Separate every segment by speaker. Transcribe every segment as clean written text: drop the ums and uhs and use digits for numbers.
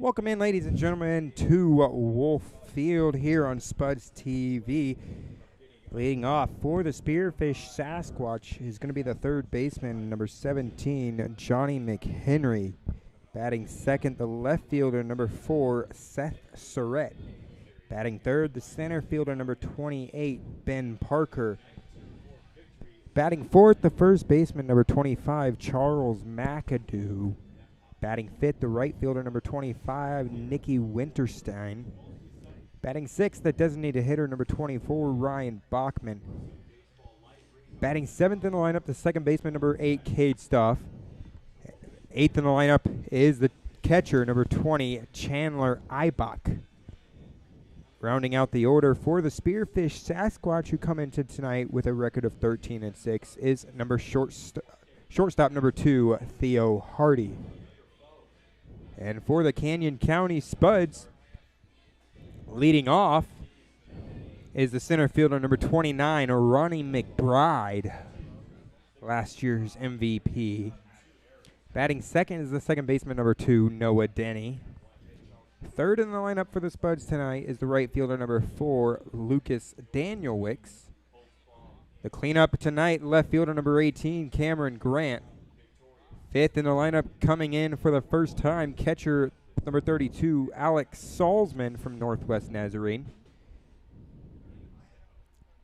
Speaker 1: Welcome in, ladies and gentlemen, to Wolf Field here on SpudsTV. Leading off for the Spearfish Sasquatch is going to be the third baseman, number 17, Johnny McHenry. Batting second, the left fielder, number 4, Seth Surratt. Batting third, the center fielder, number 28, Ben Parker. Batting fourth, the first baseman, number 25, Charles McAdoo. Batting fifth, the right fielder, number 25, Nicky Winterstein. Batting sixth, the designated hitter, number 24, Ryan Bachman. Batting seventh in the lineup, the second baseman, number 8, Cade Stuff. Eighth in the lineup is the catcher, number 20, Chandler Eibach. Rounding out the order for the Spearfish Sasquatch, who come into tonight with a record of 13-6, is shortstop number 2, Theo Hardy. And for the Canyon County Spuds, leading off is the center fielder, number 29, Ronnie McBride, last year's MVP. Batting second is the second baseman, number 2, Noah Denny. Third in the lineup for the Spuds tonight is the right fielder, number 4, Lucas Danielwicks. The cleanup tonight, left fielder, number 18, Cameron Grant. Fifth in the lineup, coming in for the first time, catcher number 32, Alex Salzman from Northwest Nazarene.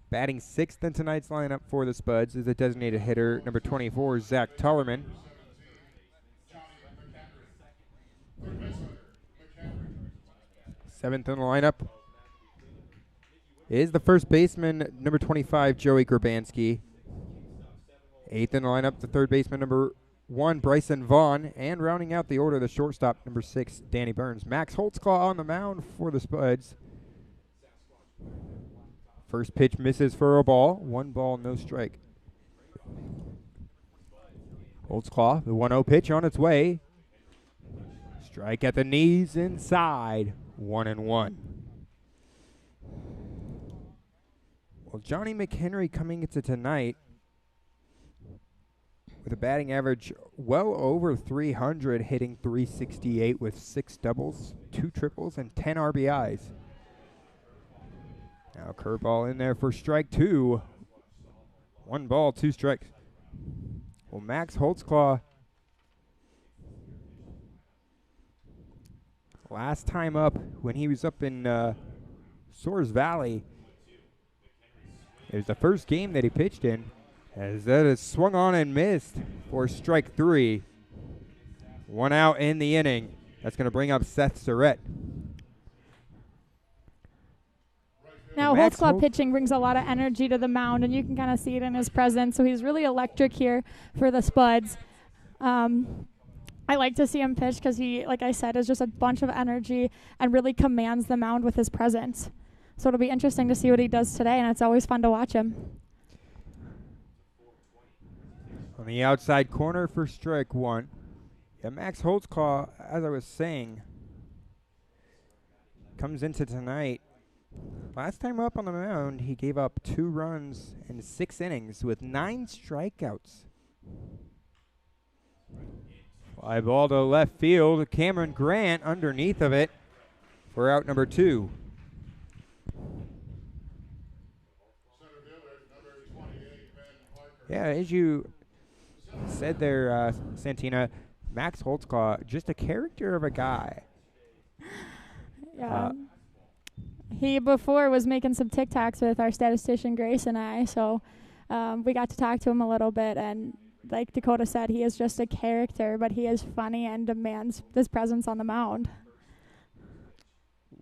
Speaker 1: Batting sixth in tonight's lineup for the Spuds is the designated hitter, number 24, Zach Tullerman. Seventh in the lineup is the first baseman, number 25, Joey Grabanski. Eighth in the lineup, the third baseman, number 1, Bryson Vaughn, and rounding out the order, the shortstop, number 6, Danny Burns. Max Holtzclaw on the mound for the Spuds. First pitch misses for a ball. 1 ball, no strike. Holtzclaw, the 1-0 pitch on its way. Strike at the knees inside. 1-1. Well, Johnny McHenry coming into tonight with a batting average well over 300, hitting .368 with 6 doubles, 2 triples, and 10 RBIs. Now curveball in there for strike 2. 1 ball, 2 strikes. Well, Max Holtzclaw, last time up when he was up in Soares Valley, it was the first game that he pitched in. As that is swung on and missed for strike 3. 1 out in the inning. That's going to bring up Seth Surratt.
Speaker 2: Now, Holtzclaw pitching brings a lot of energy to the mound, and you can kind of see it in his presence. So he's really electric here for the Spuds. I like to see him pitch because he, like I said, is just a bunch of energy and really commands the mound with his presence. So it'll be interesting to see what he does today, and it's always fun to watch him.
Speaker 1: On the outside corner for strike 1. Yeah, Max Holtzclaw, as I was saying, comes into tonight. Last time up on the mound, he gave up 2 runs in 6 innings with 9 strikeouts. Fly ball to left field. Cameron Grant underneath of it for out number 2. Yeah, as you said there, Santina, Max Holtzclaw, just a character of a guy.
Speaker 2: Yeah. He before was making some TikToks with our statistician Grace and I, so we got to talk to him a little bit, and like Dakota said, he is just a character, but he is funny and demands his presence on the mound.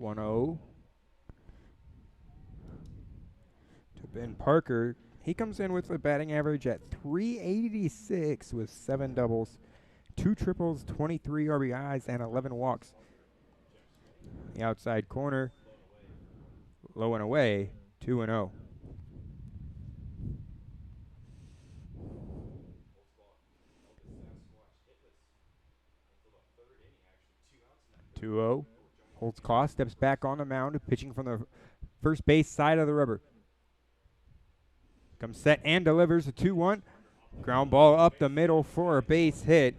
Speaker 1: 1-0 to Ben Parker. He comes in with a batting average at .386 with 7 doubles, 2 triples, 23 RBIs, and 11 walks. The outside corner, low and away, 2-0. Holtzclaw steps back on the mound, pitching from the first base side of the rubber. Comes set and delivers a 2-1. Ground ball up the middle for a base hit.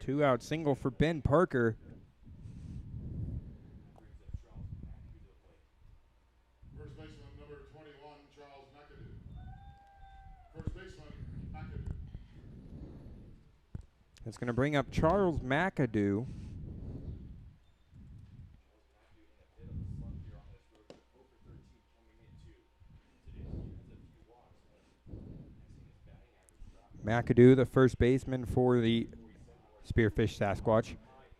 Speaker 1: 2-out single for Ben Parker.
Speaker 3: First baseman number 21, Charles McAdoo. First baseman, McAdoo.
Speaker 1: It's going to bring up Charles McAdoo. McAdoo, the first baseman for the Spearfish Sasquatch.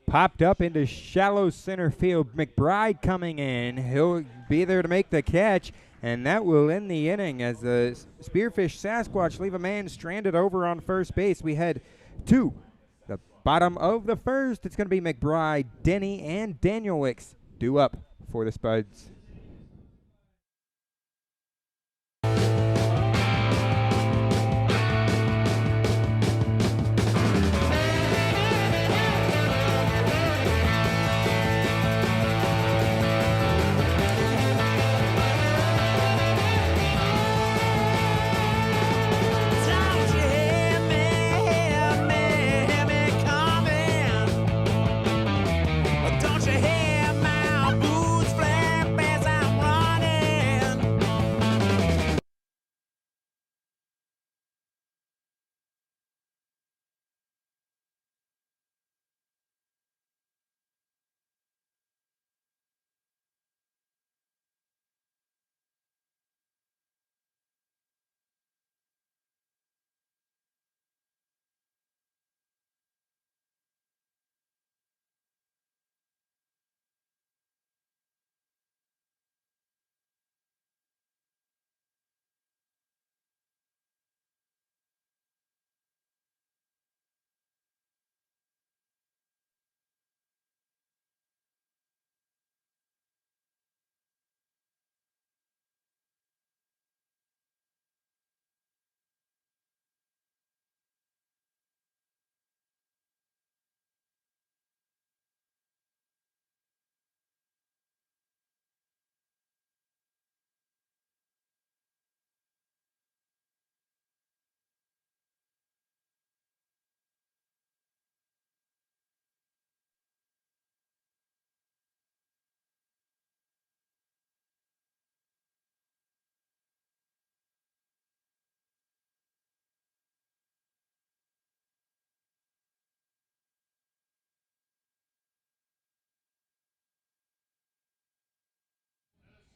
Speaker 1: Popped up into shallow center field. McBride coming in. He'll be there to make the catch, and that will end the inning as the Spearfish Sasquatch leave a man stranded over on first base. We head to the bottom of the first. It's going to be McBride, Denny, and Danielix due up for the Spuds.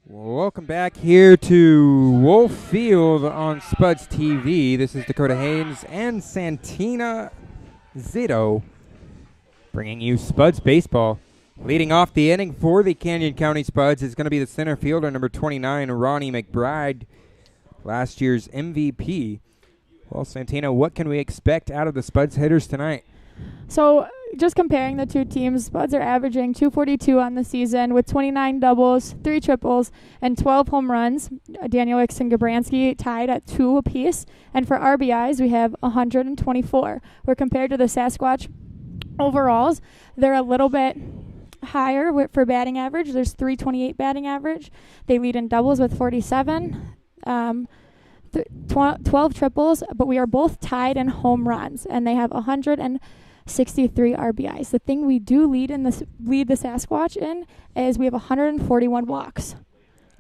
Speaker 1: Welcome back here to Wolf Field on SpudsTV. This is Dakota Haynes and Santina Zito bringing you Spuds Baseball. Leading off the inning for the Canyon County Spuds is going to be the center fielder, number 29, Ronnie McBride, last year's MVP. Well, Santina, what can we expect out of the Spuds hitters tonight?
Speaker 2: So just comparing the two teams, Spuds are averaging .242 on the season with 29 doubles, 3 triples, and 12 home runs. Danielix and Gabransky tied at 2 apiece. And for RBIs, we have 124. Where compared to the Sasquatch overalls, they're a little bit higher for batting average. There's .328 batting average. They lead in doubles with 47. 12 triples, but we are both tied in home runs, and they have 163 RBIs. The thing we do lead the Sasquatch in is we have 141 walks.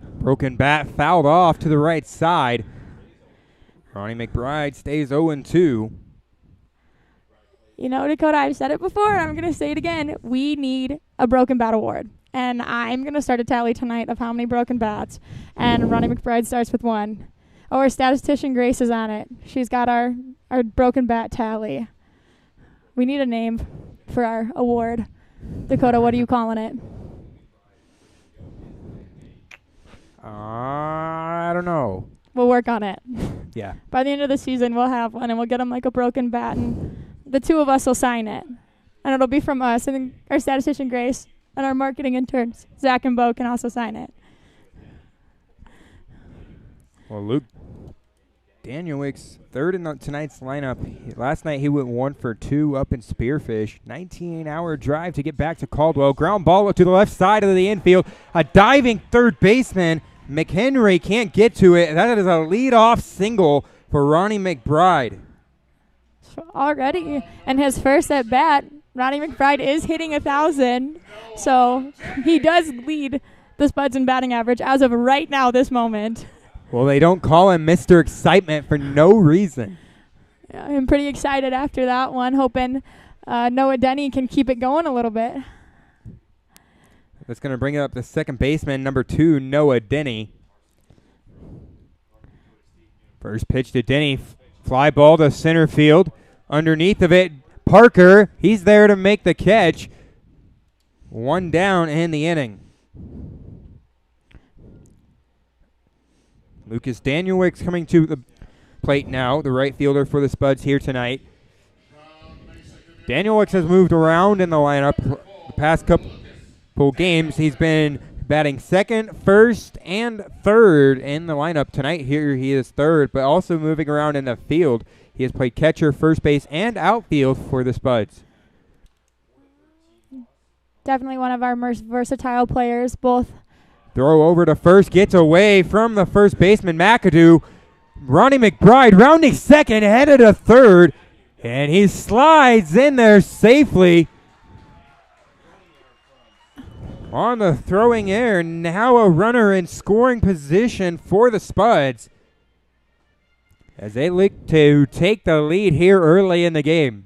Speaker 1: Broken bat fouled off to the right side. Ronnie McBride stays 0-2.
Speaker 2: You know, Dakota, I've said it before, and I'm going to say it again. We need a broken bat award. And I'm going to start a tally tonight of how many broken bats. And Ronnie McBride starts with 1. Oh, our statistician Grace is on it. She's got our broken bat tally. We need a name for our award. Dakota, what are you calling it?
Speaker 1: I don't know.
Speaker 2: We'll work on it.
Speaker 1: Yeah.
Speaker 2: By the end of the season, we'll have one, and we'll get them like a broken bat, and the two of us will sign it. And it'll be from us. And then our statistician Grace and our marketing interns, Zach and Bo, can also sign it.
Speaker 1: Well, Luke Danielix, third in tonight's lineup. Last night he went 1 for 2 up in Spearfish. 19-hour drive to get back to Caldwell. Ground ball to the left side of the infield. A diving third baseman. McHenry can't get to it. That is a leadoff single for Ronnie McBride.
Speaker 2: Already in his first at bat, Ronnie McBride is hitting 1,000, so he does lead the Spuds in batting average as of right now, this moment.
Speaker 1: Well, they don't call him Mr. Excitement for no reason.
Speaker 2: Yeah, I'm pretty excited after that one, hoping Noah Denny can keep it going a little bit.
Speaker 1: That's going to bring up the second baseman, number 2, Noah Denny. First pitch to Denny. Fly ball to center field. Underneath of it, Parker. He's there to make the catch. 1 down in the inning. Lucas Danielwick's coming to the plate now, the right fielder for the Spuds here tonight. Danielwick has moved around in the lineup the past couple games. He's been batting second, first, and third in the lineup. Tonight here he is third, but also moving around in the field. He has played catcher, first base, and outfield for the Spuds.
Speaker 2: Definitely one of our most versatile players, both.
Speaker 1: Throw over to first, gets away from the first baseman, McAdoo. Ronnie McBride rounding second, headed to third, and he slides in there safely. On the throwing error, now a runner in scoring position for the Spuds as they look to take the lead here early in the game.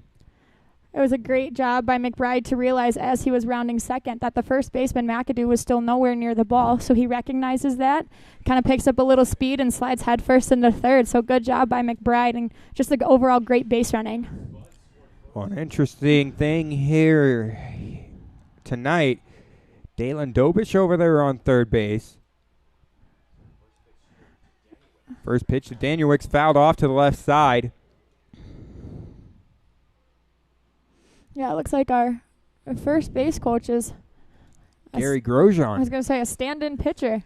Speaker 2: It was a great job by McBride to realize as he was rounding second that the first baseman, McAdoo, was still nowhere near the ball. So he recognizes that, kind of picks up a little speed and slides headfirst into third. So good job by McBride and just the overall great base running.
Speaker 1: One interesting thing here tonight, Dalen Dobich over there on third base. First pitch to Danielwick's fouled off to the left side.
Speaker 2: Yeah, it looks like our first base coach is
Speaker 1: Gary Grosjean.
Speaker 2: I was going to say a stand-in pitcher.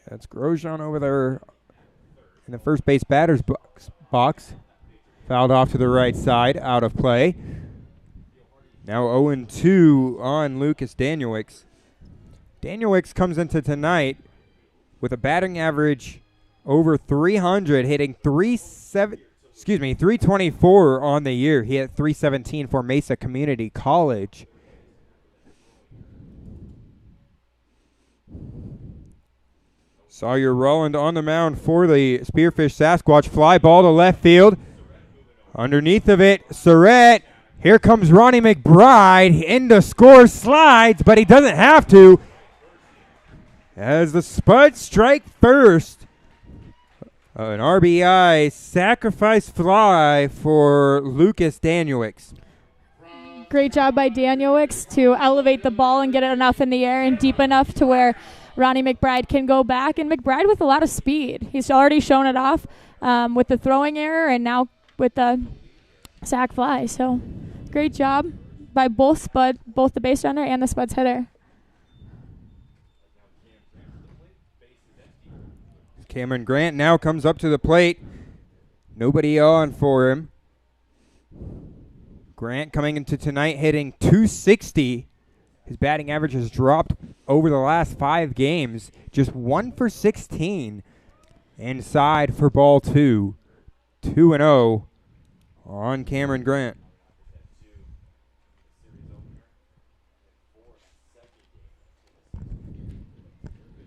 Speaker 1: That's Grosjean over there in the first base batter's box. Fouled off to the right side, out of play. Now 0-2 on Lucas Danielwick. Danielwick comes into tonight with a batting average over 300, hitting 324 on the year. He hit 317 for Mesa Community College. Sawyer Rowland on the mound for the Spearfish Sasquatch. Fly ball to left field. Underneath of it, Surratt. Here comes Ronnie McBride into score, slides, but he doesn't have to. As the Spuds strike first. An RBI sacrifice fly for Lucas Danielwick.
Speaker 2: Great job by Danielwick to elevate the ball and get it enough in the air and deep enough to where Ronnie McBride can go back. And McBride with a lot of speed. He's already shown it off with the throwing error and now with the sac fly. So great job by both the base runner and the Spuds hitter.
Speaker 1: Cameron Grant now comes up to the plate. Nobody on for him. Grant coming into tonight hitting .260. His batting average has dropped over the last 5 games. Just 1 for 16. Inside for ball 2. 2-0 on Cameron Grant.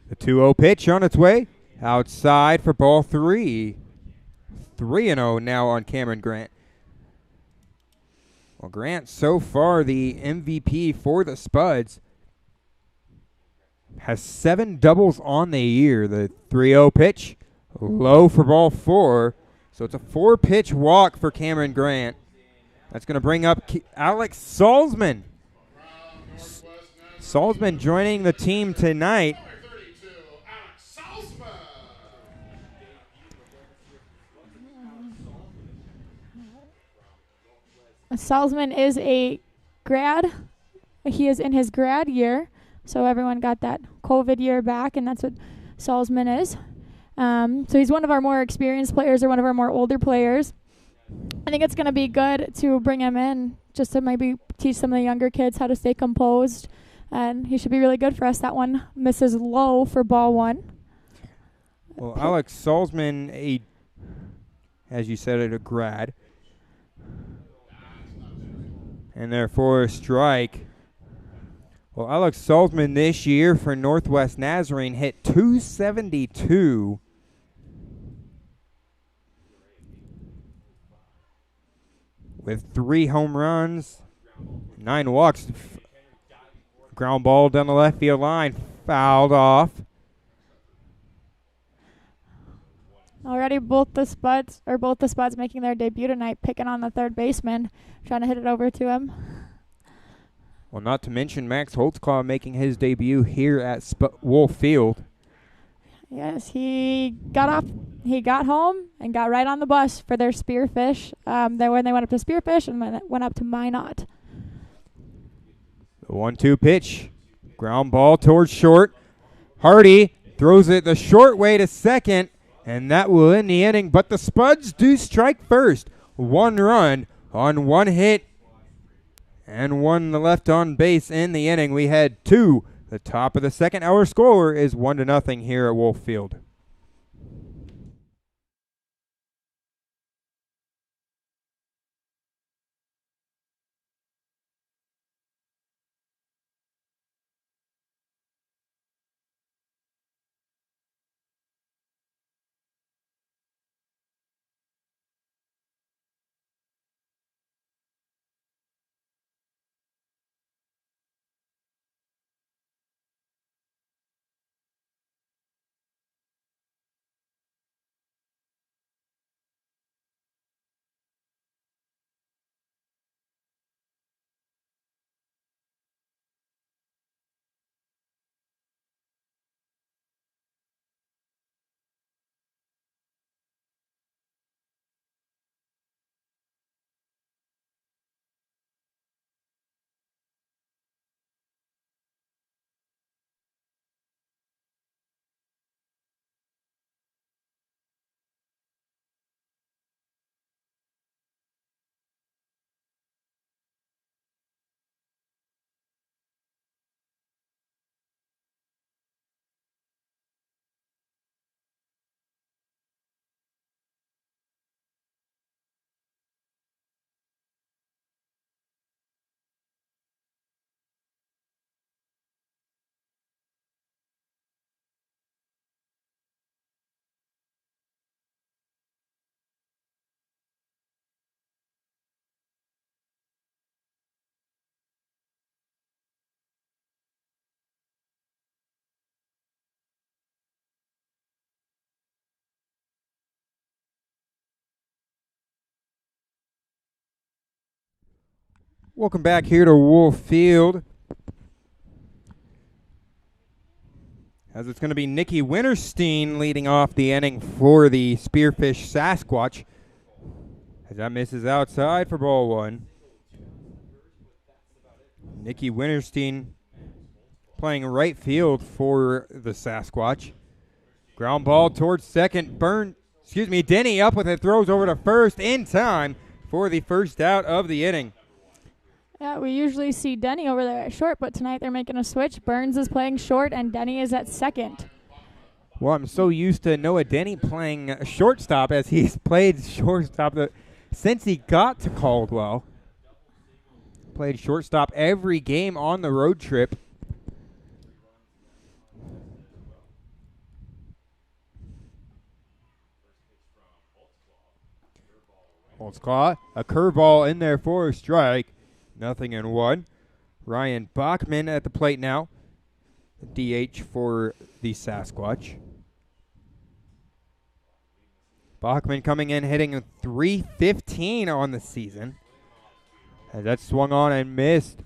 Speaker 1: The 2-0 pitch on its way. Outside for ball 3. 3-0 now on Cameron Grant. Well, Grant so far the MVP for the Spuds. Has 7 doubles on the year. The 3-0 pitch, low for ball 4. So it's a 4-pitch walk for Cameron Grant. That's going to bring up Alex Salzman. Salzman joining the team tonight.
Speaker 2: Salzman is a grad. He is in his grad year. So everyone got that COVID year back, and that's what Salzman is. So he's one of our more experienced players or one of our more older players. I think it's going to be good to bring him in just to maybe teach some of the younger kids how to stay composed. And he should be really good for us. That one misses low for ball 1.
Speaker 1: Well, Alex Salzman, as you said, a grad. And therefore a strike. Well, Alex Salzman this year for Northwest Nazarene hit .272. With 3 home runs, 9 walks. Ground ball down the left field line, fouled off.
Speaker 2: Already both the Spuds making their debut tonight, picking on the third baseman, trying to hit it over to him.
Speaker 1: Well, not to mention Max Holtzclaw making his debut here at Wolf Field.
Speaker 2: Yes, he got home and got right on the bus for their Spearfish. When they went up to Spearfish and went up to Minot.
Speaker 1: The 1-2 pitch, ground ball towards short. Hardy throws it the short way to second, and that will end the inning. But the Spuds do strike first. 1 run on 1 hit and 1 left on base in the inning. We head to the top of the second. Our score is 1-0 here at Wolf Field. Welcome back here to Wolf Field. As it's going to be Nikki Winterstein leading off the inning for the Spearfish Sasquatch. As that misses outside for ball 1. Nikki Winterstein playing right field for the Sasquatch. Ground ball towards second. Denny up with it, throws over to first in time for the first out of the inning.
Speaker 2: Yeah, we usually see Denny over there at short, but tonight they're making a switch. Burns is playing short, and Denny is at second.
Speaker 1: Well, I'm so used to Noah Denny playing shortstop, as he's played shortstop since he got to Caldwell. Played shortstop every game on the road trip. Holtzclaw, a curveball in there for a strike. 0-1. Ryan Bachman at the plate now. DH for the Sasquatch. Bachman coming in hitting .315 on the season. As that swung on and missed.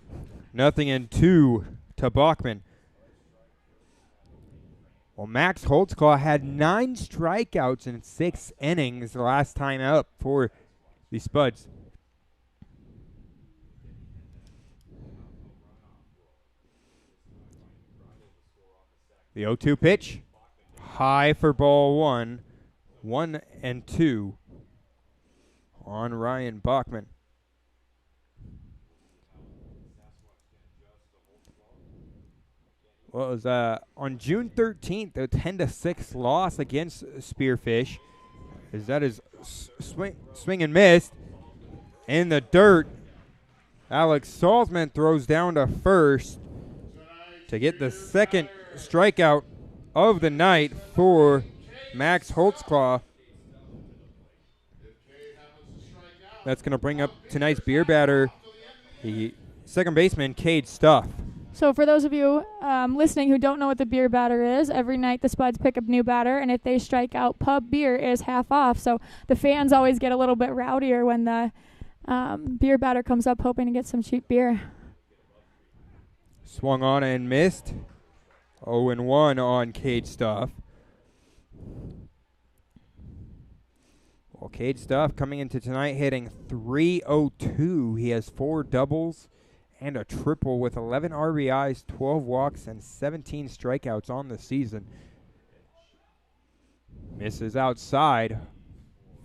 Speaker 1: 0-2 to Bachman. Well, Max Holtzclaw had 9 strikeouts in 6 innings the last time up for the Spuds. The 0-2 pitch, high for ball 1, 1-2 on Ryan Bachman. Well, it was on June 13th, a 10-6 loss against Spearfish. As that is swing and miss in the dirt. Alex Salzman throws down to first to get the second strikeout of the night for Max Holtzclaw. That's going to bring up tonight's beer batter, the second baseman, Cade Stuff.
Speaker 2: So for those of you listening who don't know what the beer batter is, every night the Spuds pick up new batter, and if they strike out, pub beer is half off. So the fans always get a little bit rowdier when the beer batter comes up hoping to get some cheap beer.
Speaker 1: Swung on and missed. 0-1 on Cade Stuff. Well, Cade Stuff coming into tonight hitting .302. He has 4 doubles and a triple with 11 RBIs, 12 walks, and 17 strikeouts on the season. Misses outside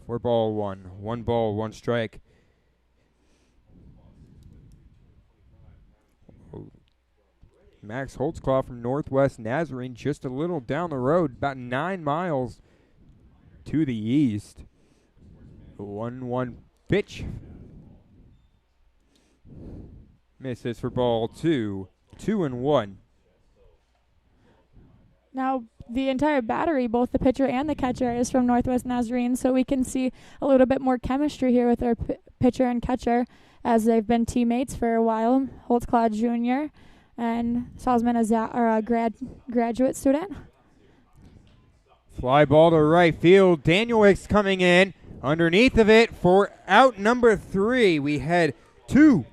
Speaker 1: for ball 1. 1 ball, 1 strike. Max Holtzclaw from Northwest Nazarene, just a little down the road, about 9 miles to the east. 1-1 pitch. Misses for ball 2. 2-1.
Speaker 2: Now, the entire battery, both the pitcher and the catcher, is from Northwest Nazarene, so we can see a little bit more chemistry here with our pitcher and catcher, as they've been teammates for a while. Holtzclaw Jr. and Salzman is a graduate student.
Speaker 1: Fly ball to right field. Danielwick's coming in. Underneath of it for out number 3. We head to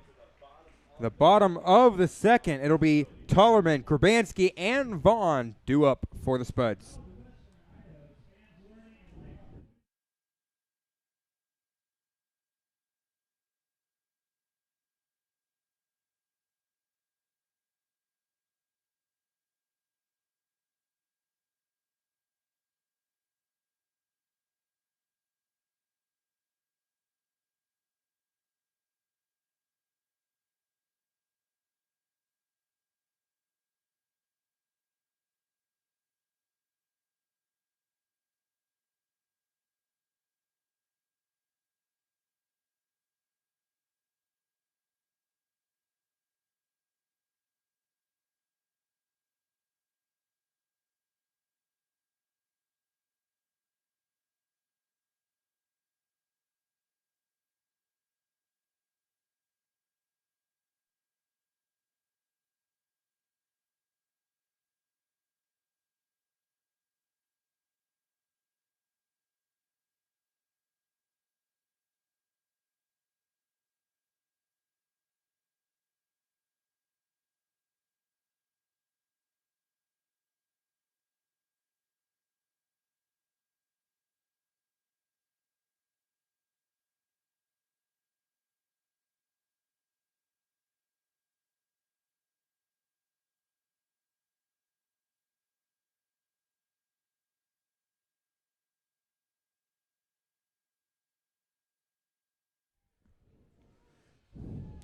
Speaker 1: the bottom of the second. It'll be Tollerman, Grabansky, and Vaughn due up for the Spuds.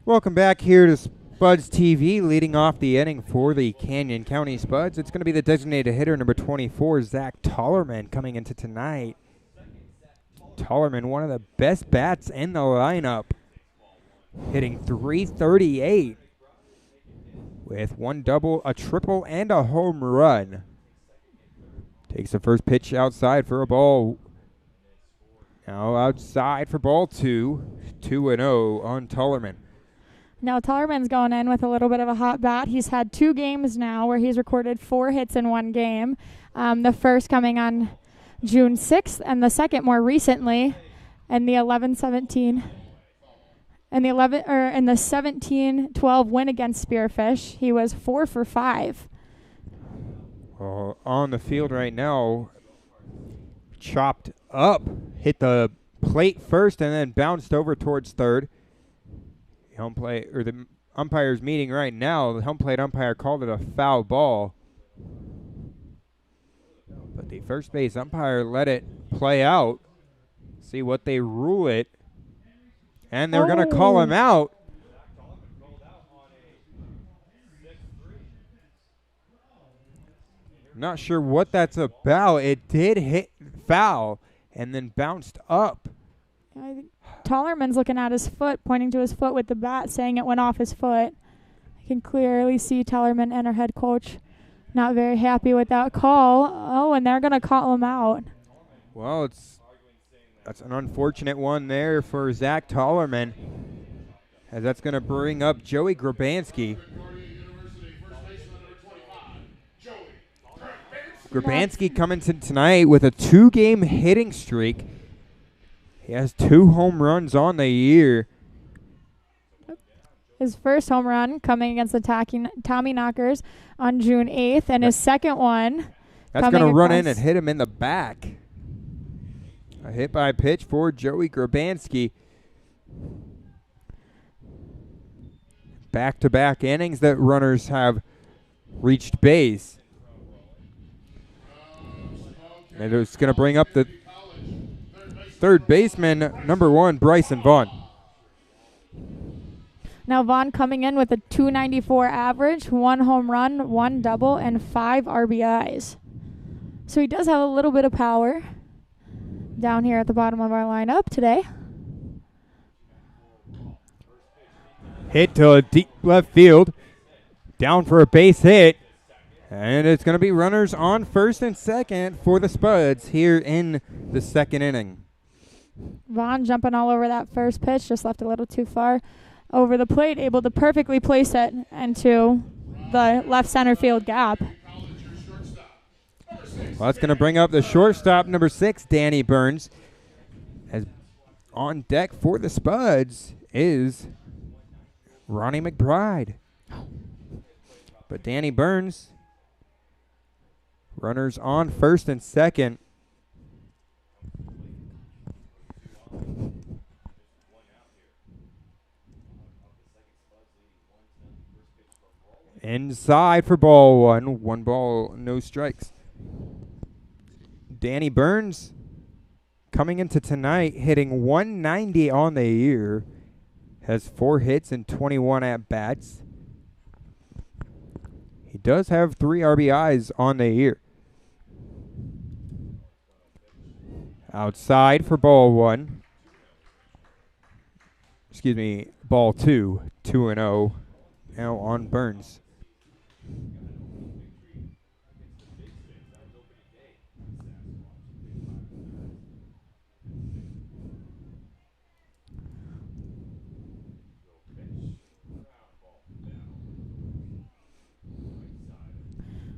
Speaker 1: Welcome back here to SpudsTV, leading off the inning for the Canyon County Spuds. It's going to be the designated hitter, number 24, Zach Tollerman, coming into tonight. Tollerman, one of the best bats in the lineup, hitting .338 with 1 double, a triple, and a home run. Takes the first pitch outside for a ball. Now outside for ball 2. 2-0 on Tollerman.
Speaker 2: Now, Tollerman's going in with a little bit of a hot bat. He's had 2 games now where he's recorded 4 hits in 1 game. The first coming on June 6th, and the second more recently in the 11-17. In the 17-12 win against Spearfish, he was 4 for 5.
Speaker 1: On the field right now, chopped up, hit the plate first, and then bounced over towards third. The umpire's meeting right now. The home plate umpire called it a foul ball, but the first base umpire let it play out, see what they rule it, and they're going to call him out. Not sure what that's about. It did hit foul and then bounced up.
Speaker 2: I think Tollerman's looking at his foot, pointing to his foot with the bat, saying it went off his foot. I can clearly see Tellerman and our head coach not very happy with that call. Oh, and they're going to call him out.
Speaker 1: Well, that's an unfortunate one there for Zach Tollerman, as that's going to bring up Joey Grabanski. Grabanski coming to tonight with a 2-game hitting streak. He has 2 home runs on the year.
Speaker 2: His first home run coming against the Tommy Knockers on June 8th, and his second one.
Speaker 1: That's going to run in and hit him in the back. A hit by pitch for Joey Grabanski. Back-to-back innings that runners have reached base. And it's going to bring up the third baseman, number 1, Bryson Vaughn.
Speaker 2: Now Vaughn coming in with a .294 average, 1 home run, 1 double, and 5 RBIs. So he does have a little bit of power down here at the bottom of our lineup today.
Speaker 1: Hit to deep left field. Down for a base hit. And it's going to be runners on first and second for the Spuds here in the second inning.
Speaker 2: Vaughn jumping all over that first pitch, just left a little too far over the plate, able to perfectly place it into the left center field gap.
Speaker 1: Well, that's going to bring up the shortstop, number 6, Danny Burns. As on deck for the Spuds is Ronnie McBride. But Danny Burns, runners on first and second. Inside for ball 1. 1 ball, no strikes. Danny Burns coming into tonight hitting .190 on the year. Has 4 hits and 21 at-bats. He does have 3 RBIs on the year. Outside for ball 1. Excuse me, ball 2. 2-0 now on Burns.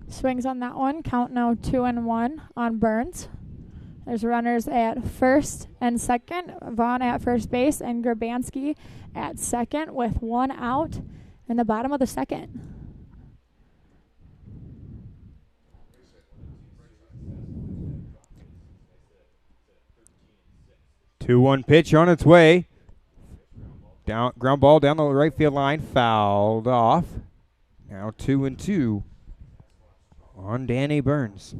Speaker 2: Swings on that one. Count now 2-1 on Burns. There's runners at first and second. Vaughn at first base and Grabanski at second with 1 out in the bottom of the second.
Speaker 1: Two-one pitch on its way. Down, ground ball down the right field line, fouled off. Now 2-2 on Danny Burns.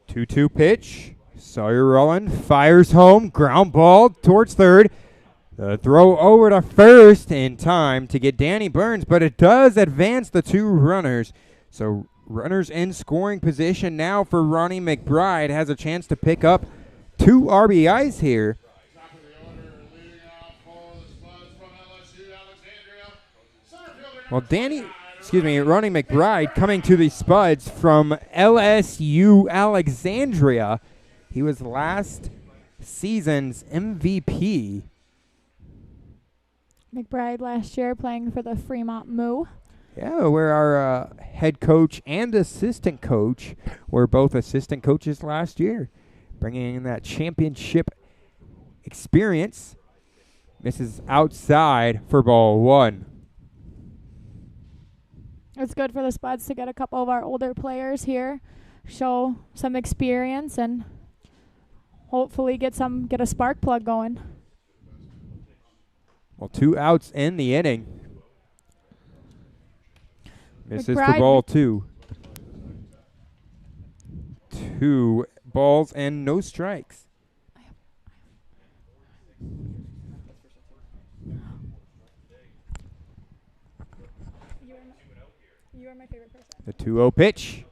Speaker 1: Two-two pitch. Sawyer Rowland fires home. Ground ball towards third. The throw over to first in time to get Danny Burns, but it does advance the 2 runners. So runners in scoring position now for Ronnie McBride. Has a chance to pick up 2 RBIs here. Well, Ronnie McBride coming to the Spuds from LSU Alexandria. He was last season's MVP.
Speaker 2: McBride last year playing for the Fremont Moo.
Speaker 1: Yeah, where our head coach and assistant coach were both assistant coaches last year, bringing in that championship experience. Misses outside for ball 1.
Speaker 2: It's good for the Spuds to get a couple of our older players here, show some experience, and hopefully get a spark plug going.
Speaker 1: Well, 2 outs in the inning. Misses
Speaker 2: McBride
Speaker 1: for ball 2. 2 balls and no strikes.
Speaker 2: You are my favorite person.
Speaker 1: The 2-0 pitch.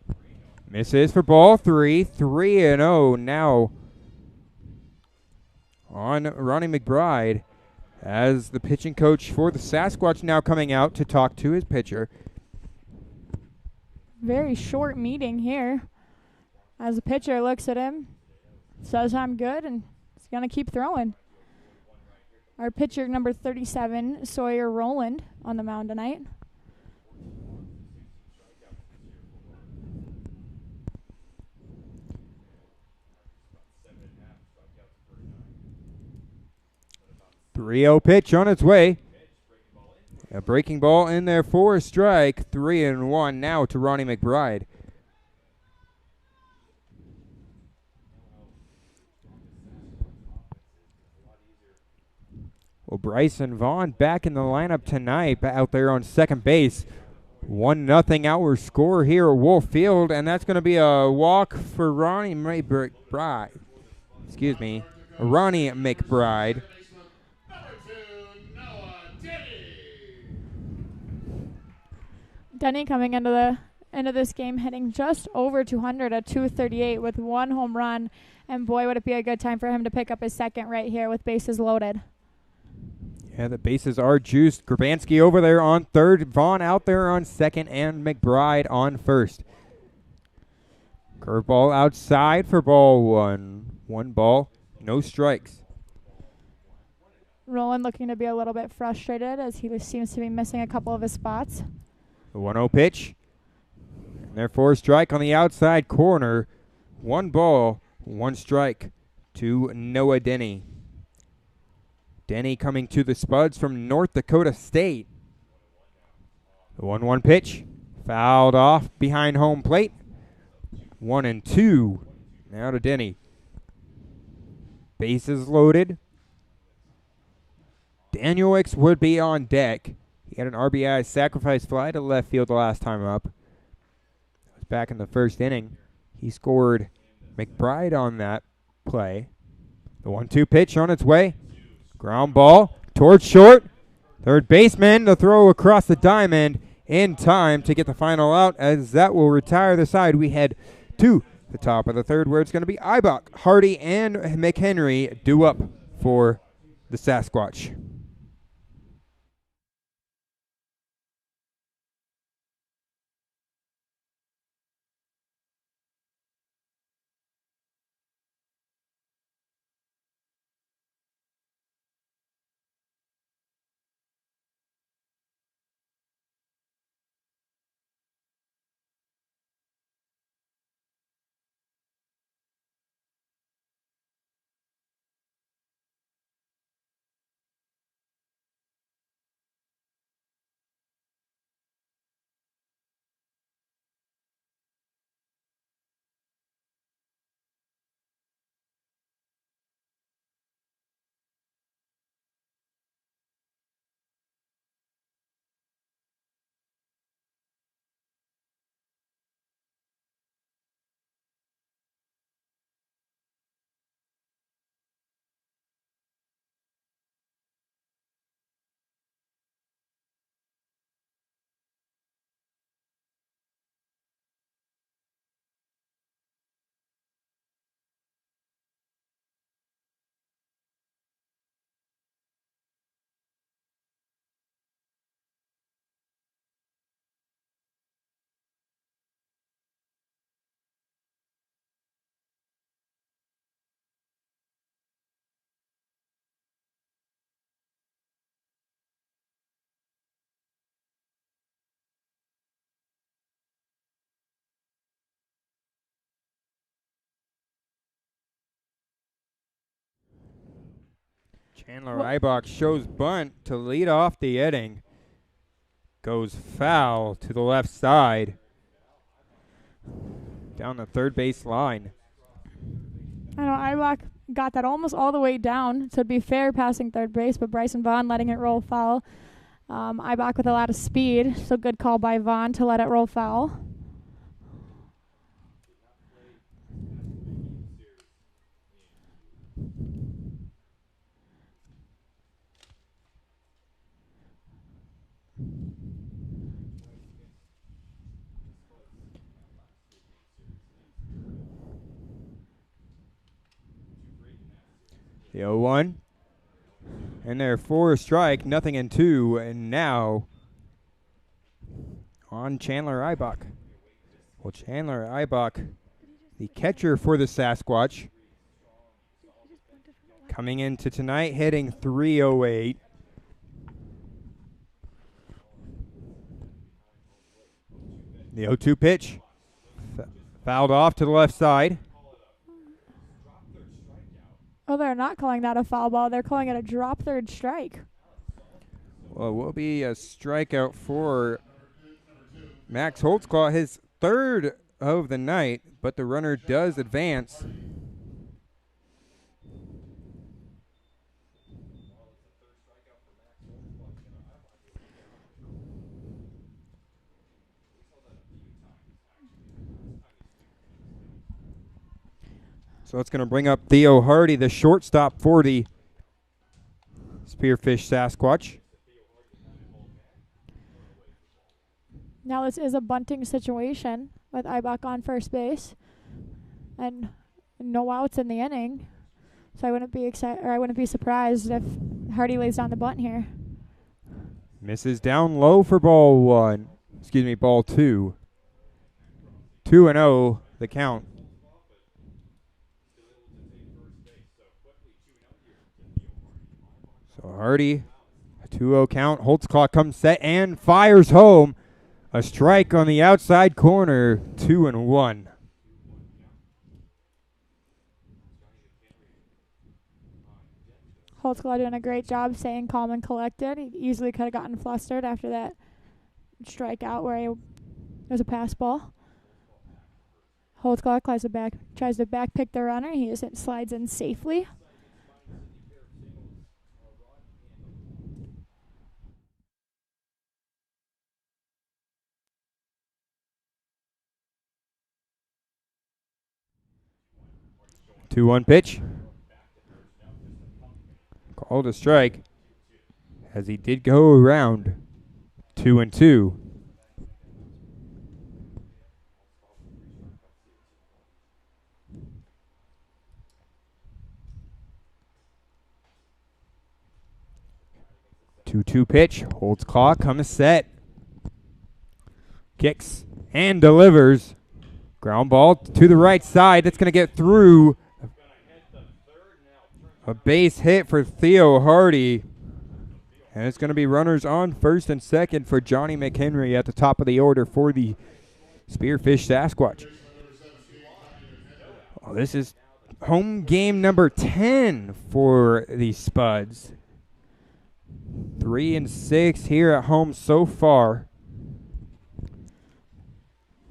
Speaker 1: Misses for ball 3. 3-0 now on Ronnie McBride as the pitching coach for the Sasquatch now coming out to talk to his pitcher.
Speaker 2: Very short meeting here as the pitcher looks at him, says I'm good, and he's going to keep throwing. Our pitcher, number 37, Sawyer Rowland, on the mound tonight.
Speaker 1: Three-0 pitch on its way. A breaking ball in there for a strike. 3-1 now to Ronnie McBride. Well, Bryson Vaughn back in the lineup tonight, out there on second base. 1-0 our score here at Wolf Field, and that's going to be a walk for Ronnie McBride. Excuse me, Ronnie McBride.
Speaker 2: Denny coming into this game hitting just over 200 at 238 with 1 home run, and boy, would it be a good time for him to pick up his second right here with bases loaded.
Speaker 1: Yeah, the bases are juiced. Grabansky over there on third, Vaughn out there on second, and McBride on first. Curveball outside for ball 1. 1 ball, no strikes.
Speaker 2: Roland looking to be a little bit frustrated as he seems to be missing a couple of his spots.
Speaker 1: The 1-0 pitch. And therefore, strike on the outside corner. 1 ball, 1 strike to Noah Denny. Denny coming to the Spuds from North Dakota State. The 1-1 pitch. Fouled off behind home plate. 1-2. Now to Denny. Bases loaded. Daniel Wicks would be on deck. He had an RBI sacrifice fly to left field the last time up. It was back in the first inning. He scored McBride on that play. The 1-2 pitch on its way. Ground ball towards short. Third baseman to throw across the diamond in time to get the final out, as that will retire the side. We head to the top of the third, where it's going to be Ibach, Hardy, and McHenry due up for the Sasquatch. Chandler Ibach shows bunt to lead off the inning. Goes foul to the left side. Down the third base line.
Speaker 2: I know Ibach got that almost all the way down, so it'd be fair passing third base, but Bryson Vaughn letting it roll foul. Ibach with a lot of speed, so good call by Vaughn to let it roll foul.
Speaker 1: The 0-1. And there for a strike, nothing in 2, and now on Chandler Eibach. Well, Chandler Eibach, the catcher for the Sasquatch, coming into tonight hitting .308. The 0-2 pitch, fouled off to the left side.
Speaker 2: Oh, they're not calling that a foul ball. They're calling it a drop third strike.
Speaker 1: Well, it will be a strikeout for Max Holtzclaw, his third of the night, but the runner does advance. So it's going to bring up Theo Hardy, the shortstop for the Spearfish Sasquatch.
Speaker 2: Now this is a bunting situation with Eibach on first base, and no outs in the inning. So I wouldn't be surprised if Hardy lays down the bunt here.
Speaker 1: Misses down low for ball 2. 2-0 the count. So Hardy, a 2-0 count. Holtzclaw comes set and fires home. A strike on the outside corner, 2-1.
Speaker 2: Holtzclaw doing a great job staying calm and collected. He easily could have gotten flustered after that strikeout where it was a pass ball. Holtzclaw tries to back pick the runner. He slides in safely.
Speaker 1: Two 2-1 pitch. Called a strike as he did go around 2-2. Two pitch. Holds clock. Comes set. Kicks and delivers. Ground ball to the right side. That's going to get through. A base hit for Theo Hardy. And it's going to be runners on first and second for Johnny McHenry at the top of the order for the Spearfish Sasquatch. Oh, this is home game number 10 for the Spuds. 3-6 here at home so far.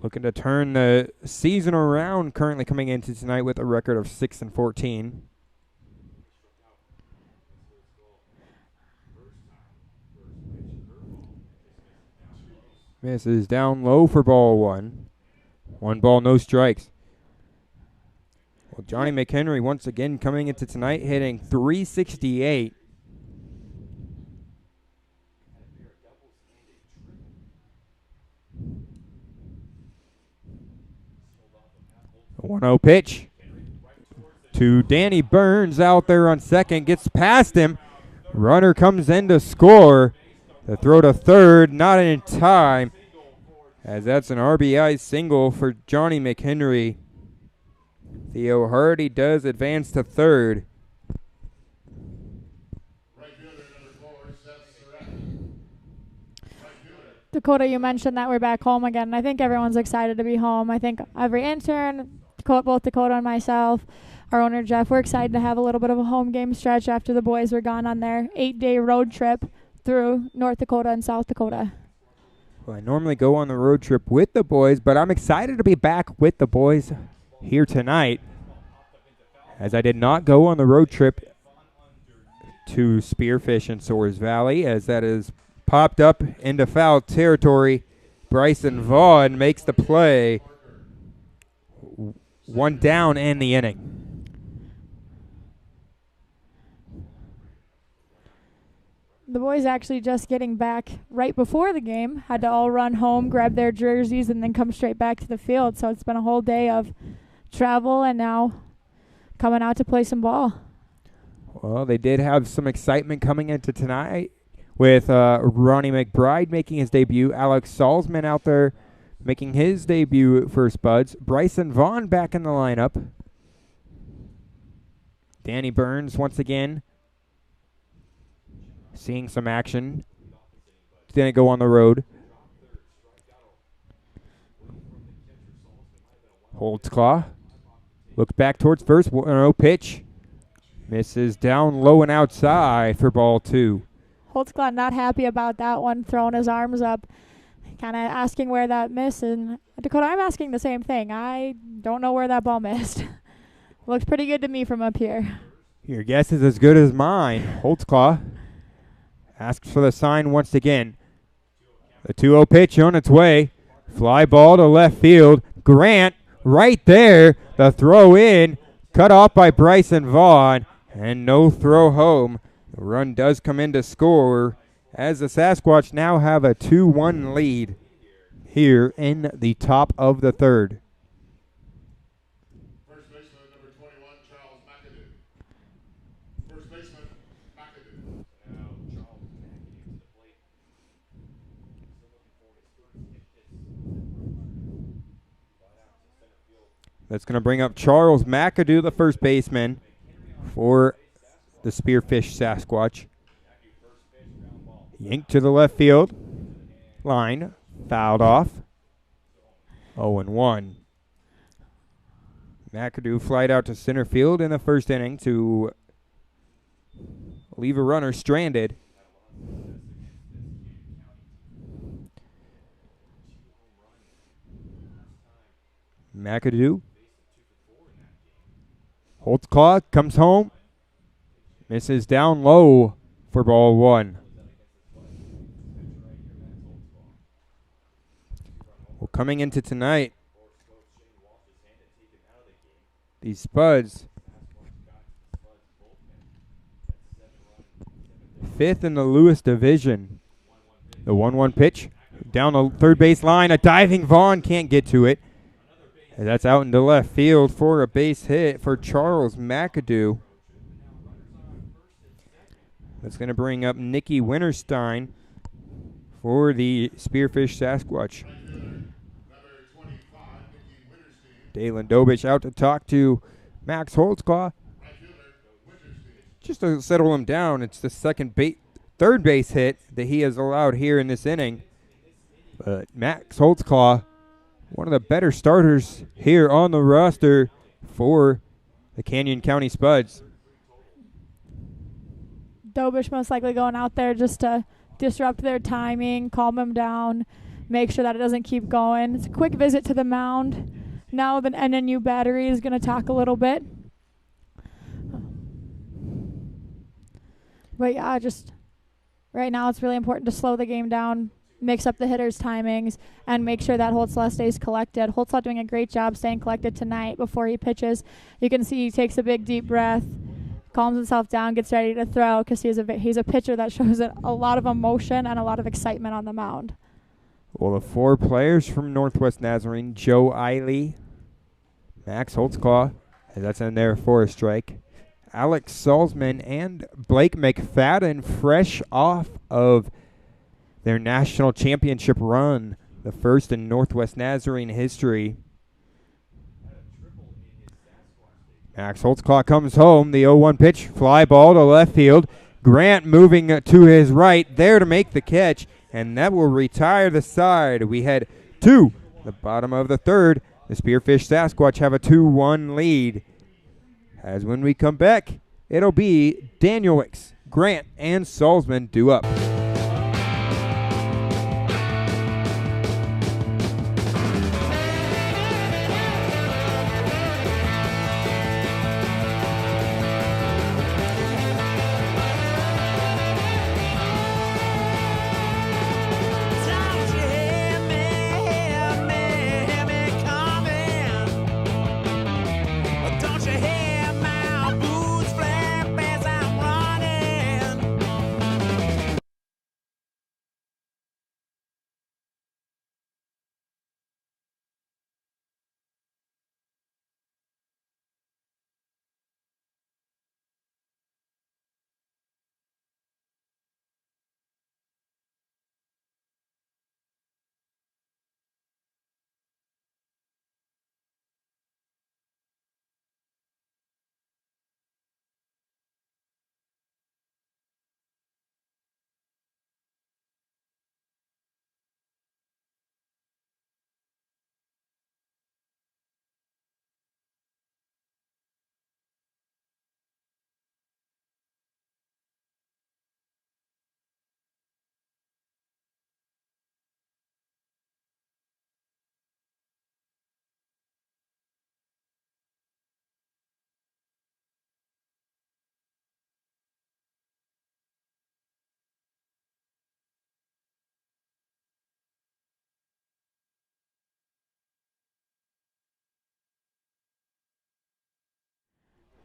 Speaker 1: Looking to turn the season around, currently coming into tonight with a record of 6-14. Misses down low for ball 1. 1 ball, no strikes. Well, Johnny McHenry once again coming into tonight hitting .368. A 1-0 pitch to Danny Burns out there on second. Gets past him. Runner comes in to score. The throw to third, not in time, as that's an RBI single for Johnny McHenry. Theo Hardy does advance to third.
Speaker 2: Dakota, you mentioned that we're back home again. I think everyone's excited to be home. I think every intern, both Dakota and myself, our owner Jeff, we're excited to have a little bit of a home game stretch after the boys were gone on their 8-day road trip through North Dakota and South Dakota.
Speaker 1: Well, I normally go on the road trip with the boys, but I'm excited to be back with the boys here tonight, as I did not go on the road trip to Spearfish in Soares Valley, as that is popped up into foul territory. Bryson Vaughn makes the play. 1 down in the inning.
Speaker 2: The boys actually just getting back right before the game. Had to all run home, grab their jerseys, and then come straight back to the field. So it's been a whole day of travel and now coming out to play some ball.
Speaker 1: Well, they did have some excitement coming into tonight with Ronnie McBride making his debut. Alex Salzman out there making his debut for Spuds. Bryson Vaughn back in the lineup. Danny Burns once again seeing some action. Didn't go on the road. Holtzclaw. Look back towards first. 1-0 pitch. Misses down low and outside for ball 2.
Speaker 2: Holtzclaw not happy about that one, throwing his arms up, kind of asking where that missed. And Dakota, I'm asking the same thing. I don't know where that ball missed. Looks pretty good to me from up here.
Speaker 1: Your guess is as good as mine. Holtzclaw asks for the sign once again. The 2-0 pitch on its way. Fly ball to left field. Grant right there. The throw in. Cut off by Bryson Vaughn. And no throw home. The run does come in to score as the Sasquatch now have a 2-1 lead here in the top of the third.
Speaker 3: First baseman, number 21, Charles McAdoo. First baseman, McAdoo. Now Charles McAdoo to the plate.
Speaker 1: That's going to bring up Charles McAdoo, the first baseman for the Spearfish Sasquatch. Yanked to the left field line, fouled off. 0-1. McAdoo flied out to center field in the first inning to leave a runner stranded. McAdoo. Holtzclaw comes home. Misses down low for ball 1. Well, coming into tonight, these Spuds, 5th in the Lewis division. The 1-1 pitch down the third base line. A diving Vaughn can't get to it. And that's out into left field for a base hit for Charles McAdoo. That's going to bring up Nicky Winterstein for the Spearfish Sasquatch. Dalen Dobich out to talk to Max Holtzclaw. Just to settle him down, it's the third base hit that he has allowed here in this inning. But Max Holtzclaw, one of the better starters here on the roster for the Canyon County Spuds.
Speaker 2: Dobish most likely going out there just to disrupt their timing, calm them down, make sure that it doesn't keep going. It's a quick visit to the mound. Now the NNU battery is going to talk a little bit. But yeah, just right now it's really important to slow the game down, mix up the hitters' timings, and make sure that Holtzclaw stays collected. Holtzclaw doing a great job staying collected tonight before he pitches. You can see he takes a big deep breath, calms himself down, gets ready to throw because he's a pitcher that shows a lot of emotion and a lot of excitement on the mound.
Speaker 1: Well, the 4 players from Northwest Nazarene, Joe Eiley, Max Holtzclaw, that's in there for a strike, Alex Salzman, and Blake McFadden, fresh off of their national championship run, the first in Northwest Nazarene history. Max Holtzclaw comes home. The 0-1 pitch, fly ball to left field. Grant moving to his right, there to make the catch, and that will retire the side. We head to the bottom of the third. The Spearfish Sasquatch have a 2-1 lead. As when we come back, it'll be Danielix, Grant, and Salzman due up.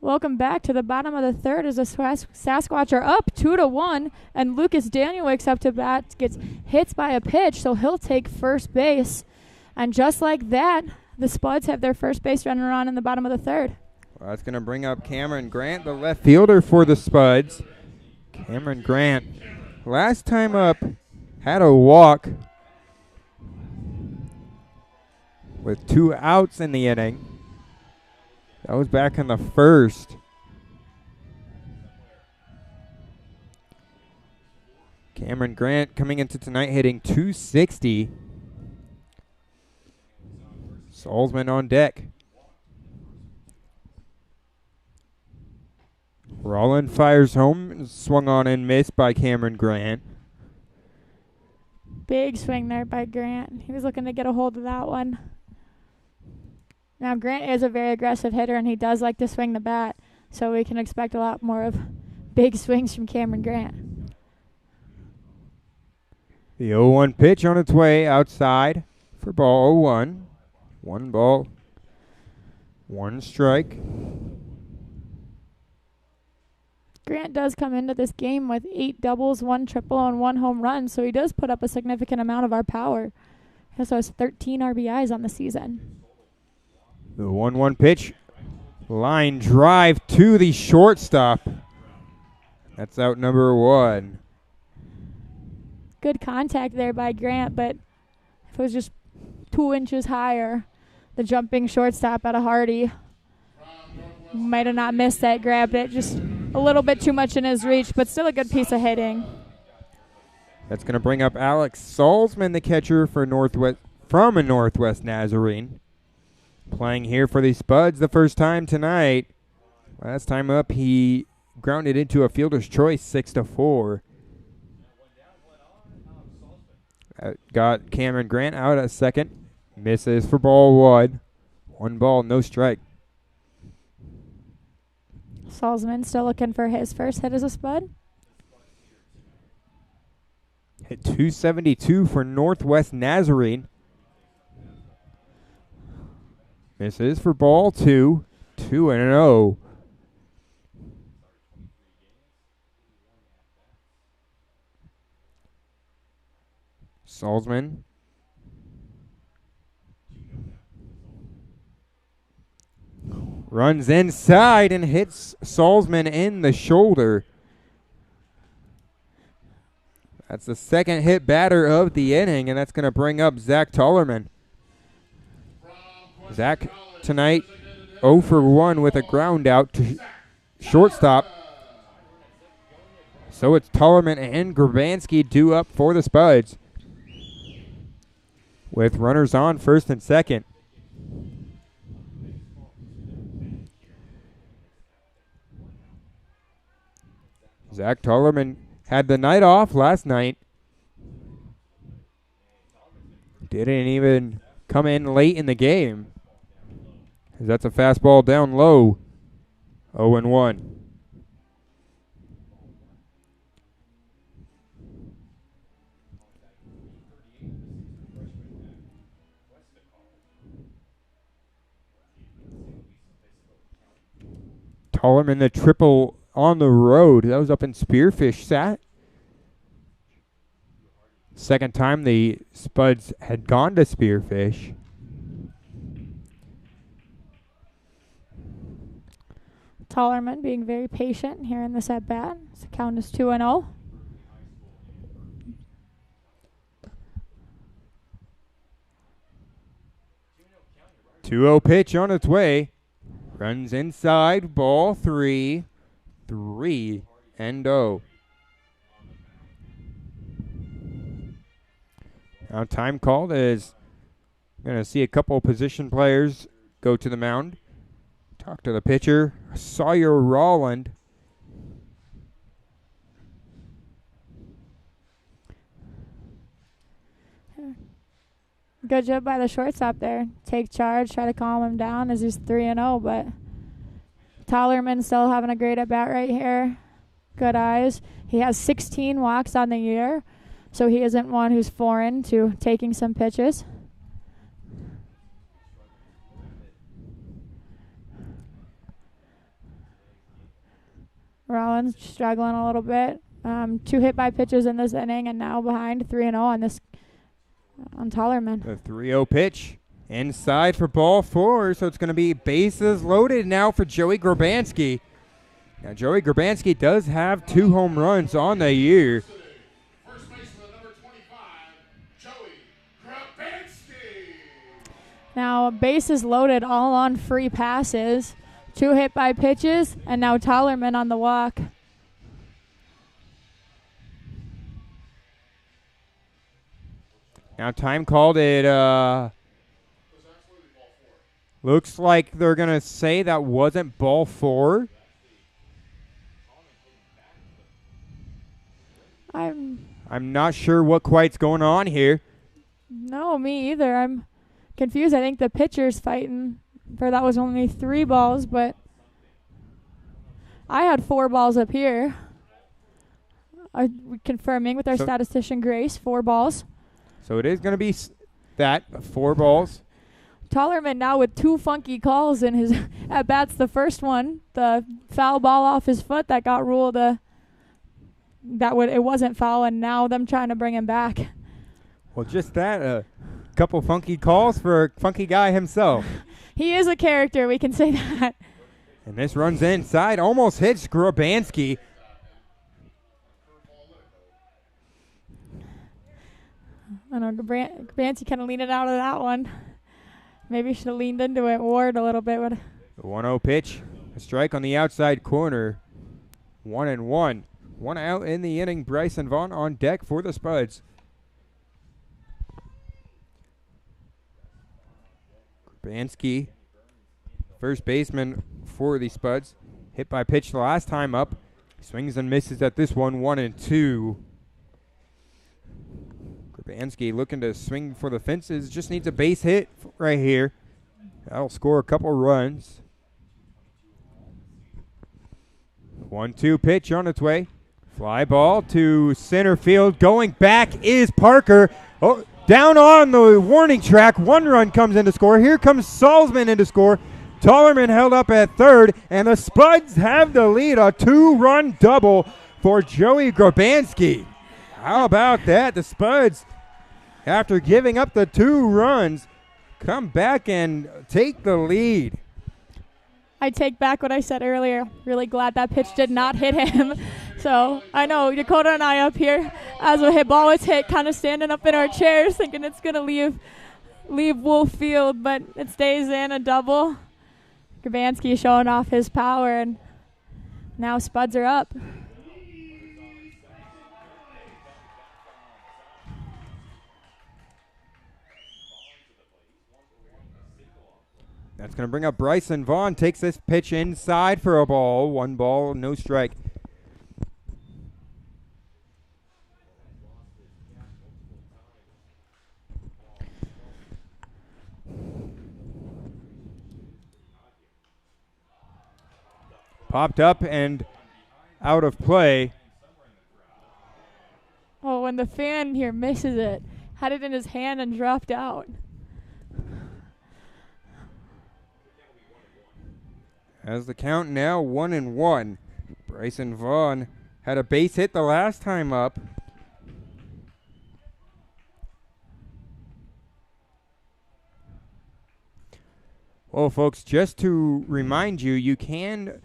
Speaker 2: Welcome back to the bottom of the third as the Sasquatch are up 2-1, and Lucas Danielwick's up to bat, gets hit by a pitch, so he'll take first base. And just like that, the Spuds have their first base runner on in the bottom of the third.
Speaker 1: Well, that's going to bring up Cameron Grant, the left fielder for the Spuds. Cameron Grant, last time up, had a walk with 2 outs in the inning. That was back in the first. Cameron Grant coming into tonight hitting .260. Salzman on deck. Rollin fires home, swung on and missed by Cameron Grant.
Speaker 2: Big swing there by Grant. He was looking to get a hold of that one. Now, Grant is a very aggressive hitter, and he does like to swing the bat, so we can expect a lot more of big swings from Cameron Grant.
Speaker 1: The 0-1 pitch on its way outside for ball 0-1. 1 ball, 1 strike.
Speaker 2: Grant does come into this game with 8 doubles, 1 triple, and 1 home run, so he does put up a significant amount of our power. He also has 13 RBIs on the season.
Speaker 1: The 1-1 pitch, line drive to the shortstop. That's out number 1.
Speaker 2: Good contact there by Grant, but if it was just 2 inches higher, the jumping shortstop out of Hardy might have not missed that, grabbed it just a little bit too much in his reach, but still a good piece of hitting.
Speaker 1: That's going to bring up Alex Salzman, the catcher for Northwest Nazarene. Playing here for the Spuds the first time tonight. Last time up, he grounded into a fielder's choice 6-4. Got Cameron Grant out at second. Misses for ball 1. 1 ball, no strike.
Speaker 2: Salzman still looking for his first hit as a Spud.
Speaker 1: Hit .272 for Northwest Nazarene. Misses for ball 2. 2-0. Salzman. Runs inside and hits Salzman in the shoulder. That's the second hit batter of the inning, and that's going to bring up Zach Tollerman. Zach tonight 0 for 1 with a ground out to shortstop. So it's Tollerman and Grabansky due up for the Spuds, with runners on first and second. Zach Tollerman had the night off last night. Didn't even come in late in the game. That's a fastball down low. 0-1. Tollerman the triple on the road. That was up in Spearfish. Second time the Spuds had gone to Spearfish.
Speaker 2: Tollerman being very patient here in this at bat. The count is 2-0.
Speaker 1: Two-0 pitch on its way. Runs inside, ball 3. 3-0. Now time called is going to see a couple position players go to the mound. Talk to the pitcher, Sawyer Rolland.
Speaker 2: Good job by the shortstop there. Take charge, try to calm him down as he's 3-0, but Tollerman still having a great at-bat right here. Good eyes. He has 16 walks on the year, so he isn't one who's foreign to taking some pitches. Rollins struggling a little bit. 2 hit by pitches in this inning, and now behind 3-0 on this on Tollerman.
Speaker 1: The 3-0 pitch inside for ball 4, so it's going to be bases loaded now for Joey Grabanski. Now Joey Grabanski does have 2 home runs on the year.
Speaker 3: First baseman, number 25, Joey Grabanski.
Speaker 2: Now bases loaded, all on free passes. 2 hit by pitches, and now Tollerman on the walk.
Speaker 1: Now time called it, looks like they're going to say that wasn't ball 4. I'm not sure what quite's going on here.
Speaker 2: No, me either. I'm confused. I think the pitcher's fighting for that was only 3 balls, but I had 4 balls up here. Confirming with our statistician Grace, 4 balls.
Speaker 1: So it is going to be that 4 balls.
Speaker 2: Tollerman now with 2 funky calls in his at bats. The first one, the foul ball off his foot that got ruled it wasn't foul, and now them trying to bring him back.
Speaker 1: Well, just that, a couple funky calls for a funky guy himself.
Speaker 2: He is a character, we can say that.
Speaker 1: And this runs inside, almost hits Grabanski.
Speaker 2: I know Grabanski kind of leaned out of that one. Maybe should have leaned into it, Ward a little bit.
Speaker 1: The 1-0 pitch, a strike on the outside corner. 1-1. 1 out in the inning. Bryson Vaughn on deck for the Spuds. Grabanski, first baseman for the Spuds. Hit by pitch the last time up. Swings and misses at this one, 1-2. Grabanski looking to swing for the fences. Just needs a base hit right here. That'll score a couple runs. 1-2 pitch on its way. Fly ball to center field. Going back is Parker. Oh, down on the warning track. 1 run comes in to score. Here comes Salzman in to score. Tollerman held up at third, and the Spuds have the lead. A 2-run double for Joey Grabanski. How about that? The Spuds, after giving up the 2 runs, come back and take the lead.
Speaker 2: I take back what I said earlier. Really glad that pitch did not hit him. So I know Dakota and I up here, as a ball was hit, kind of standing up in our chairs thinking it's going to leave Wolf Field, but it stays in, a double. Grabanski showing off his power, and now Spuds are up.
Speaker 1: That's going to bring up Bryson Vaughn. Takes this pitch inside for a ball. 1 ball, no strike. Popped up and out of play.
Speaker 2: Oh, when the fan here misses it. Had it in his hand and dropped out.
Speaker 1: As the count now 1-1. Bryson Vaughn had a base hit the last time up. Well, folks, just to remind you, you can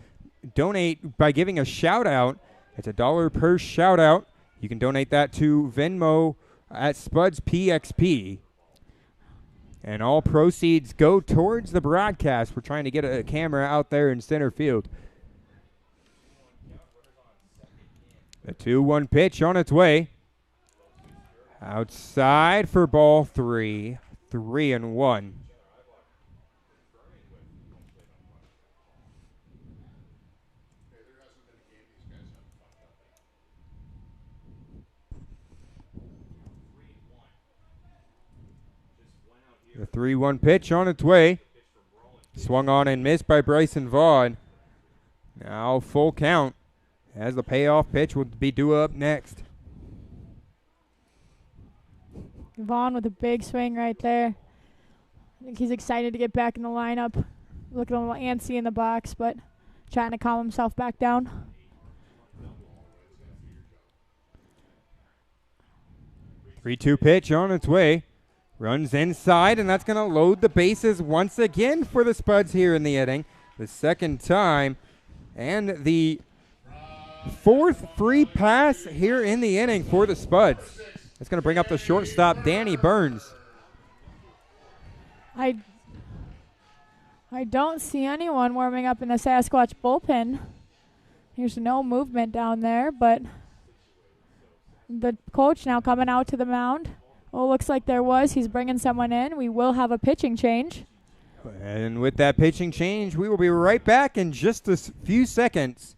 Speaker 1: donate by giving a shout out. It's $1 per shout out. You can donate that to Venmo at SpudsPXP. And all proceeds go towards the broadcast. We're trying to get a camera out there in center field. The 2-1 pitch on its way. Outside for ball 3. 3-1. The 3-1 pitch on its way. Swung on and missed by Bryson Vaughn. Now full count as the payoff pitch will be due up next.
Speaker 2: Vaughn with a big swing right there. I think he's excited to get back in the lineup. Looking a little antsy in the box, but trying to calm himself back down.
Speaker 1: 3-2 pitch on its way. Runs inside, and that's going to load the bases once again for the Spuds here in the inning. The second time, and the fourth free pass here in the inning for the Spuds. It's going to bring up the shortstop, Danny Burns.
Speaker 2: I don't see anyone warming up in the Sasquatch bullpen. There's no movement down there, but the coach now coming out to the mound. Well, looks like there was. He's bringing someone in. We will have a pitching change.
Speaker 1: And with that pitching change, we will be right back in just a few seconds.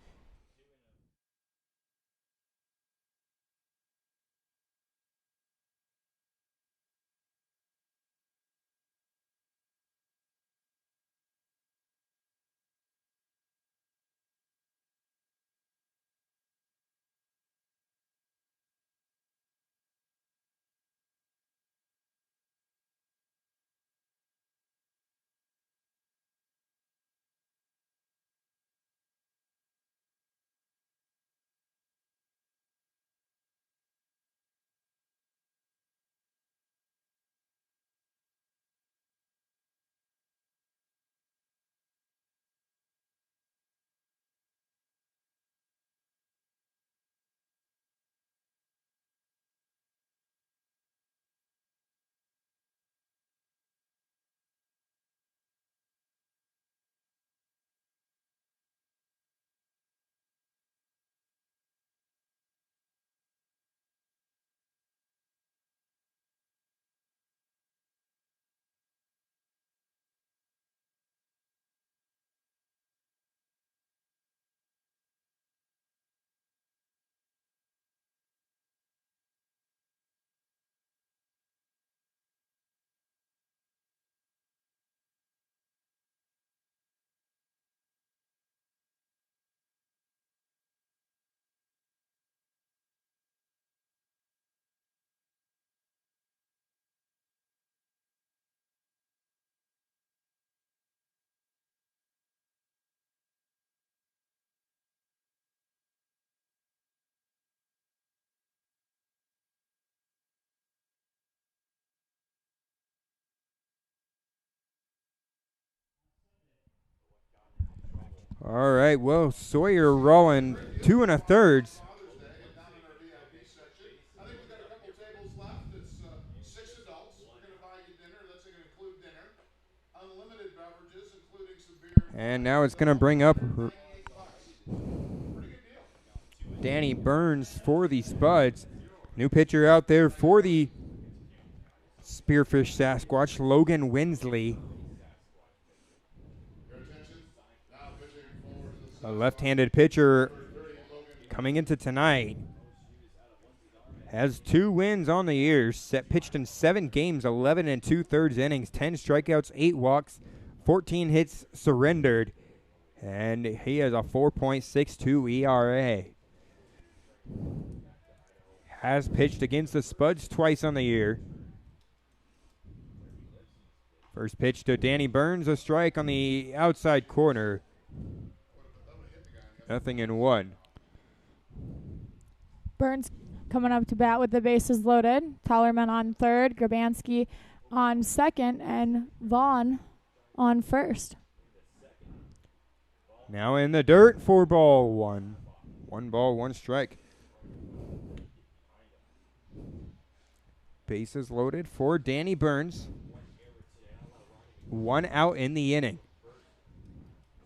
Speaker 1: All right, well, Sawyer rolling 2 1/3.
Speaker 3: Down in our VIP section. I think we've got a couple tables left. It's 6 adults. We're going to buy you dinner. That's going to include dinner. Unlimited beverages, including some beer.
Speaker 1: And now it's going to bring up
Speaker 3: $98. Pretty good deal.
Speaker 1: Danny Burns for the Spuds. New pitcher out there for the Spearfish Sasquatch, Logan Winsley. A left-handed pitcher coming into tonight. Has 2 wins on the year. Pitched in 7 games, 11 2/3 innings, 10 strikeouts, 8 walks, 14 hits surrendered. And he has a 4.62 ERA. Has pitched against the Spuds twice on the year. First pitch to Danny Burns, a strike on the outside corner. 0-1.
Speaker 2: Burns coming up to bat with the bases loaded. Tollerman on third, Grabansky on second, and Vaughn on first.
Speaker 1: Now in the dirt for ball 1. 1 ball, 1 strike. Bases loaded for Danny Burns. 1 out in the inning.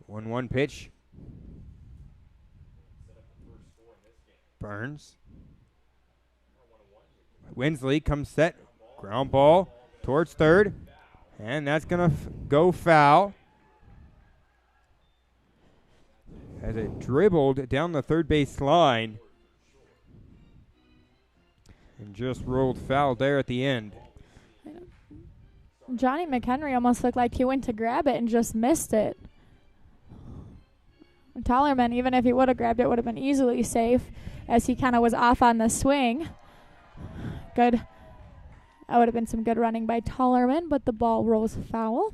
Speaker 1: 1-1 pitch. Burns. Winsley comes set. Ground ball towards third. And that's going to go foul. As it dribbled down the third base line. And just rolled foul there at the end.
Speaker 2: Johnny McHenry almost looked like he went to grab it and just missed it. Tollerman, even if he would have grabbed it, would have been easily safe as he kind of was off on the swing. Good. That would have been some good running by Tollerman, but the ball rolls foul.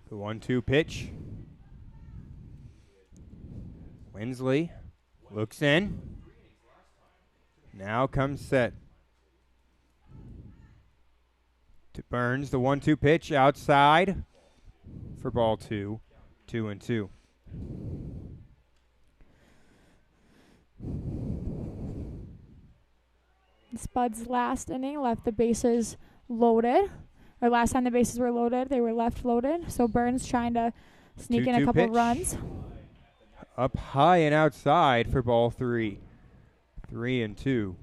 Speaker 2: The
Speaker 1: 1-2 pitch. Winsley Looks in. Now comes set. To Burns, the 1-2 pitch outside for ball 2. 2-2.
Speaker 2: Spud's last inning left the bases loaded. Or last time the bases were loaded, they were left loaded. So Burns trying to sneak in a couple runs.
Speaker 1: Up high and outside for ball 3. 3-2.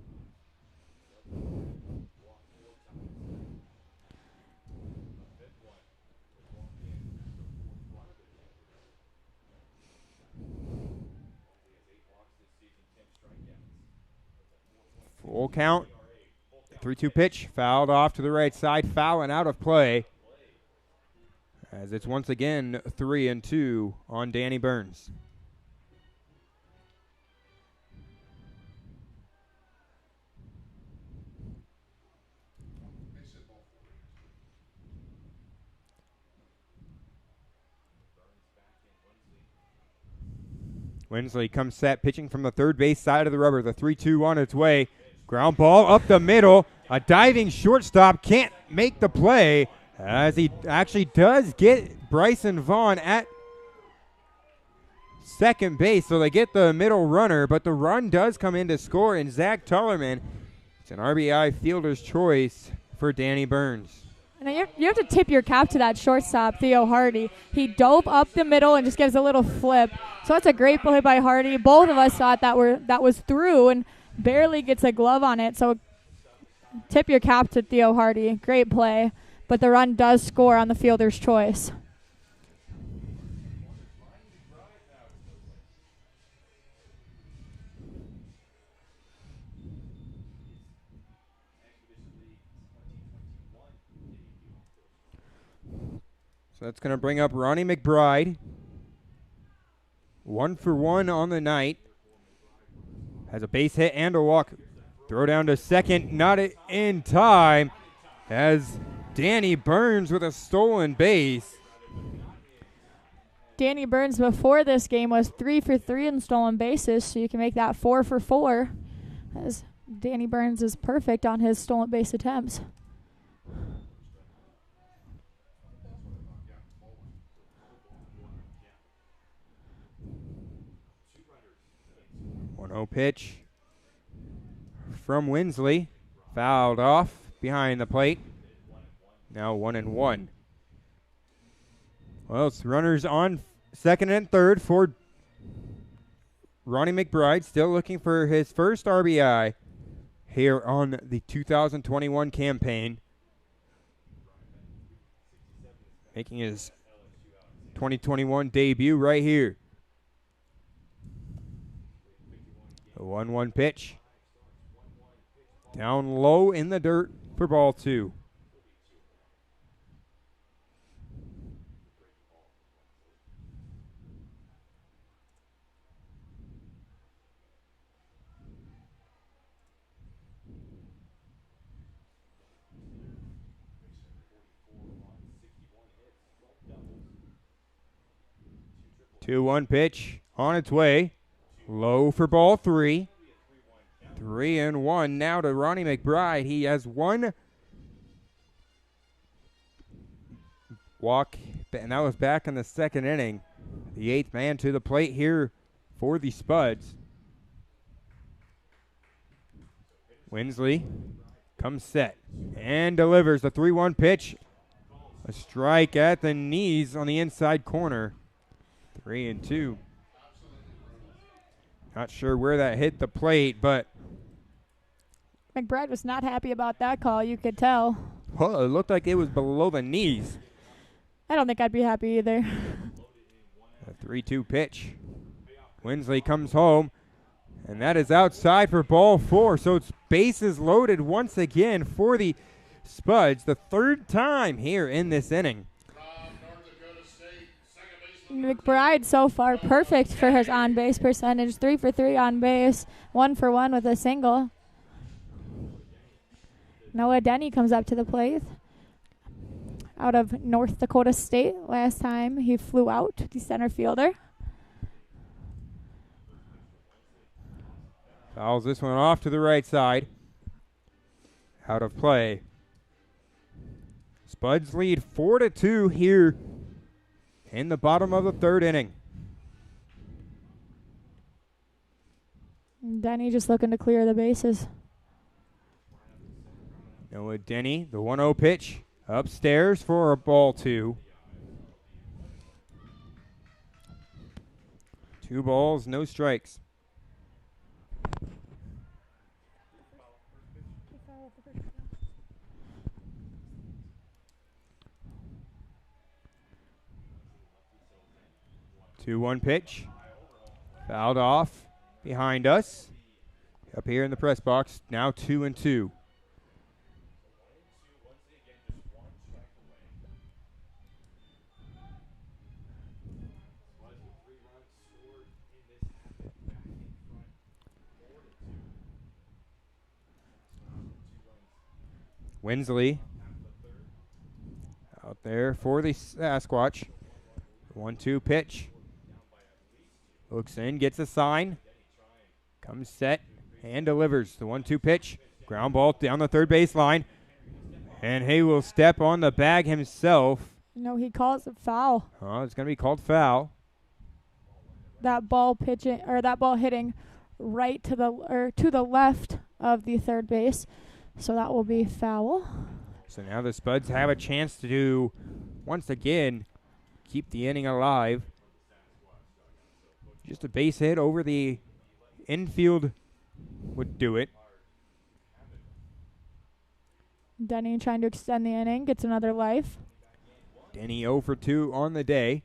Speaker 1: Full count. 3-2 pitch, fouled off to the right side, foul and out of play. As it's once again 3-2 on Danny Burns. Winsley comes set, pitching from the third base side of the rubber. The 3-2 on its way. Ground ball up the middle. A diving shortstop can't make the play, as he actually does get Bryson Vaughn at second base. So they get the middle runner, but the run does come in to score, and Zach Tullerman, it's an RBI fielder's choice for Danny Burns.
Speaker 2: And you have to tip your cap to that shortstop, Theo Hardy. He dove up the middle and just gives a little flip. So that's a great play by Hardy. Both of us thought that was through and barely gets a glove on it. So tip your cap to Theo Hardy. Great play. But the run does score on the fielder's choice.
Speaker 1: So that's going to bring up Ronnie McBride. 1 for 1 on the night. Has a base hit and a walk. Throw down to second, not in time, as Danny Burns with a stolen base.
Speaker 2: Danny Burns before this game was 3 for 3 in stolen bases, so you can make that 4 for 4, as Danny Burns is perfect on his stolen base attempts.
Speaker 1: Pitch from Winsley, fouled off behind the plate. Now 1-1. Well, it's runners on second and third for Ronnie McBride, still looking for his first RBI here on the 2021 campaign, making his 2021 debut right here. A 1-1 pitch. Down low in the dirt for ball 2. Two 1 pitch on its way. Low for ball 3. 3-1 now to Ronnie McBride. He has one walk, and that was back in the second inning. The 8th man to the plate here for the Spuds. Winsley comes set and delivers the 3-1 pitch. A strike at the knees on the inside corner. 3-2. Not sure where that hit the plate, but
Speaker 2: McBride was not happy about that call, you could tell.
Speaker 1: Well, it looked like it was below the knees.
Speaker 2: I don't think I'd be happy either.
Speaker 1: A 3-2 pitch. Winsley comes home, and that is outside for ball 4. So it's bases loaded once again for the Spuds, the third time here in this inning.
Speaker 2: McBride so far perfect for his on-base percentage. 3 for 3 on base, 1 for 1 with a single. Noah Denny comes up to the plate. Out of North Dakota State last time he flew out, the center fielder.
Speaker 1: Fouls this one off to the right side. Out of play. Spuds lead 4-2 here in the bottom of the third inning.
Speaker 2: Denny just looking to clear the bases.
Speaker 1: Noah Denny, the 1-0 pitch, upstairs for a ball 2. 2 balls, no strikes. Two 1 pitch, fouled off behind us. Up here in the press box, now 2-2. Winsley out there for the Sasquatch. 1-2 pitch. Looks in, gets a sign. Comes set and delivers. The 1-2 pitch. Ground ball down the third base line. And he will step on the bag himself.
Speaker 2: No, he calls it foul.
Speaker 1: Oh, it's going to be called foul.
Speaker 2: That ball pitching or that ball hitting right to the left of the third base. So that will be foul.
Speaker 1: So now the Spuds have a chance to do, once again, keep the inning alive. Just a base hit over the infield would do it.
Speaker 2: Denny trying to extend the inning, gets another life.
Speaker 1: Denny 0 for 2 on the day.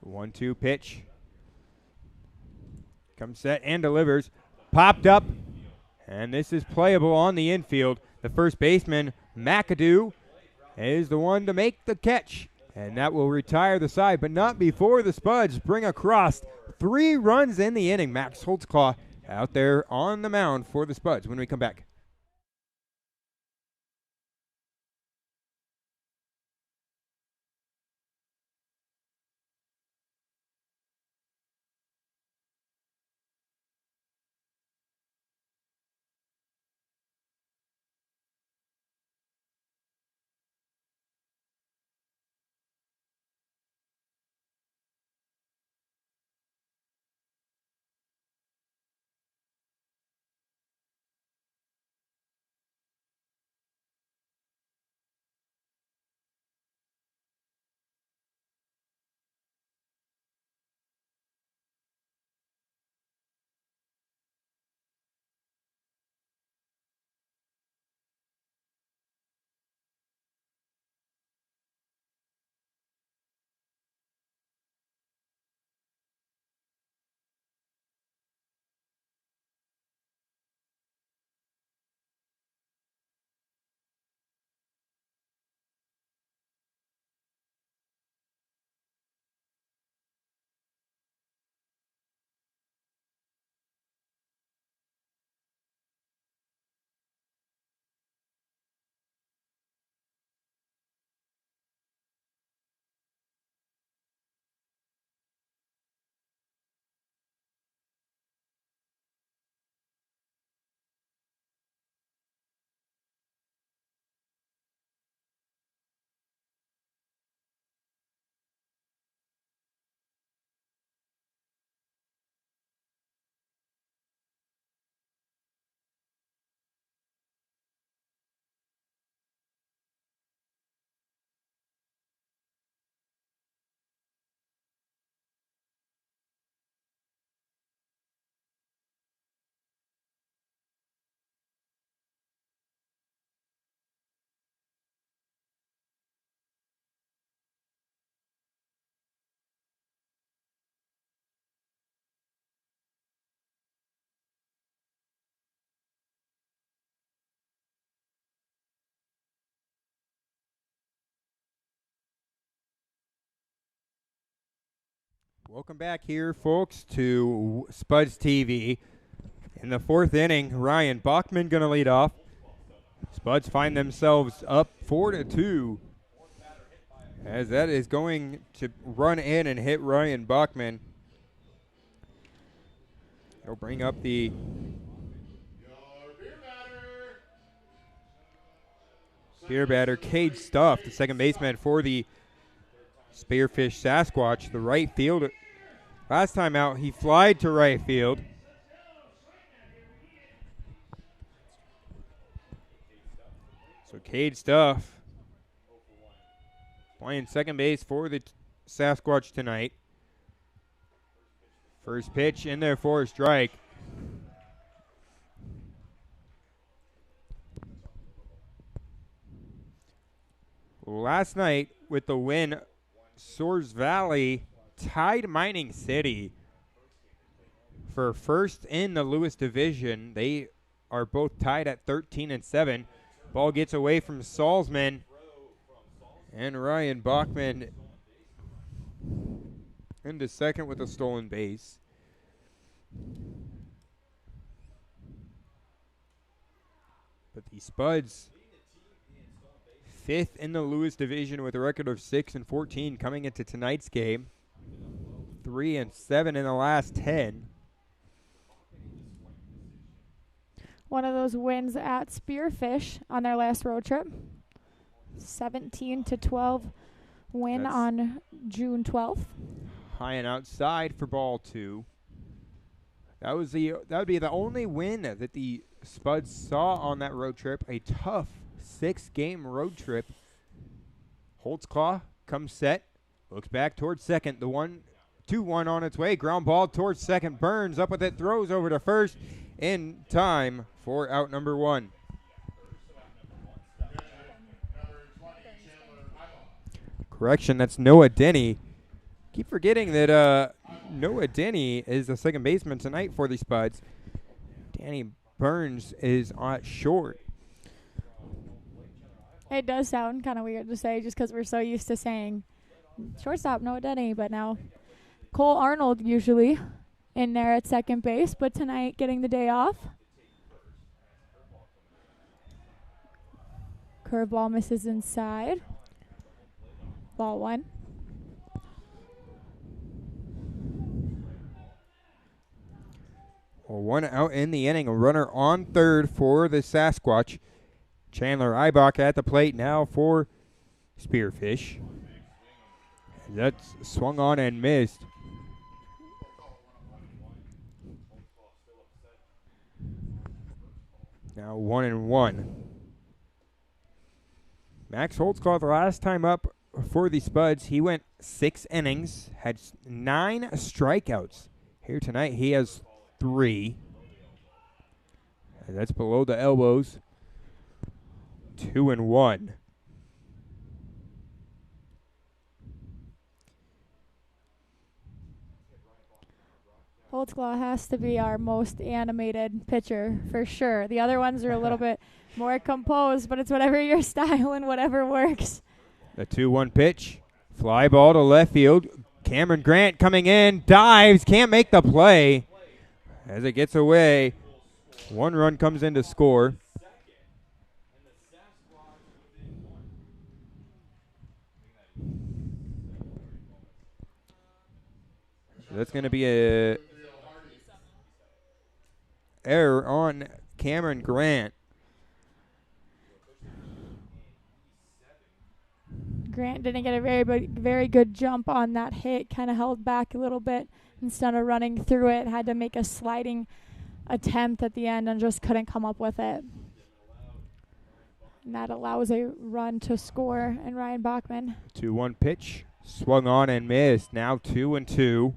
Speaker 1: 1-2 pitch. Comes set and delivers. Popped up, and this is playable on the infield. The first baseman, McAdoo, is the one to make the catch, and that will retire the side, but not before the Spuds bring across 3 runs in the inning. Max Holtzclaw out there on the mound for the Spuds when we come back. Welcome back here, folks, to SpudsTV. In the 4th inning, Ryan Bachman going to lead off. Spuds find themselves up 4-2, as that is going to run in and hit Ryan Bachman. He'll bring up the beer batter, Cade Stuff, the second baseman for the Spearfish Sasquatch, the right fielder. Last time out, he flied to right field. So Cade Stuff playing second base for the Sasquatch tonight. First pitch in there for a strike. Last night with the win, Soares Valley tied Mining City for first in the Lewis division. They are both tied at 13-7. Ball gets away from Salzman, and Ryan Bachman into second with a stolen base. But the Spuds, fifth in the Lewis division with a record of 6-14 coming into tonight's game. 3-7 in the last 10.
Speaker 2: One of those wins at Spearfish on their last road trip. 17-12 win on June 12th.
Speaker 1: High and outside for ball two. That would be the only win that the Spuds saw on that road trip. A tough 6-game road trip. Holtzclaw comes set, looks back towards second. The 1-2-1 on its way. Ground ball towards second. Burns up with it, throws over to first in time for out number one. Correction, that's Noah Denny. Keep forgetting that Noah Denny is the second baseman tonight for the Spuds. Danny Burns is short.
Speaker 2: It does sound kind of weird to say just because we're so used to saying shortstop Noah Denny, but now Cole Arnold usually in there at second base, but tonight getting the day off. Curveball misses inside. Ball one.
Speaker 1: Well, one out in the inning. A runner on third for the Sasquatch. Chandler Eibach at the plate now for Spearfish. That's swung on and missed. Now 1-1. Max Holtzclaw, the last time up for the Spuds, he went 6 innings, had 9 strikeouts. Here tonight, he has 3. And that's below the elbows. 2-1.
Speaker 2: Holtzclaw has to be our most animated pitcher for sure. The other ones are a little bit more composed, but it's whatever your style and whatever works.
Speaker 1: The 2-1 pitch. Fly ball to left field. Cameron Grant coming in. Dives. Can't make the play. As it gets away, 1 run comes in to score. That's going to be a error on Cameron Grant.
Speaker 2: Grant didn't get a very good jump on that hit, kind of held back a little bit instead of running through it. Had to make a sliding attempt at the end and just couldn't come up with it. And that allows a run to score, and Ryan Bachman.
Speaker 1: 2-1 pitch, swung on and missed. Now 2-2.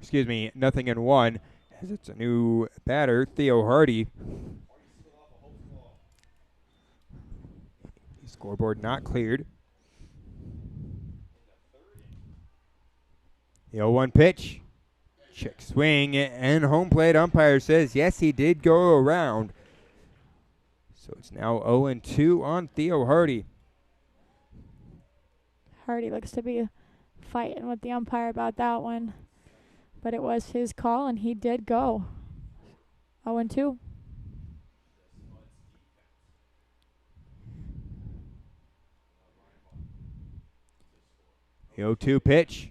Speaker 1: Excuse me, 0-1. As it's a new batter, Theo Hardy. Scoreboard not cleared. The 0-1 pitch. Check swing, and home plate umpire says, yes, he did go around. So it's now 0-2 on Theo Hardy.
Speaker 2: Hardy looks to be fighting with the umpire about that one. But it was his call, and he did go. 0-2. The 0-2 pitch.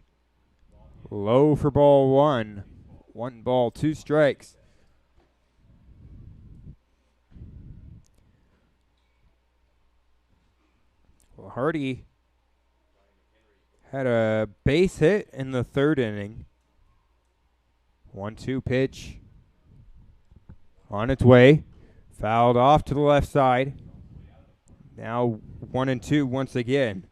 Speaker 2: Low for ball one.
Speaker 1: 1 ball, 2 strikes. Well, Hardy had a base hit in the 3rd inning. 1-2 pitch on its way. Fouled off to the left side. Now 1-2 once again.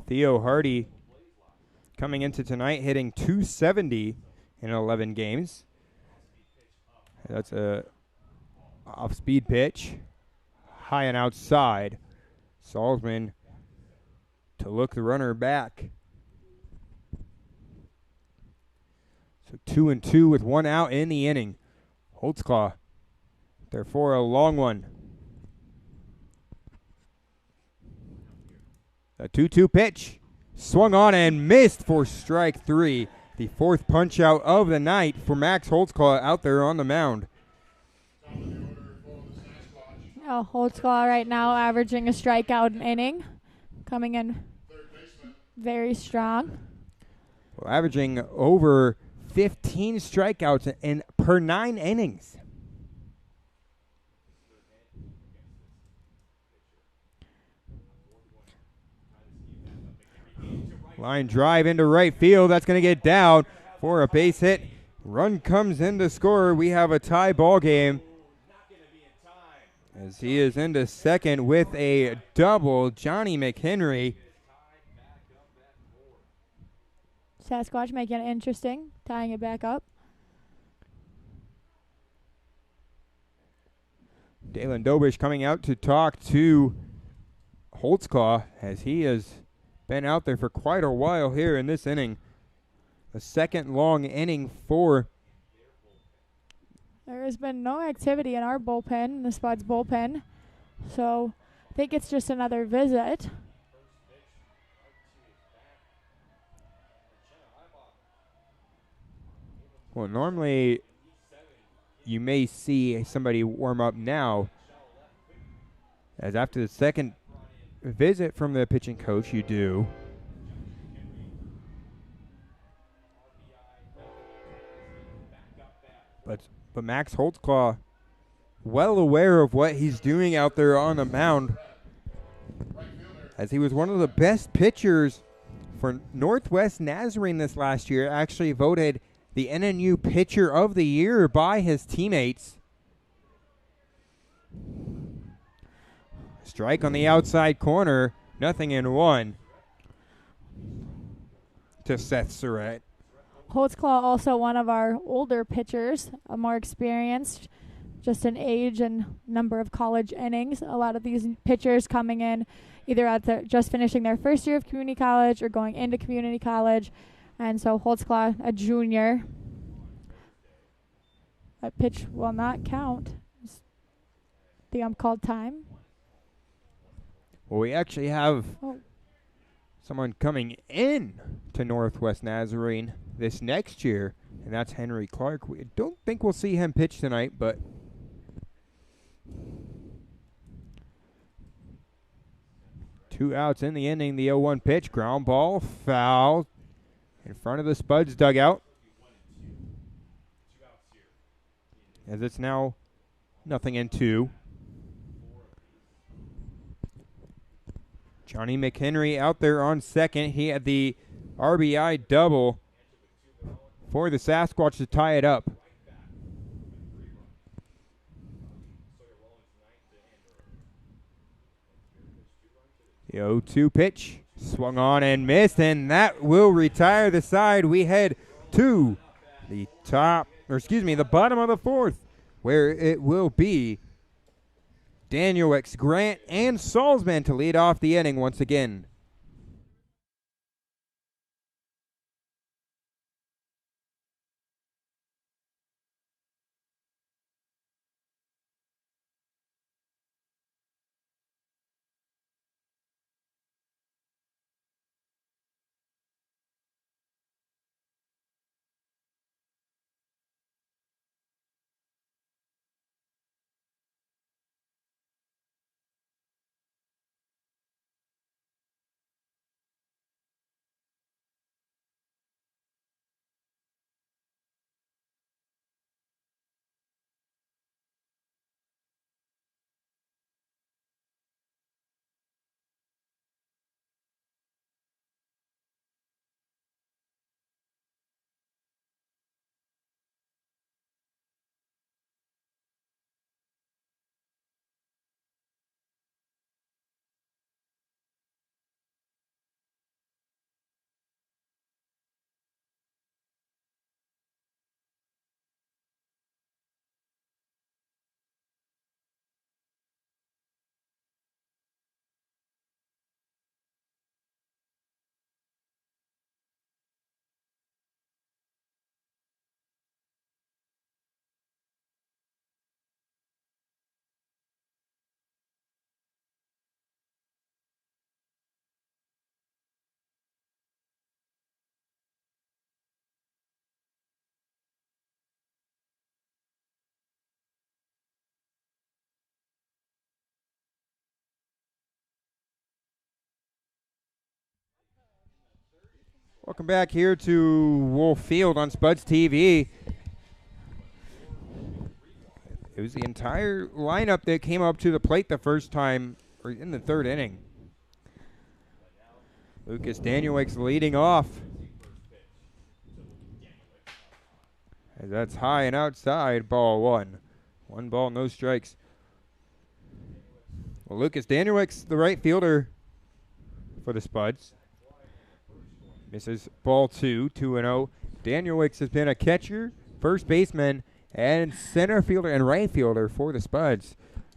Speaker 1: Theo Hardy coming into tonight hitting .270 in 11 games. That's a off-speed pitch. High and outside. Salzman to look the runner back. So 2-2 with 1 out in the inning. Holtzclaw, therefore a long one. A 2-2 pitch. Swung on and missed for strike 3. The 4th punch out of the night for Max Holtzclaw out there on the mound.
Speaker 2: Holtzclaw right now averaging a strikeout an inning. Coming in very strong.
Speaker 1: Well, averaging over 15 strikeouts in per 9 innings. Line drive into right field. That's going to get down for a base hit. Run comes in to score. We have a tie ball game. As he is into second with a double, Johnny McHenry.
Speaker 2: Sasquatch making it interesting, tying it back up.
Speaker 1: Dalen Dobish coming out to talk to Holtzclaw as he has been out there for quite a while here in this inning. A second long inning for.
Speaker 2: There has been no activity in our bullpen, the Spuds bullpen, so I think it's just another visit.
Speaker 1: Well, normally you may see somebody warm up now, as after the second visit from the pitching coach, you do. But Max Holtzclaw, well aware of what he's doing out there on the mound, as he was one of the best pitchers for Northwest Nazarene this last year, actually voted the NNU Pitcher of the Year by his teammates. Strike on the outside corner, 0-1 to Seth Surratt.
Speaker 2: Holtzclaw also one of our older pitchers, more experienced, just in age and number of college innings. A lot of these pitchers coming in either at just finishing their first year of community college or going into community college. And so Holtzclaw, a junior. That pitch will not count. The called time.
Speaker 1: Well, we actually have someone coming in to Northwest Nazarene this next year, and that's Henry Clark. We don't think we'll see him pitch tonight, but two outs in the inning. The 0-1 pitch, ground ball, foul in front of the Spuds dugout, as it's now 0-2. Johnny McHenry out there on second. He had the RBI double for the Sasquatch to tie it up. The 0-2 pitch swung on and missed, and that will retire the side. We head to the the bottom of the 4th, where it will be Daniel X. Grant and Salzman to lead off the inning once again. Welcome back here to Wolf Field on SpudsTV. It was the entire lineup that came up to the plate the first time, or in the third inning. Lucas Danielwick's leading off. As that's high and outside, ball one. 1 ball, no strikes. Well, Lucas Danielwick's the right fielder for the Spuds. Misses ball 2, 2-0. Danielwick's has been a catcher, first baseman, and center fielder and right fielder for the Spuds.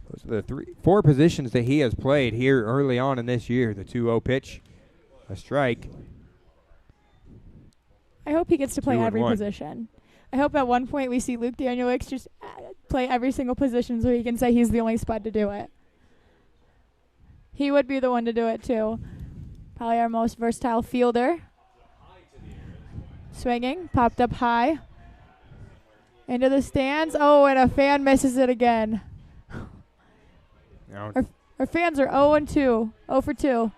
Speaker 1: Those are the 4 positions that he has played here early on in this year. The 2-0 pitch, a strike.
Speaker 2: I hope he gets to play every position. I hope at one point we see Luke Danielwick just play every single position so he can say he's the only Spud to do it. He would be the one to do it too. Probably our most versatile fielder. Swinging, popped up high. Into the stands. Oh, and a fan misses it again.
Speaker 1: No.
Speaker 2: Our fans are 0-2. 0 for 2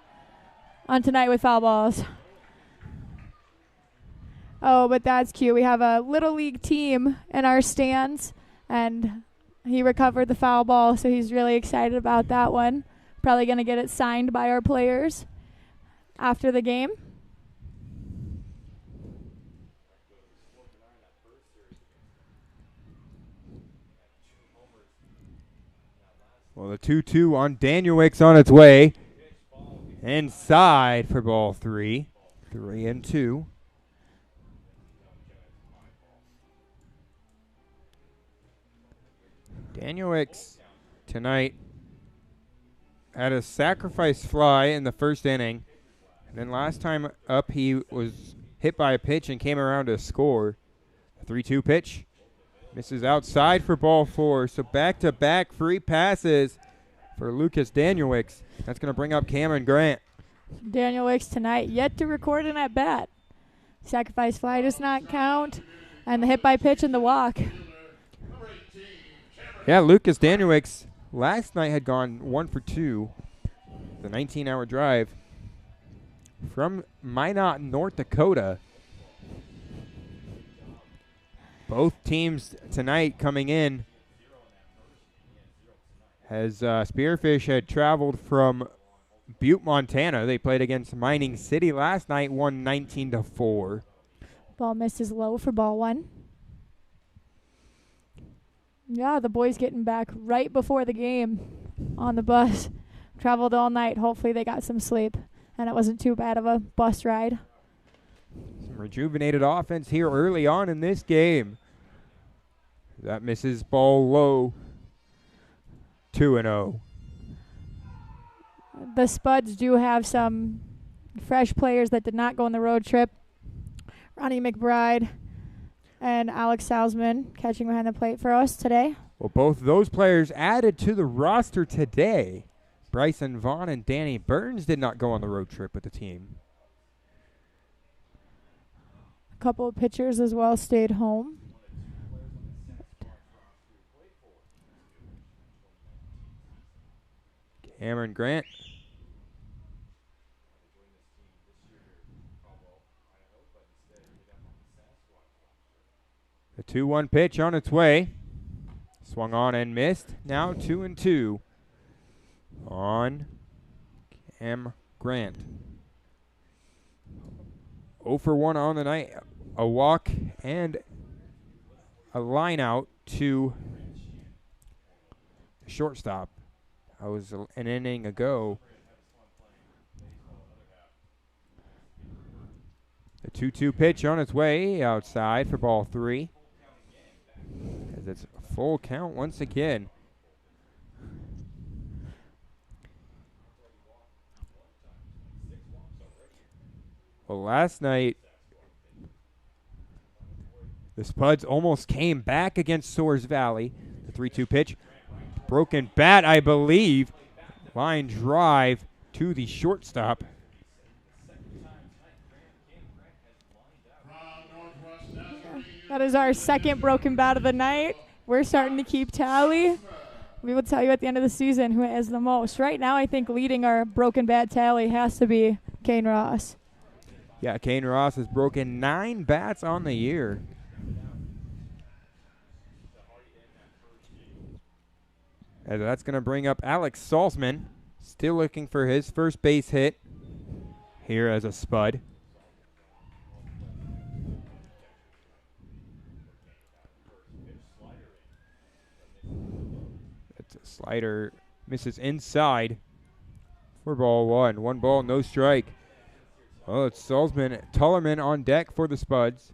Speaker 2: on tonight with foul balls. Oh, but that's cute. We have a Little League team in our stands, and he recovered the foul ball, so he's really excited about that one. Probably going to get it signed by our players after the game.
Speaker 1: Well, the 2-2 on Danielwick's on its way. Inside for ball 3. 3-2. Danielwick's tonight had a sacrifice fly in the first inning. And then last time up, he was hit by a pitch and came around to score. The 3-2 pitch. Misses outside for ball 4. So back-to-back free passes for Lucas Danielwick. That's going to bring up Cameron Grant.
Speaker 2: Danielwick tonight yet to record an at-bat. Sacrifice fly does not count. And the hit by pitch and the walk.
Speaker 1: Yeah, Lucas Danielwick last night had gone 1 for 2. The 19-hour drive from Minot, North Dakota. Both teams tonight coming in as Spearfish had traveled from Butte, Montana. They played against Mining City last night, won 19-4.
Speaker 2: Ball misses low for ball 1. Yeah, the boys getting back right before the game on the bus. Traveled all night. Hopefully they got some sleep, and it wasn't too bad of a bus ride.
Speaker 1: Some rejuvenated offense here early on in this game. That misses ball low. 2-0.
Speaker 2: The Spuds do have some fresh players that did not go on the road trip. Ronnie McBride and Alex Salzman catching behind the plate for us today.
Speaker 1: Well, both those players added to the roster today. Bryson Vaughn and Danny Burns did not go on the road trip with the team.
Speaker 2: A couple of pitchers as well stayed home.
Speaker 1: Cameron Grant. The 2-1 pitch on its way. Swung on and missed. Now 2-2 on Cam Grant. 0 for 1 on the night. A walk and a line out to the shortstop. That was an inning ago. The 2-2 pitch on its way outside for ball 3. As it's a full count once again. Well, last night, the Spuds almost came back against Soares Valley. The 3-2 pitch. Broken bat, I believe. Line drive to the shortstop.
Speaker 2: That is our second broken bat of the night. We're starting to keep tally. We will tell you at the end of the season who has the most. Right now, I think leading our broken bat tally has to be Kane Ross.
Speaker 1: Yeah, Kane Ross has broken 9 bats on the year. And that's going to bring up Alex Salzman, still looking for his first base hit here as a Spud. That's a slider, misses inside for ball 1. 1 ball, no strike. Oh, it's Salzman, Tullerman on deck for the Spuds.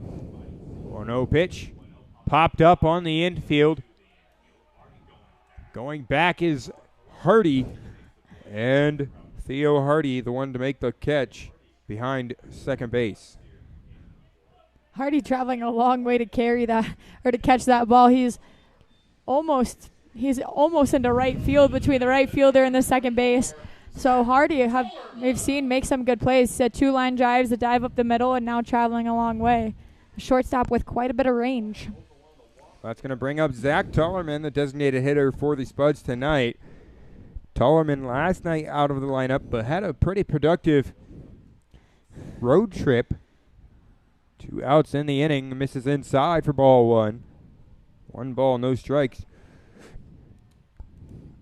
Speaker 1: 1-0 pitch, popped up on the infield. Going back is Hardy, and Theo Hardy, the one to make the catch behind second base.
Speaker 2: Hardy traveling a long way to carry that or to catch that ball. He's almost into right field between the right fielder and the second base. So Hardy, we've seen make some good plays. 2 line drives, a dive up the middle, and now traveling a long way. A shortstop with quite a bit of range.
Speaker 1: That's going to bring up Zach Tullerman, the designated hitter for the Spuds tonight. Tullerman last night out of the lineup, but had a pretty productive road trip. 2 outs in the inning, misses inside for ball 1. 1 ball, no strikes.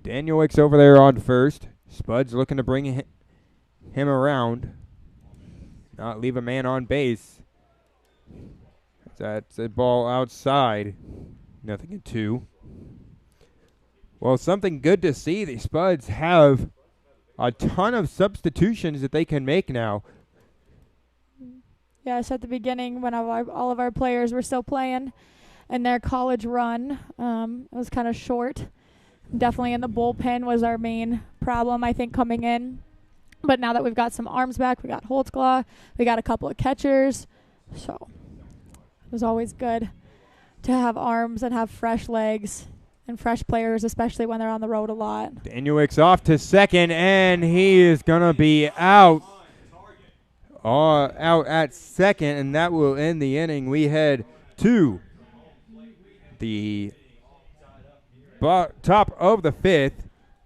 Speaker 1: Daniel Wicks over there on first. Spuds looking to bring him around, not leave a man on base. That's a ball outside. Nothing in 2. Well, something good to see. The Spuds have a ton of substitutions that they can make now.
Speaker 2: Yes, at the beginning when all of our players were still playing in their college run, it was kind of short. Definitely in the bullpen was our main problem, I think, coming in. But now that we've got some arms back, we got Holtzclaw, we got a couple of catchers. So it was always good to have arms and have fresh legs and fresh players, especially when they're on the road a lot.
Speaker 1: Daniel Wicks off to second, and he is going to be out at second, and that will end the inning. We head to the top of the 5th.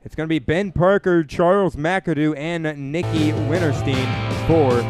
Speaker 1: It's going to be Ben Parker, Charles McAdoo, and Nikki Winterstein for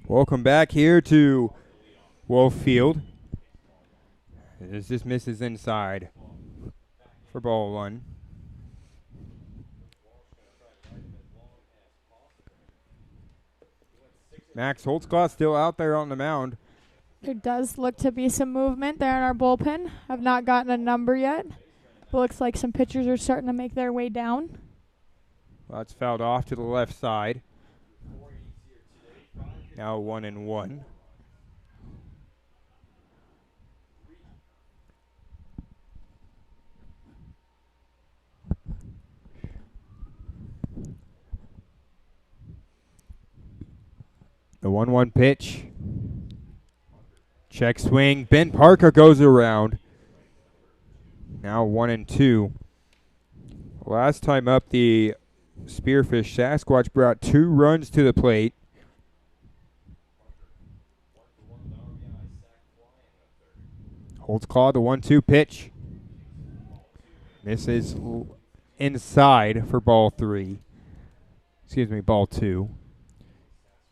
Speaker 1: welcome back here to Wolf Field. As this misses inside for ball 1. Max Holtzclaw still out there on the mound.
Speaker 2: There does look to be some movement there in our bullpen. I've not gotten a number yet. It looks like some pitchers are starting to make their way down.
Speaker 1: Well, that's fouled off to the left side. Now 1-1. The 1-1 pitch. Check swing. Ben Parker goes around. Now 1-2. Last time up, the Spearfish Sasquatch brought 2 runs to the plate. Holds claw, the 1-2 pitch. This is inside for ball 3. Excuse me, ball 2.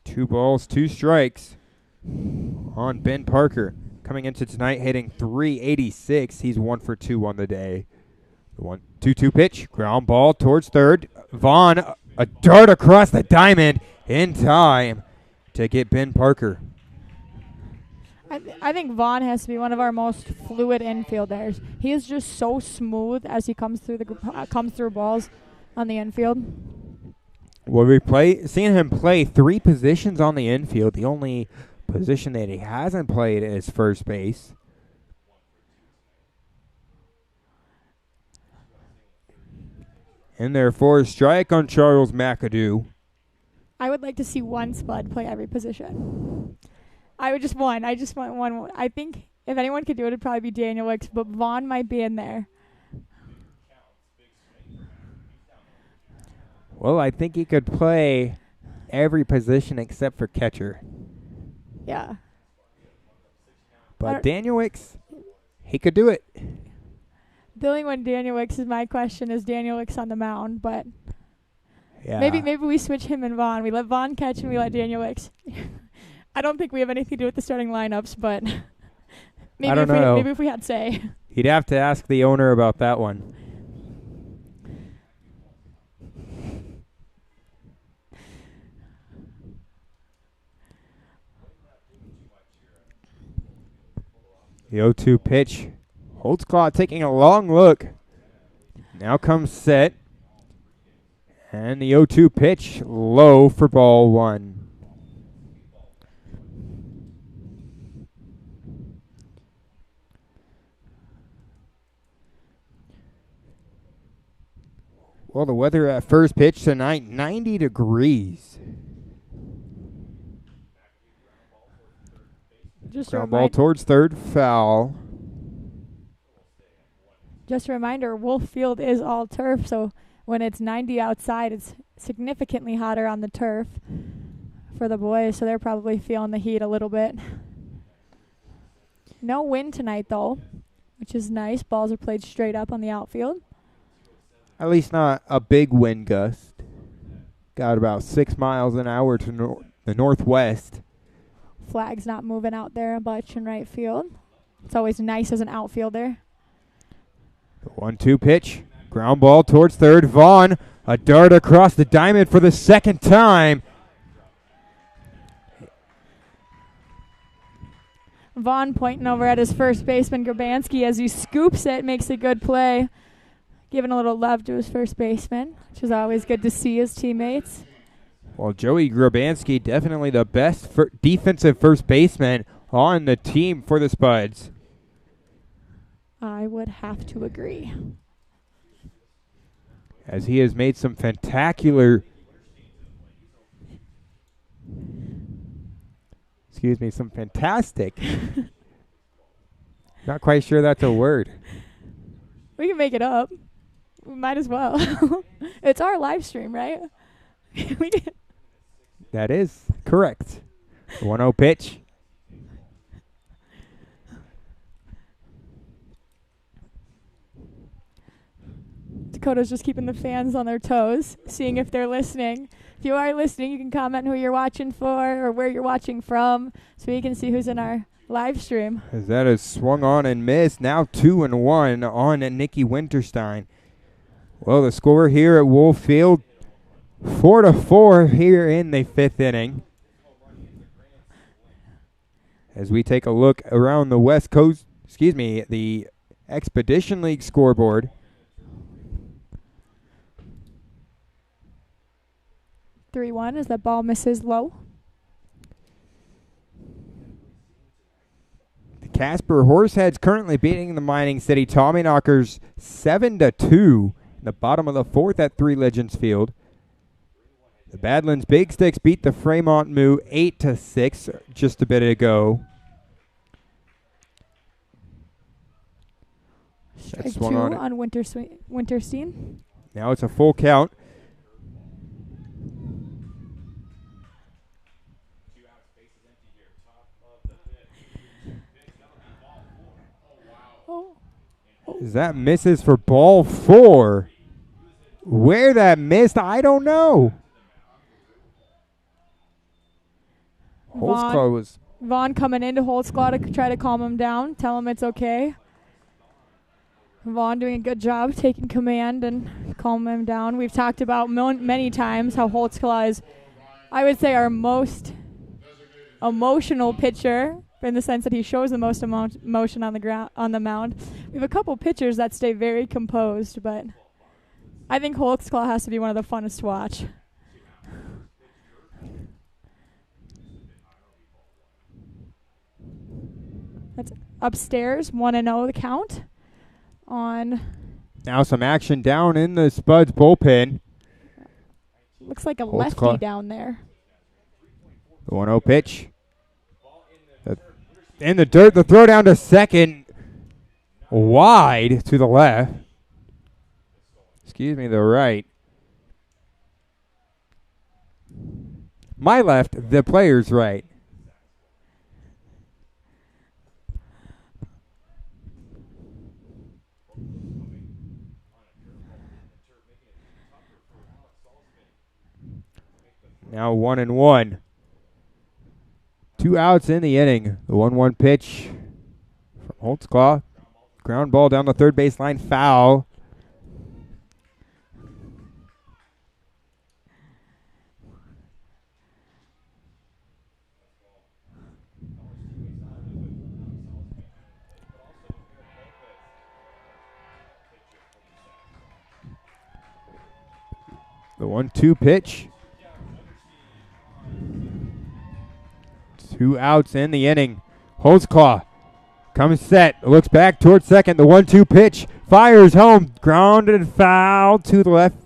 Speaker 1: 2 balls, 2 strikes on Ben Parker. Coming into tonight hitting .386. He's 1 for 2 on the day. The 1-2 pitch, ground ball towards third. Vaughn, a dart across the diamond in time to get Ben Parker.
Speaker 2: I think Vaughn has to be one of our most fluid infielders. He is just so smooth as he comes through balls on the infield.
Speaker 1: Well, seeing him play 3 positions on the infield. The only position that he hasn't played is first base. And therefore, a strike on Charles McAdoo.
Speaker 2: I would like to see one Spud play every position. I just want one. I think if anyone could do it, it'd probably be Daniel Wicks, but Vaughn might be in there.
Speaker 1: Well, I think he could play every position except for catcher.
Speaker 2: Yeah.
Speaker 1: But Daniel Wicks, he could do it.
Speaker 2: The only one Daniel Wicks is my question is Daniel Wicks on the mound, but
Speaker 1: yeah.
Speaker 2: Maybe we switch him and Vaughn. We let Vaughn catch and we let Daniel Wicks. I don't think we have anything to do with the starting lineups, but maybe if we had say.
Speaker 1: You'd have to ask the owner about that one. The 0-2 pitch. Holtzclaw taking a long look. Now comes set. And the 0-2 pitch low for ball 1. Well, the weather at first pitch tonight, 90 degrees. Ground ball towards third, foul.
Speaker 2: Just a reminder, Wolf Field is all turf, so when it's 90 outside, it's significantly hotter on the turf for the boys, so they're probably feeling the heat a little bit. No wind tonight, though, which is nice. Balls are played straight up on the outfield.
Speaker 1: At least not a big wind gust. Got about 6 miles an hour to the northwest.
Speaker 2: Flag's not moving out there much in right field. It's always nice as an outfielder.
Speaker 1: The 1-2 pitch. Ground ball towards third. Vaughn, a dart across the diamond for the second time.
Speaker 2: Vaughn pointing over at his first baseman, Grabansky, as he scoops it, makes a good play. Giving a little love to his first baseman, which is always good to see his teammates.
Speaker 1: Well, Joey Grabansky, definitely the best defensive first baseman on the team for the Spuds.
Speaker 2: I would have to agree.
Speaker 1: As he has made some fantastic, not quite sure that's a word.
Speaker 2: We can make it up. We might as well. It's our live stream, right? We can.
Speaker 1: That is correct. 1-0 pitch.
Speaker 2: Dakota's just keeping the fans on their toes, seeing if they're listening. If you are listening, you can comment who you're watching for or where you're watching from so we can see who's in our live stream.
Speaker 1: As that is swung on and missed. Now 2-1 on Nikki Winterstein. Well, the score here at Wolf Field, 4-4 here in the 5th inning. As we take a look around the West Coast, the Expedition League scoreboard.
Speaker 2: 3-1 as that ball misses low.
Speaker 1: The Casper Horseheads currently beating the Mining City Tommyknockers 7-2 in the bottom of the 4th at Three Legends Field. The Badlands Big Sticks beat the Fremont Moo 8-6 just a bit ago.
Speaker 2: Strike two on Winterstein.
Speaker 1: Now it's a full count.
Speaker 2: Oh.
Speaker 1: Is that misses for ball 4? Where that missed, I don't know. Holtzclaw was...
Speaker 2: Vaughn coming into Holtzclaw to try to calm him down, tell him it's okay. Vaughn doing a good job taking command and calming him down. We've talked about many times how Holtzclaw is, I would say, our most emotional pitcher in the sense that he shows the most emotion on the ground, on the mound. We have a couple pitchers that stay very composed, but I think Holtzclaw has to be one of the funnest to watch. That's upstairs, 1-0 the count on.
Speaker 1: Now some action down in the Spuds bullpen.
Speaker 2: Looks like a lefty down there.
Speaker 1: The 1-0 pitch. In the dirt, the throw down to second. Wide to the left. Excuse me, the right. My left, the player's right. Now 1-1. 2 outs in the inning. The 1-1 pitch from Holtzclaw. Ground ball down the third baseline, foul. The 1-2 pitch. 2 outs in the inning. Holtzclaw comes set, looks back towards second. The 1-2 pitch fires home, grounded foul to the left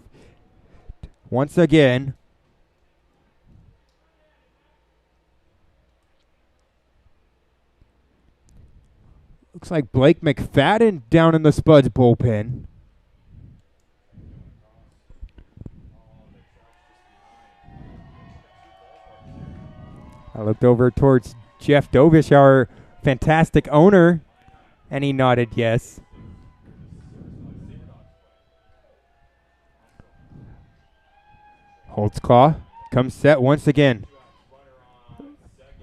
Speaker 1: once again. Looks like Blake McFadden down in the Spuds bullpen. I looked over towards Jeff Dovish, our fantastic owner, and he nodded yes. Holtzclaw comes set once again.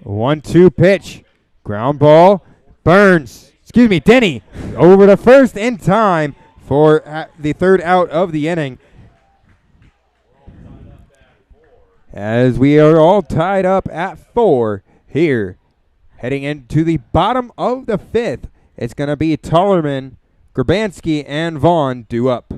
Speaker 1: 1-2 pitch. Ground ball. Burns. Excuse me, Denny. Over to first in time for the third out of the inning. As we are all tied up at 4 here. Heading into the bottom of the 5th. It's going to be Tollerman, Grabansky, and Vaughn due up.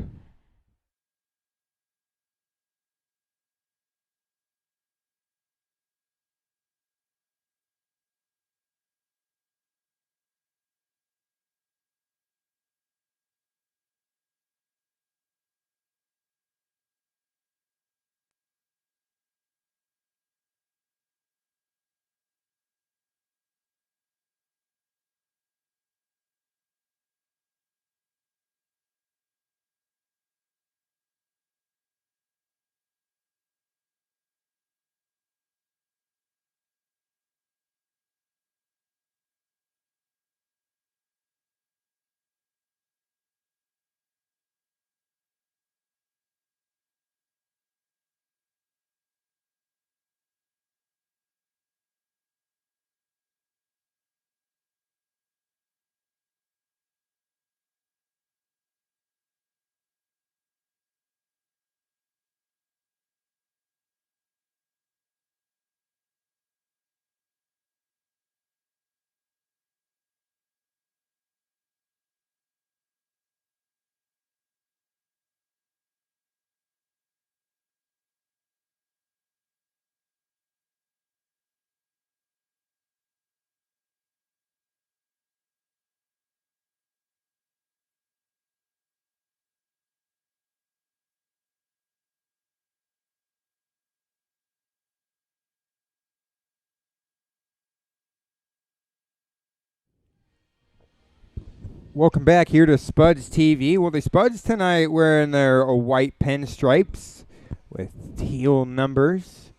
Speaker 1: Welcome back here to Spuds TV. Well, the Spuds tonight wearing their white pinstripes with teal numbers.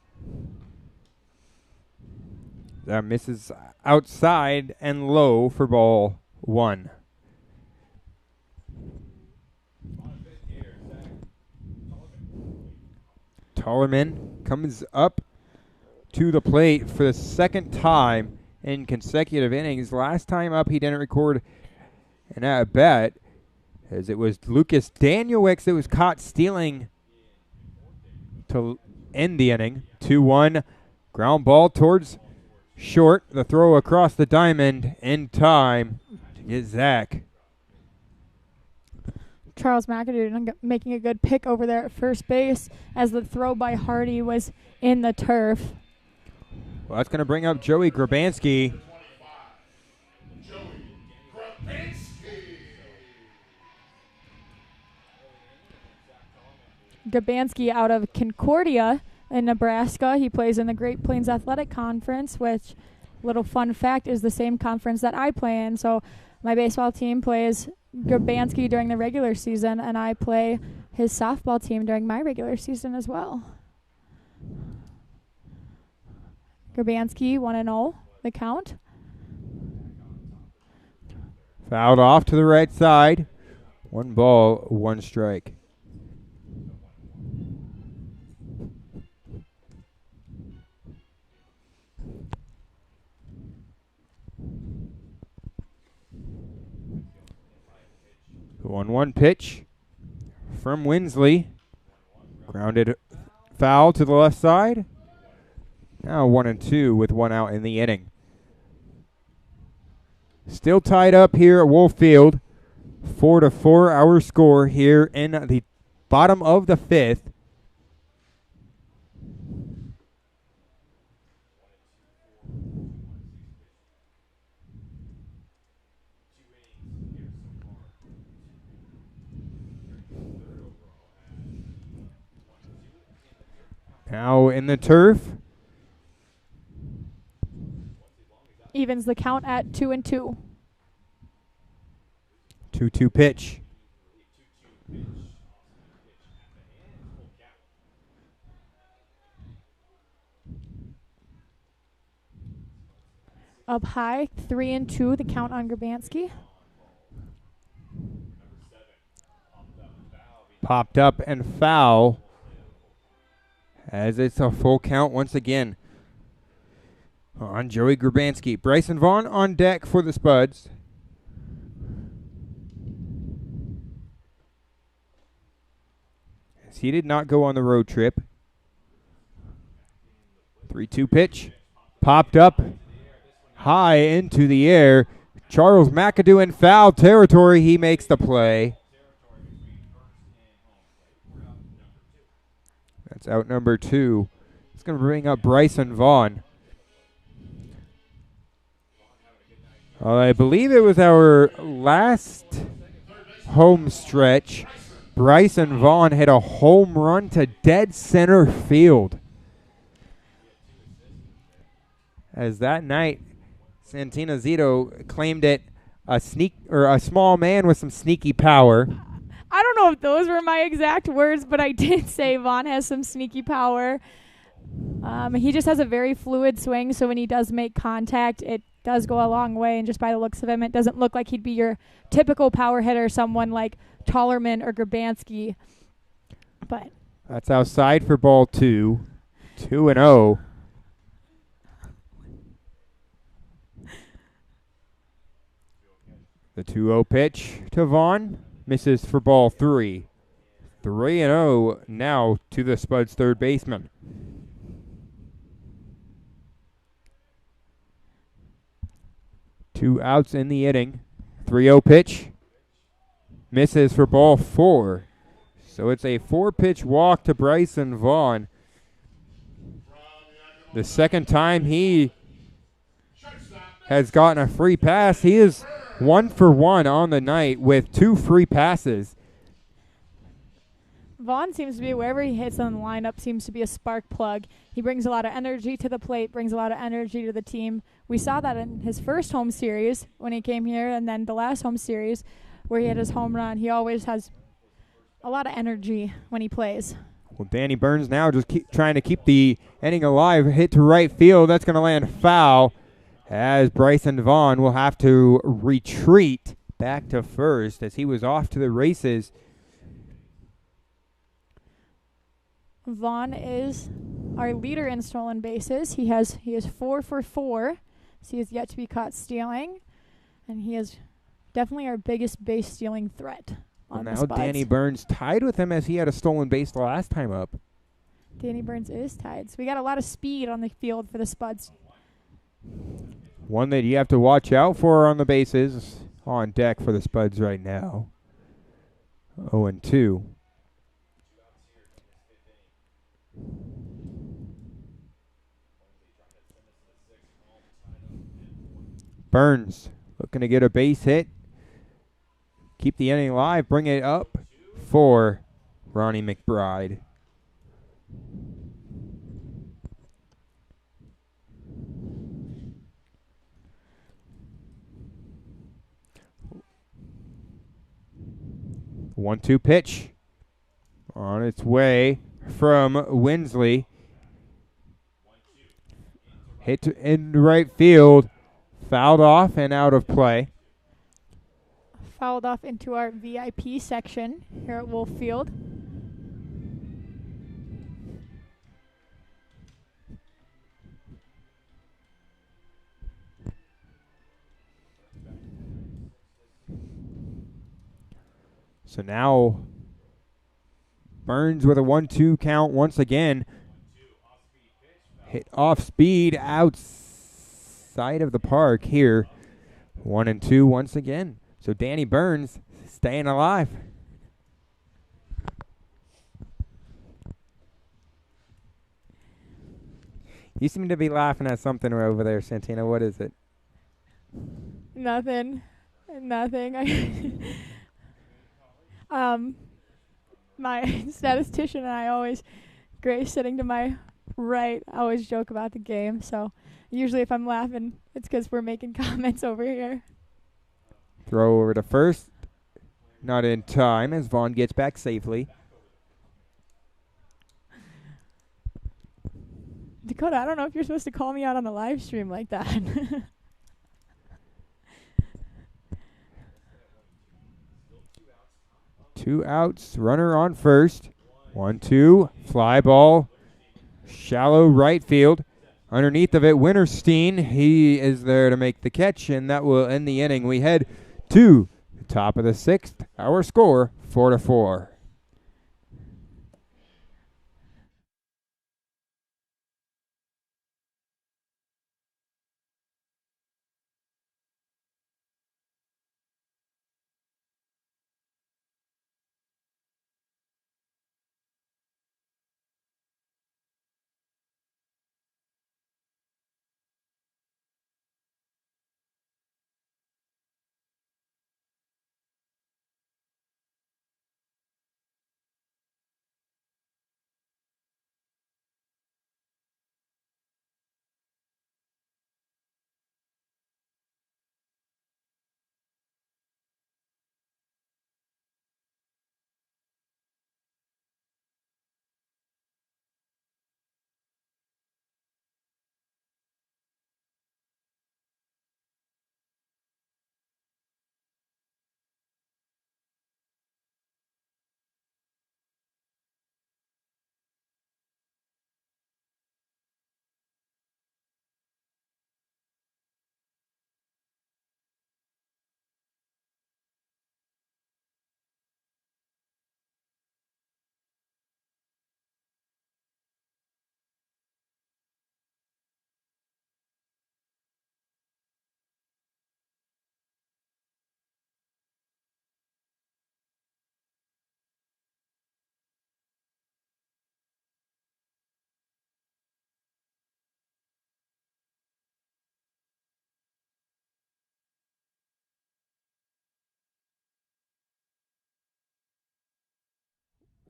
Speaker 1: That misses outside and low for ball 1. Tollerman comes up to the plate for the second time in consecutive innings. Last time up, he didn't record an at-bat, as it was Lucas Danielewicz that was caught stealing to end the inning. 2-1, ground ball towards short. The throw across the diamond in time to get Zach.
Speaker 2: Charles McAdoo making a good pick over there at first base as the throw by Hardy was in the turf.
Speaker 1: Well, that's going to bring up Joey Grabanski.
Speaker 2: Grabanski out of Concordia in Nebraska. He plays in the Great Plains Athletic Conference, which, little fun fact, is the same conference that I play in. So my baseball team plays Grabanski during the regular season, and I play his softball team during my regular season as well. Grabanski 1-0, the count.
Speaker 1: Fouled off to the right side. 1 ball, 1 strike. The 1-1 pitch from Winsley. Grounded foul to the left side. Now 1-2 with 1 out in the inning. Still tied up here at Wolf Field. 4-4 our score here in the bottom of the 5th. Now in the turf.
Speaker 2: Evens the count at 2-2.
Speaker 1: 2-2 pitch.
Speaker 2: Up high, 3-2, the count on Grabanski.
Speaker 1: Popped up and foul, as it's a full count once again on Joey Grabanski. Bryson Vaughn on deck for the Spuds. As he did not go on the road trip. 3-2 pitch. Popped up high into the air. Charles McAdoo in foul territory. He makes the play. That's out number 2. It's going to bring up Bryson Vaughn. I believe it was our last home stretch. Bryson Vaughn hit a home run to dead center field. As that night, Santina Zito claimed it a small man with some sneaky power.
Speaker 2: I don't know if those were my exact words, but I did say Vaughn has some sneaky power. He just has a very fluid swing, so when he does make contact, it does go a long way. And just by the looks of him, it doesn't look like he'd be your typical power hitter, someone like Tollerman or Grabanski. But
Speaker 1: that's outside for ball 2. 2-0. The 2-0 pitch to Vaughn. Misses for ball 3. 3-0 now to the Spuds' third baseman. Two outs in the inning. 3-0 pitch. Misses for ball 4. So it's a 4-pitch walk to Bryson Vaughn. The second time he has gotten a free pass. He is 1 for 1 on the night with 2 free passes.
Speaker 2: Vaughn seems to be, wherever he hits on the lineup, seems to be a spark plug. He brings a lot of energy to the plate, brings a lot of energy to the team. We saw that in his first home series when he came here, and then the last home series where he had his home run. He always has a lot of energy when he plays.
Speaker 1: Well, Danny Burns now just trying to keep the inning alive. Hit to right field. That's going to land foul, as Bryson Vaughn will have to retreat back to first as he was off to the races.
Speaker 2: Vaughn is our leader in stolen bases. He is 4 for 4. So he has yet to be caught stealing, and he is definitely our biggest base stealing threat on the Spuds.
Speaker 1: Now Danny Burns tied with him as he had a stolen base the last time up.
Speaker 2: Danny Burns is tied. So we got a lot of speed on the field for the Spuds.
Speaker 1: One that you have to watch out for on the bases on deck for the Spuds right now. 0-2. Burns looking to get a base hit. Keep the inning alive. Bring it up for Ronnie McBride. One-two pitch on its way from Winsley. Hit in right field. Fouled off and out of play.
Speaker 2: Fouled off into our VIP section here at Wolf Field.
Speaker 1: So now Burns with a 1-2 count once again. Hit off speed outside of the park here. 1-2 once again. So Danny Burns staying alive. You seem to be laughing at something over there, Santina. What is it?
Speaker 2: Nothing. My statistician and I always, Grace sitting to my right, I always joke about the game. So usually if I'm laughing, it's because we're making comments over here.
Speaker 1: Throw over to first. Not in time as Vaughn gets back safely.
Speaker 2: Dakota, I don't know if you're supposed to call me out on the live stream like that.
Speaker 1: Two outs, runner on first. 1-2, fly ball, shallow right field. Underneath of it, Winterstein, he is there to make the catch, and that will end the inning. We head to the top of the sixth. Our score, 4-4.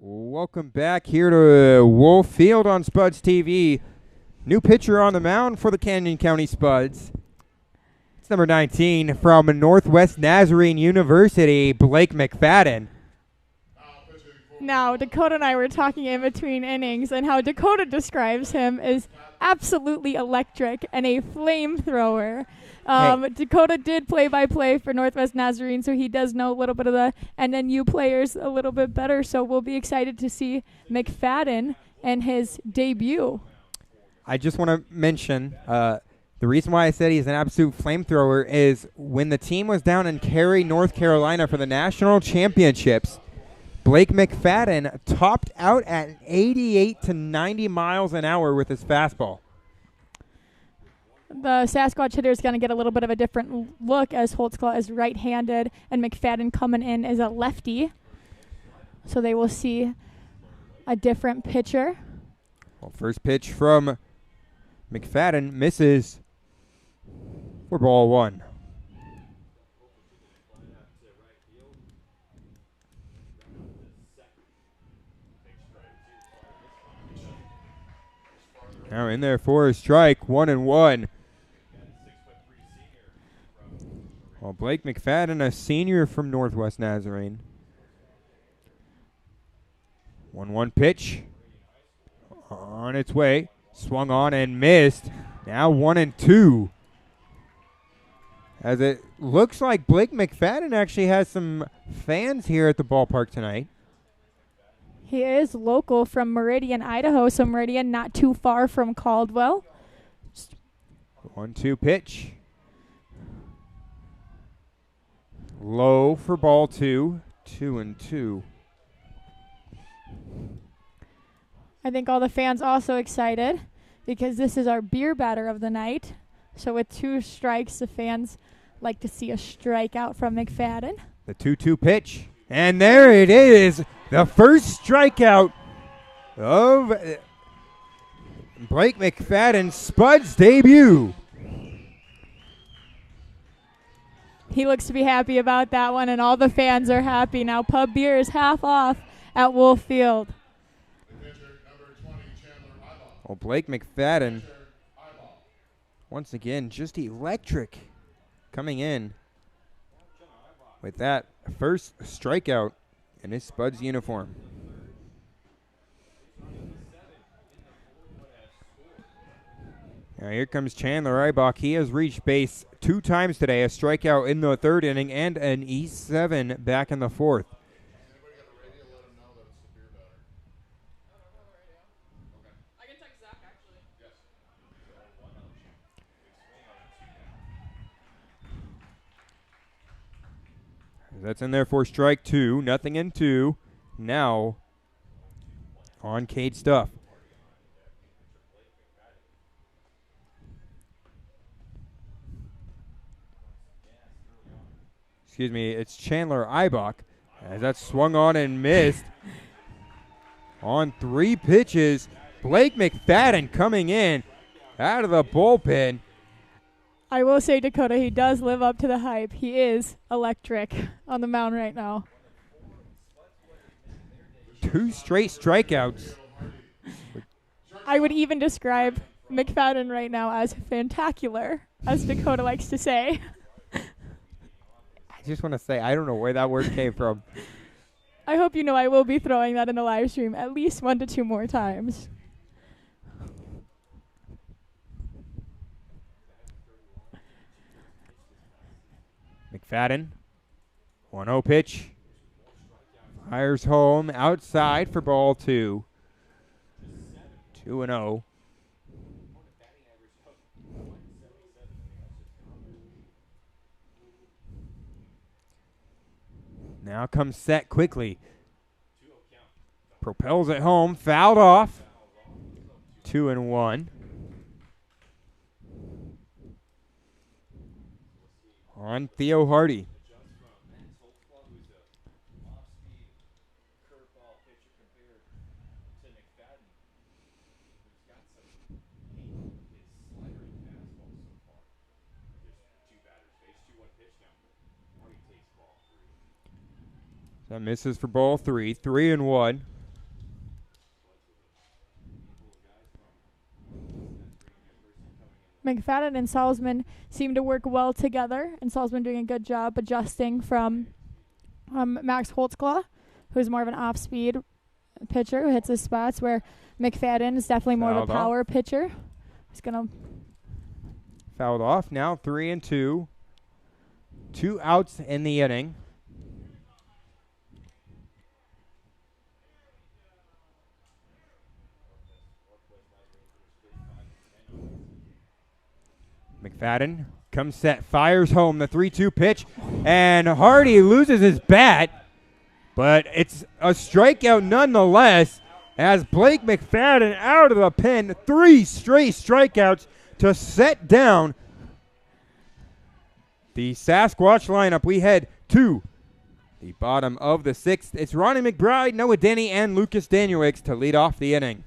Speaker 1: Welcome back here to Wolf Field on Spuds TV. New pitcher on the mound for the Canyon County Spuds. It's number 19 from Northwest Nazarene University, Blake McFadden.
Speaker 2: Now, Dakota and I were talking in between innings, and how Dakota describes him is absolutely electric and a flamethrower. Dakota did play-by-play for Northwest Nazarene, so he does know a little bit of the NNU players a little bit better, so we'll be excited to see McFadden and his debut.
Speaker 1: I just want to mention, the reason why I said he's an absolute flamethrower is when the team was down in Cary, North Carolina for the national championships, Blake McFadden topped out at 88 to 90 miles an hour with his fastball.
Speaker 2: The Sasquatch hitter is going to get a little bit of a different look as Holtzclaw is right-handed and McFadden coming in as a lefty. So they will see a different pitcher.
Speaker 1: Well, first pitch from McFadden misses for ball one. Now in there for a strike, 1-1. Well, Blake McFadden, a senior from Northwest Nazarene. 1-1 pitch. On its way. Swung on and missed. Now 1-2. As it looks like Blake McFadden actually has some fans here at the ballpark tonight.
Speaker 2: He is local from Meridian, Idaho, so Meridian not too far from Caldwell.
Speaker 1: 1-2 pitch. Low for ball two. 2-2.
Speaker 2: I think all the fans also excited because this is our beer batter of the night. So with 2 strikes, the fans like to see a strikeout from McFadden.
Speaker 1: The 2-2 pitch. And there it is. The first strikeout of Blake McFadden's Spuds debut.
Speaker 2: He looks to be happy about that one, and all the fans are happy. Now pub beer is half off at Wolf Field.
Speaker 1: Well, Blake McFadden, once again, just electric coming in with that first strikeout in his Spuds uniform. Now here comes Chandler Eibach. He has reached base 2 times today, a strikeout in the 3rd inning and an E7 back in the 4th. That's in there for strike 2. Nothing in 2. Now on Cade Stuff. Excuse me, it's Chandler Eibach. As that's swung on and missed. On 3 pitches, Blake McFadden coming in out of the bullpen.
Speaker 2: I will say, Dakota, he does live up to the hype. He is electric on the mound right now.
Speaker 1: 2 straight strikeouts.
Speaker 2: I would even describe McFadden right now as fantacular, as Dakota likes to say.
Speaker 1: I just want to say, I don't know where that word came from.
Speaker 2: I hope you know I will be throwing that in the live stream at least 1 to 2 more times.
Speaker 1: McFadden, 1-0 pitch. Fires home outside for ball 2. 2-0. Now comes set quickly. Propels it home, fouled off. 2-1. On Theo Hardy. That misses for ball 3. 3-1.
Speaker 2: McFadden and Salzman seem to work well together, and Salzman doing a good job adjusting from Max Holtzclaw, who's more of an off-speed pitcher who hits his spots, where McFadden is definitely more of a power pitcher. He's going to...
Speaker 1: Fouled off. Now 3-2. 2 outs in the inning. McFadden comes set, fires home the 3-2 pitch, and Hardy loses his bat, but it's a strikeout nonetheless as Blake McFadden out of the pen. 3 straight strikeouts to set down the Sasquatch lineup. We head to the bottom of the 6th. It's Ronnie McBride, Noah Denny, and Lucas Danielix to lead off the inning.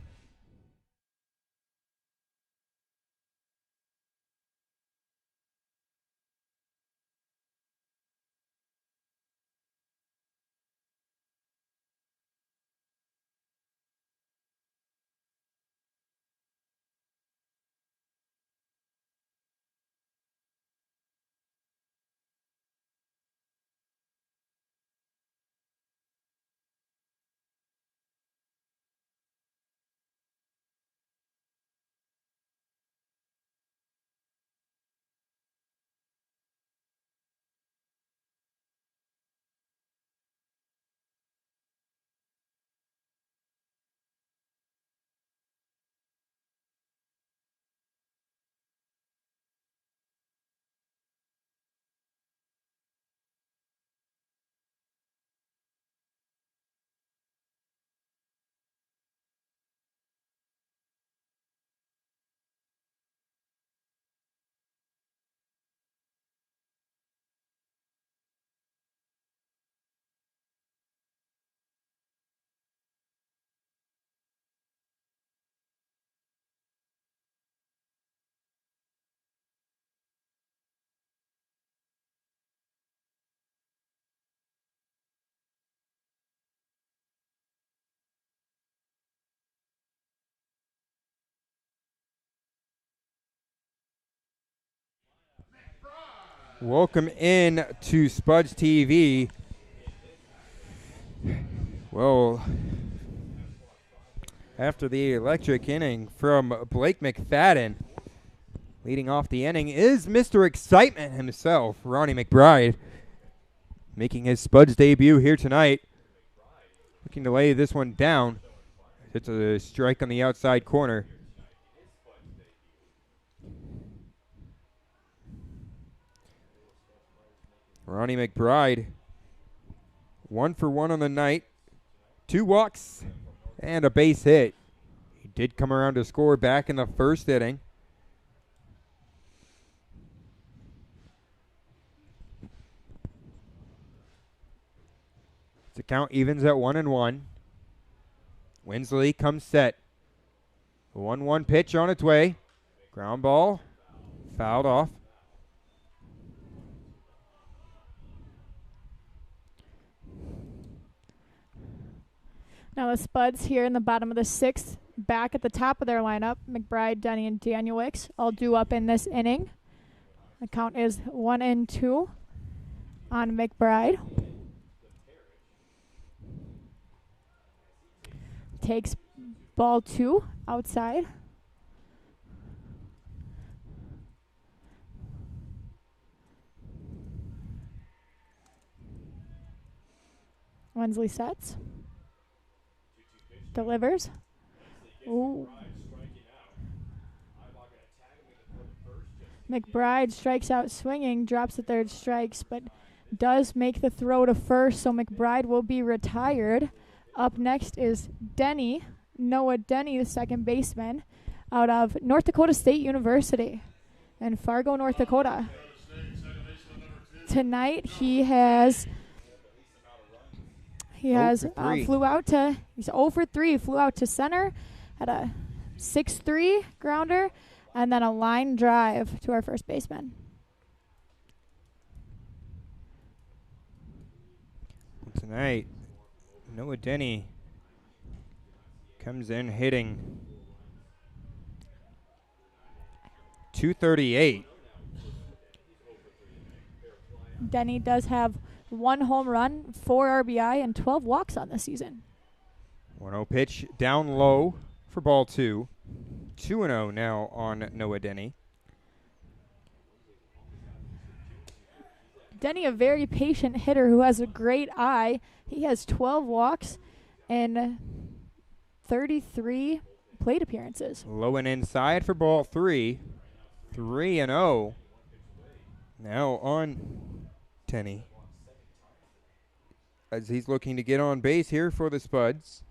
Speaker 1: Welcome in to SpudsTV. Well, after the electric inning from Blake McFadden, leading off the inning is Mr. Excitement himself, Ronnie McBride, making his Spuds debut here tonight. Looking to lay this one down. Hits a strike on the outside corner. Ronnie McBride, 1 for 1 on the night, 2 walks and a base hit. He did come around to score back in the first inning. The count evens at 1-1. Winsley comes set. 1-1 pitch on its way. Ground ball, fouled off.
Speaker 2: Now the Spuds here in the bottom of the 6th, back at the top of their lineup. McBride, Denny, and Danielix all due up in this inning. The count is 1-2 on McBride. Takes ball 2 outside. Winsley sets. Delivers. Ooh. McBride strikes out swinging, drops the 3rd strikes, but does make the throw to first, so McBride will be retired. Up next is Denny, Noah Denny, the 2nd baseman, out of North Dakota State University in Fargo, North Dakota. Tonight he has flew out to, he's 0 for 3, flew out to center, had a 6-3 grounder, and then a line drive to our first baseman.
Speaker 1: Tonight, Noah Denny comes in hitting 238.
Speaker 2: Denny does have 1 home run, 4 RBI, and 12 walks on the season.
Speaker 1: 1-0 pitch down low for ball 2. 2-0 now on Noah Denny.
Speaker 2: Denny, a very patient hitter who has a great eye. He has 12 walks and 33 plate appearances.
Speaker 1: Low and inside for ball 3. 3-0. Now on Denny, as he's looking to get on base here for the Spuds.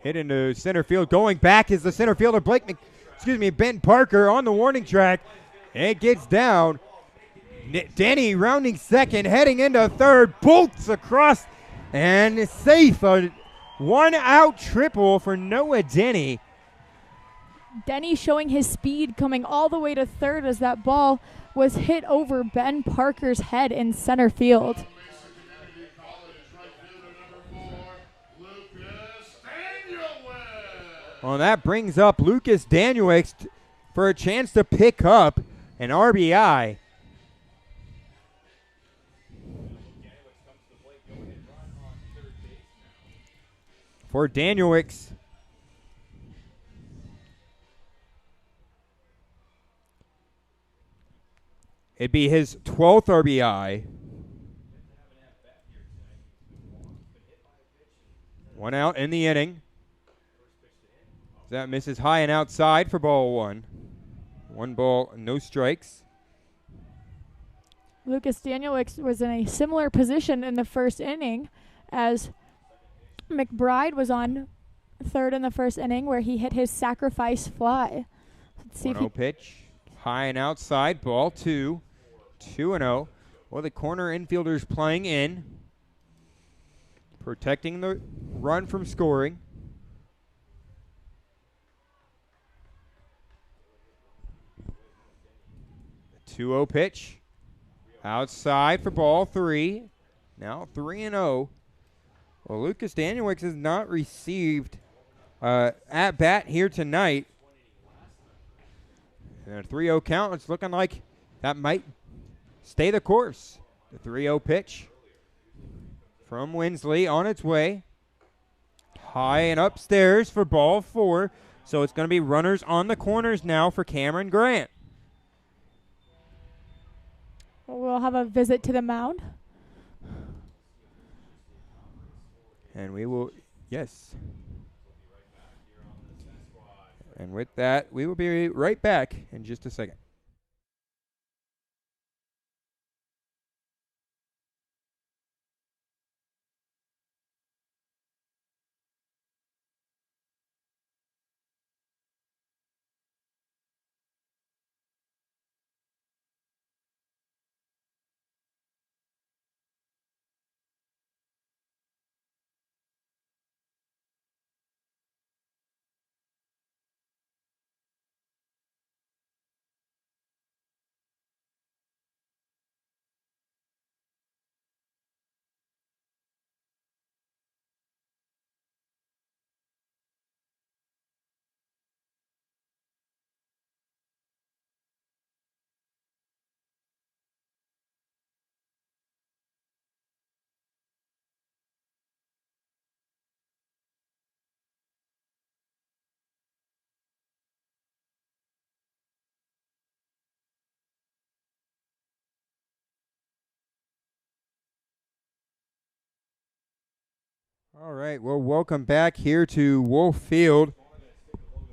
Speaker 1: Hit into center field. Going back is the center fielder, Ben Parker on the warning track. It gets down. Denny rounding second, heading into third, bolts across, and safe. A 1-out triple for Noah Denny.
Speaker 2: Denny showing his speed, coming all the way to third as that ball was hit over Ben Parker's head in center field.
Speaker 1: Well, that brings up Lucas Danielix for a chance to pick up an RBI. For Danielix, it'd be his 12th RBI. 1 out in the inning. That misses high and outside for ball 1. 1 ball, no strikes.
Speaker 2: Lucas Danielix was in a similar position in the first inning as McBride was on third in the first inning where he hit his sacrifice fly. Let's see if he
Speaker 1: pitch, high and outside, ball 2. 2-0. Well, the corner infielders playing in, protecting the run from scoring. The 2-0 pitch, outside for ball 3. Now 3-0. Well, Lucas Danielix has not received at bat here tonight. And a 3-0 count. It's looking like that might stay the course. The 3-0 pitch from Winsley on its way. High and upstairs for ball 4. So it's going to be runners on the corners now for Cameron Grant.
Speaker 2: We'll have a visit to the mound.
Speaker 1: And we will, yes. And with that, we will be right back in just a second. All right, well, welcome back here to Wolf Field,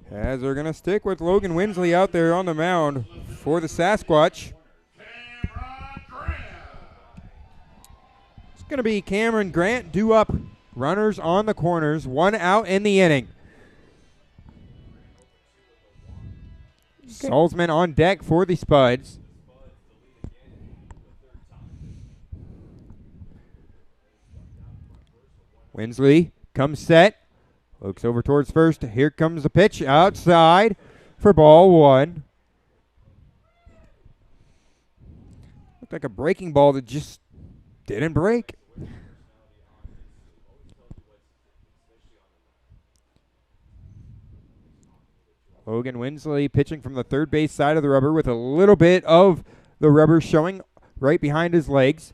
Speaker 1: as they're going to stick with Logan Winsley out there on the mound for the Sasquatch. It's going to be Cameron Grant due up, runners on the corners, 1 out in the inning. Salzman on deck for the Spuds. Winsley comes set, looks over towards first. Here comes the pitch outside for ball 1. Looked like a breaking ball that just didn't break. Logan Winsley pitching from the third base side of the rubber with a little bit of the rubber showing right behind his legs.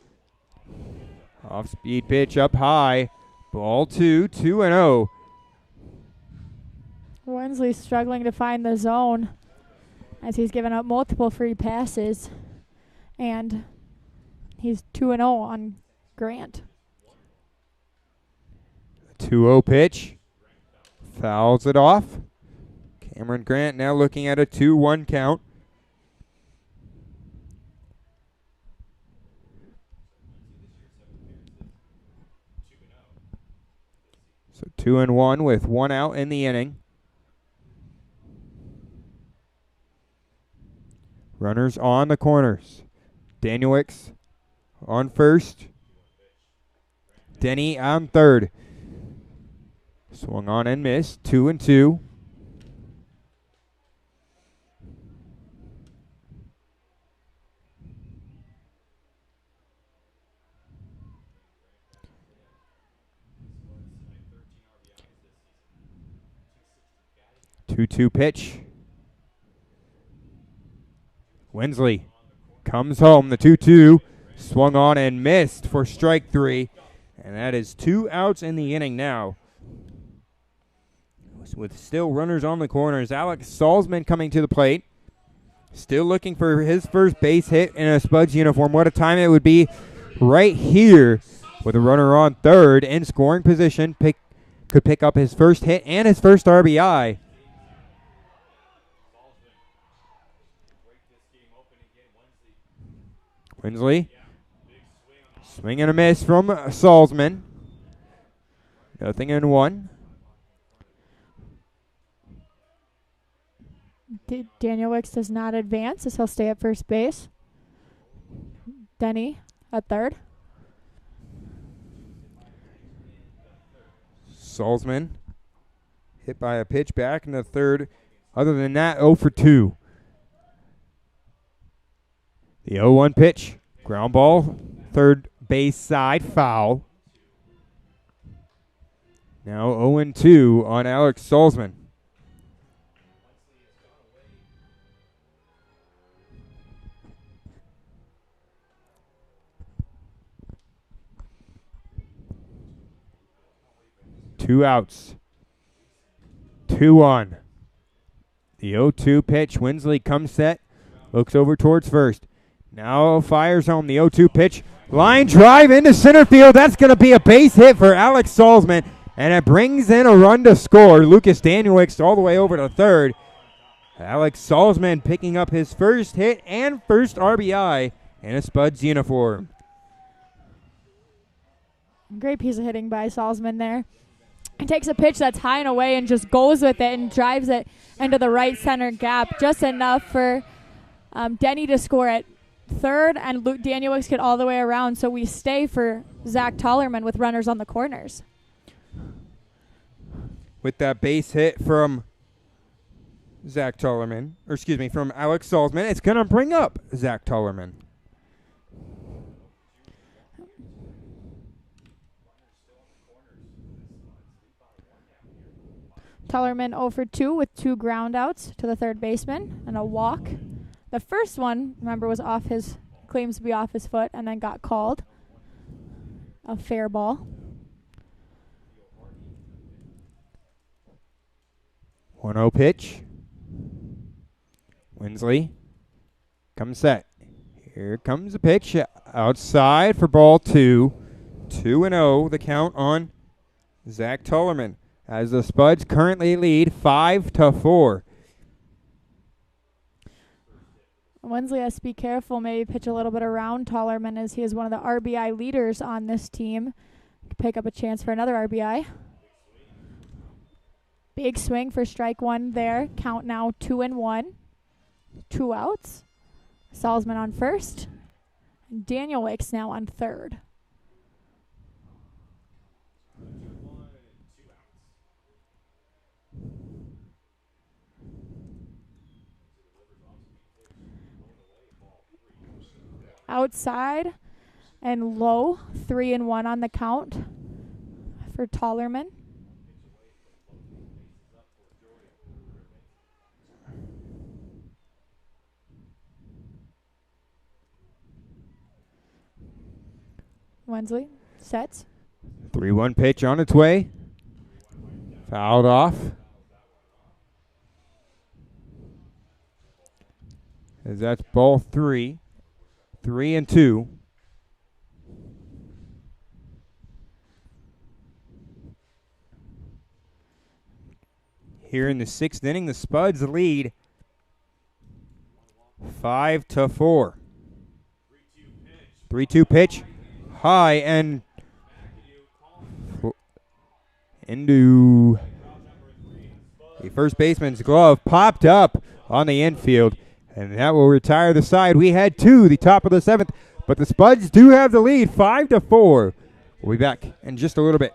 Speaker 1: Off-speed pitch up high. Ball 2, 2-0.
Speaker 2: Winsley struggling to find the zone as he's given up multiple free passes. And he's 2-0 on Grant.
Speaker 1: 2-0 pitch. Fouls it off. Cameron Grant now looking at a 2-1 count. So 2-1 with 1 out in the inning. Runners on the corners. Danielix on first. Denny on third. Swung on and missed. 2-2. Two pitch. Winsley comes home. The 2-2 swung on and missed for strike 3. And that is 2 outs in the inning now. With still runners on the corners. Alex Salzman coming to the plate. Still looking for his first base hit in a Spuds uniform. What a time it would be right here with a runner on third in scoring position. Could pick up his first hit and his first RBI. Winsley. Swing and a miss from Salzman. 0-1.
Speaker 2: Danielix does not advance as he'll stay at first base. Denny at third.
Speaker 1: Salzman hit by a pitch back in the third. Other than that, 0-2. The 0-1 pitch. Ground ball. Third base side foul. Now 0-2 on Alex Salzman. Two outs. 2-1. The 0-2 pitch. Winsley comes set. Looks over towards first. Now fires home the 0-2 pitch. Line drive into center field. That's going to be a base hit for Alex Salzman. And it brings in a run to score. Lucas Danielix all the way over to third. Alex Salzman picking up his first hit and first RBI in a Spuds uniform.
Speaker 2: Great piece of hitting by Salzman there. He takes a pitch that's high and away and just goes with it and drives it into the right center gap. Just enough for Denny to score at third, and Luke Danielix get all the way around. So we stay for Zach Tollerman with runners on the corners.
Speaker 1: With that base hit from Zach Tollerman, or excuse me, from Alex Salzman, it's going to bring up Zach Tollerman.
Speaker 2: Tollerman 0-2 with 2 ground outs to the third baseman and a walk. The first one, remember, was off his, claims to be off his foot, and then got called a fair ball.
Speaker 1: 1-0 pitch. Winsley comes set. Here comes the pitch outside for ball 2. 2-0 the count on Zach Tollerman as the Spuds currently lead 5-4.
Speaker 2: Winsley has to be careful, maybe pitch a little bit around Tollerman as he is one of the RBI leaders on this team. Pick up a chance for another RBI. Big swing for strike 1 there. Count now 2-1. 2 outs. Salzman on first. Danielix now on third. Outside and low, 3-1 on the count for Tollerman. Wensley sets.
Speaker 1: 3-1 pitch on its way. Fouled off. As that's ball 3. 3-2. Here in the 6th inning, the Spuds lead 5-4. 3-2 pitch. High and into the first baseman's glove. Popped up on the infield. And that will retire the side. We head to the top of the 7th. But the Spuds do have the lead, 5-4. We'll be back in just a little bit.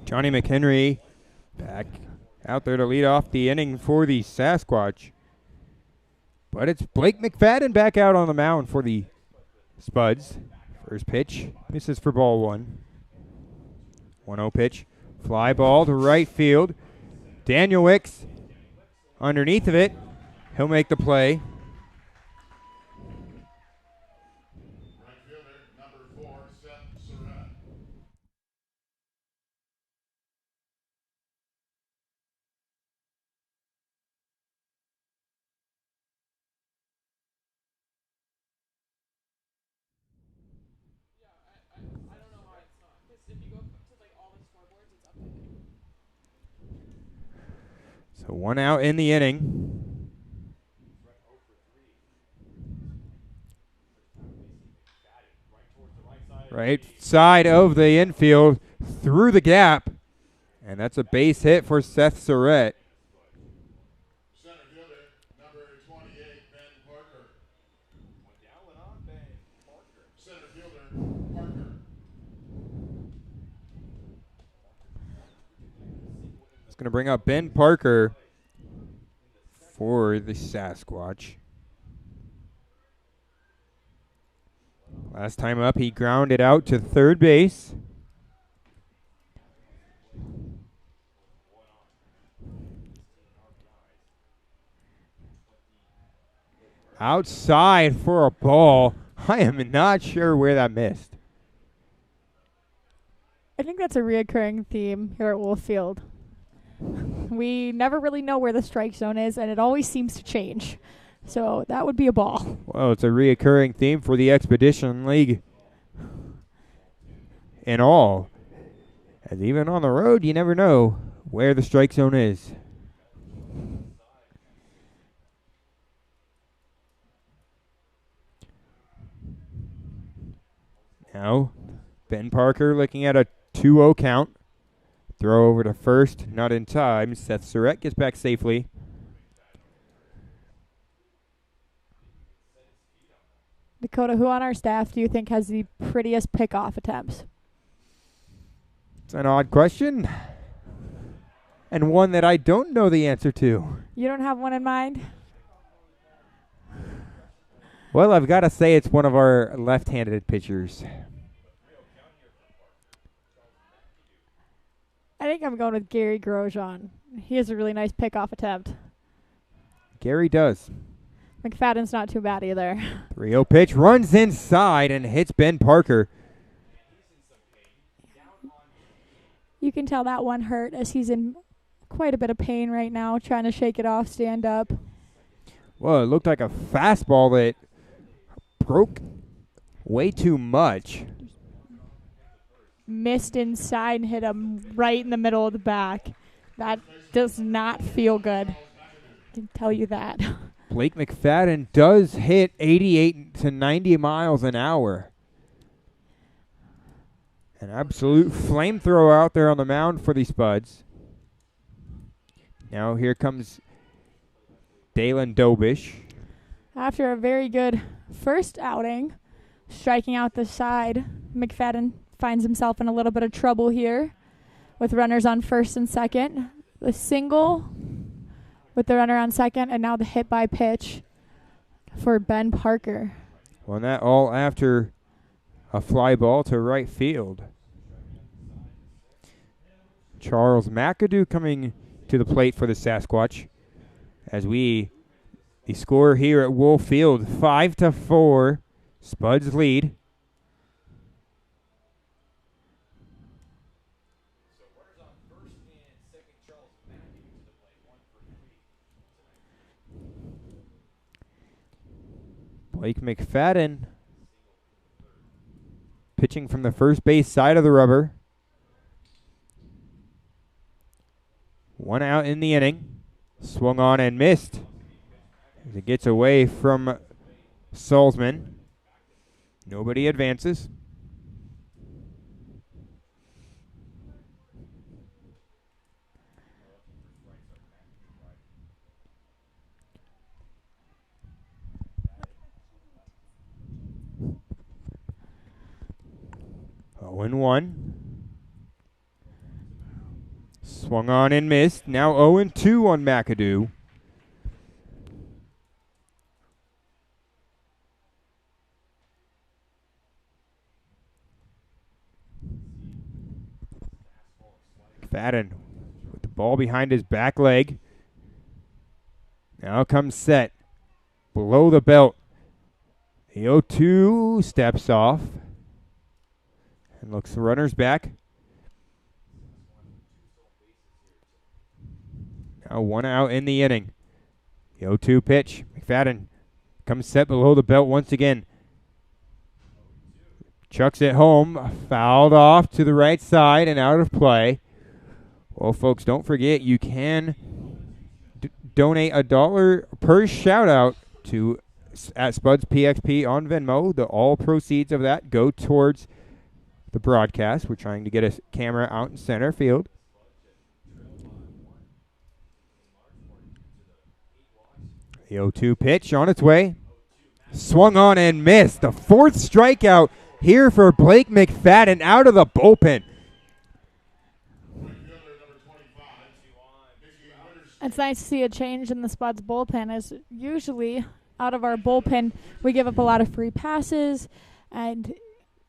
Speaker 1: Johnny McHenry back out there to lead off the inning for the Sasquatch. But it's Blake McFadden back out on the mound for the Spuds. First pitch misses for ball 1. 1-0 pitch. Fly ball to right field. Daniel Wicks underneath of it. He'll make the play.
Speaker 3: Right fielder, number 4, Seth Surratt.
Speaker 1: So 1 out in the inning. Right side of the infield, through the gap. And that's a base hit for Seth Surratt.
Speaker 3: Center fielder, number 28, Ben Parker. Center fielder, Parker.
Speaker 1: It's going to bring up Ben Parker for the Sasquatch. Last time up, he grounded out to third base. outside for a ball. I am not sure where that missed.
Speaker 2: I think that's a reoccurring theme here at Wolf Field. We never really know where the strike zone is, and it always seems to change. So that would be a ball.
Speaker 1: Well, it's a reoccurring theme for the Expedition League in all. As even on the road, you never know where the strike zone is. Now, Ben Parker looking at a 2-0 count. Throw over to first, not in time. Seth Surratt gets back safely.
Speaker 2: Dakota, who on our staff do you think has the prettiest pickoff attempts?
Speaker 1: It's an odd question, and one that I don't know the answer to.
Speaker 2: You don't have one in mind?
Speaker 1: Well, I've got to say it's one of our left-handed pitchers.
Speaker 2: I think I'm going with Gary Grosjean. He has a really nice pickoff attempt.
Speaker 1: Gary does.
Speaker 2: McFadden's not too bad either.
Speaker 1: 3-0 pitch, runs inside and hits Ben Parker.
Speaker 2: You can tell that one hurt as he's in quite a bit of pain right now, trying to shake it off, stand up.
Speaker 1: Well, it looked like a fastball that broke way too much.
Speaker 2: Missed inside and hit him right in the middle of the back. That does not feel good. I can tell you that.
Speaker 1: Blake McFadden does hit 88 to 90 miles an hour. An absolute flamethrower out there on the mound for the Spuds. Now here comes Dalen Dobish.
Speaker 2: After a very good first outing, striking out the side, McFadden finds himself in a little bit of trouble here with runners on first and second. The single with the runner on second, and now the hit by pitch for Ben Parker.
Speaker 1: Well, that all after a fly ball to right field. Charles McAdoo coming to the plate for the Sasquatch. As the score here at Wolf Field, 5-4, Spuds lead. Blake McFadden pitching from the first base side of the rubber. 1 out in the inning. Swung on and missed. As it gets away from Salzman. Nobody advances. Oh, 0-1. Swung on and missed. Now 0-2 on McAdoo. McFadden with the ball behind his back leg. Now comes set. Below the belt. The 0-2 steps off. And looks the runners back. Now 1 out in the inning. The 0-2 pitch. McFadden comes set below the belt once again. Chucks it home. Fouled off to the right side and out of play. Well, folks, don't forget you can donate $1 per shout out to at Spuds PXP on Venmo. All proceeds of that go towards the broadcast. We're trying to get a camera out in center field. The 0-2 pitch on its way. Swung on and missed. The 4th strikeout here for Blake McFadden out of the bullpen.
Speaker 2: It's nice to see a change in the Spuds bullpen, as usually out of our bullpen we give up a lot of free passes, and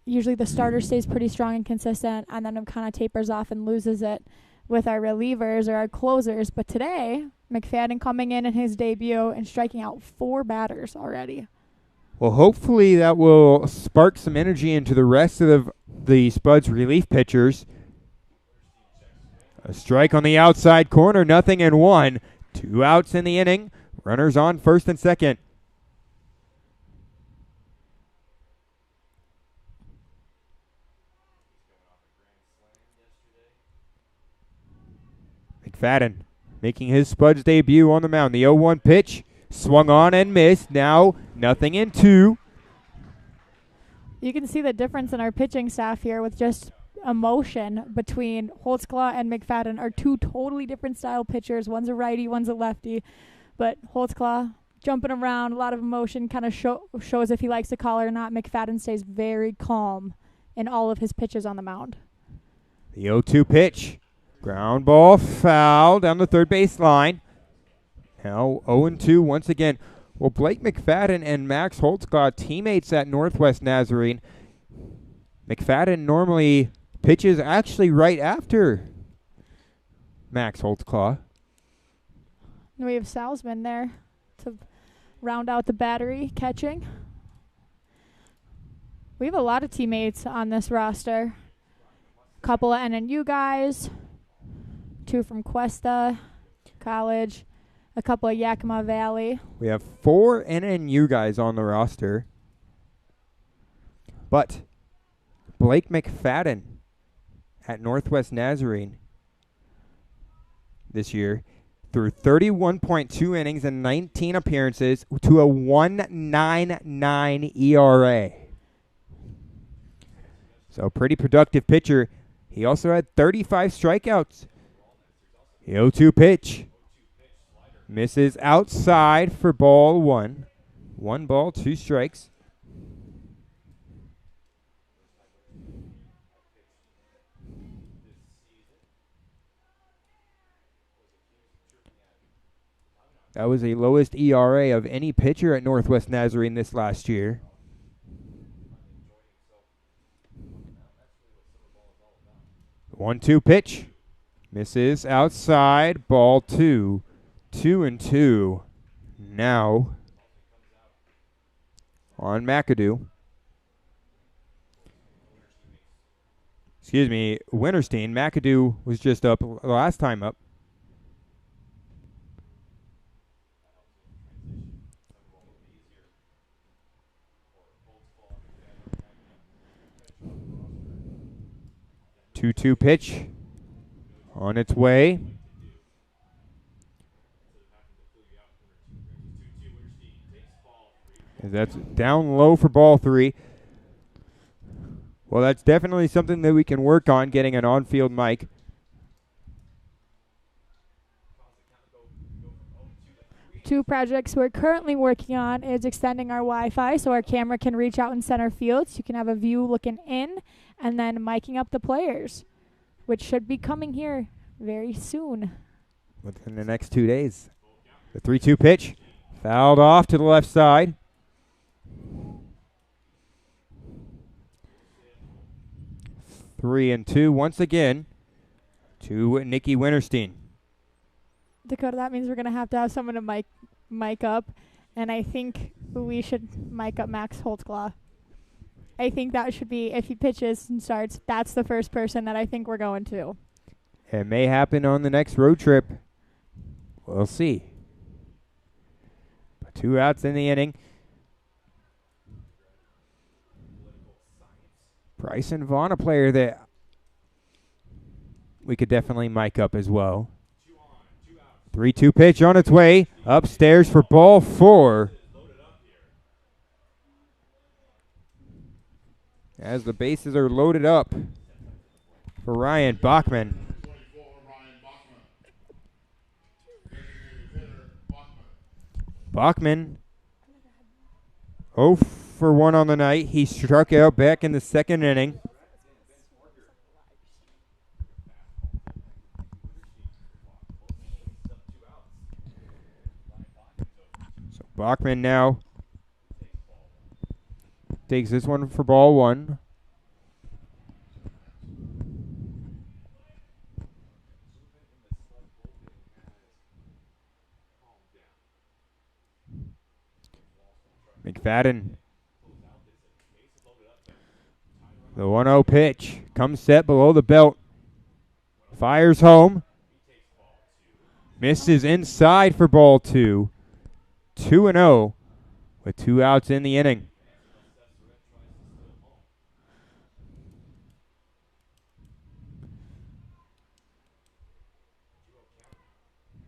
Speaker 2: usually the starter stays pretty strong and consistent, and then it kind of tapers off and loses it. with our relievers or our closers. But today, McFadden coming in his debut and striking out 4 batters already.
Speaker 1: Well, hopefully that will spark some energy into the rest of the Spuds relief pitchers. A strike on the outside corner, 0-1. 2 outs in the inning. Runners on first and second. McFadden making his Spuds debut on the mound. The 0-1 pitch. Swung on and missed. Now 0-2.
Speaker 2: You can see the difference in our pitching staff here with just emotion between Holtzclaw and McFadden are 2 totally different style pitchers. One's a righty, one's a lefty. But Holtzclaw jumping around, a lot of emotion, kind of shows if he likes the call or not. McFadden stays very calm in all of his pitches on the mound.
Speaker 1: The 0-2 pitch. Ground ball foul down the third base line. Now 0-2 once again. Well, Blake McFadden and Max Holtzclaw, teammates at Northwest Nazarene. McFadden normally pitches actually right after Max Holtzclaw.
Speaker 2: We have Salzman there to round out the battery catching. We have a lot of teammates on this roster. A couple of NNU guys, 2 from Cuesta College, a couple of Yakima Valley.
Speaker 1: We have 4 NNU guys on the roster. But Blake McFadden at Northwest Nazarene this year threw 31.2 innings and 19 appearances to a 1.99 ERA. So pretty productive pitcher. He also had 35 strikeouts. The 0-2 pitch. Misses outside for ball 1. 1 ball, 2 strikes. That was the lowest ERA of any pitcher at Northwest Nazarene this last year. The 1-2 pitch. Misses outside, ball 2. 2-2 now on McAdoo. Excuse me, Winterstein. McAdoo was just up last time up. Two pitch on its way. That's down low for ball 3. Well, that's definitely something that we can work on, getting an on-field mic.
Speaker 2: Two projects we're currently working on is extending our Wi-Fi so our camera can reach out in center field so you can have a view looking in, and then miking up the players, which should be coming here very soon.
Speaker 1: Within the next 2 days. The 3-2 pitch, fouled off to the left side. 3-2 once again to Nikki Winterstein.
Speaker 2: Dakota, that means we're going to have someone to mic up, and I think we should mic up Max Holtzclaw. I think that should be, if he pitches and starts, that's the first person that I think we're going to.
Speaker 1: It may happen on the next road trip. We'll see. But 2 outs in the inning. Bryson Vaughn, a player that we could definitely mic up as well. 3-2 pitch on its way. Upstairs for ball 4. As the bases are loaded up for Ryan Bachman. Bachman 0 for 1 on the night. He struck out back in the second inning. So Bachman now takes this one for ball 1. McFadden. The 1-0 pitch comes set below the belt. Fires home. Misses inside for ball 2. 2-0 with 2 outs in the inning.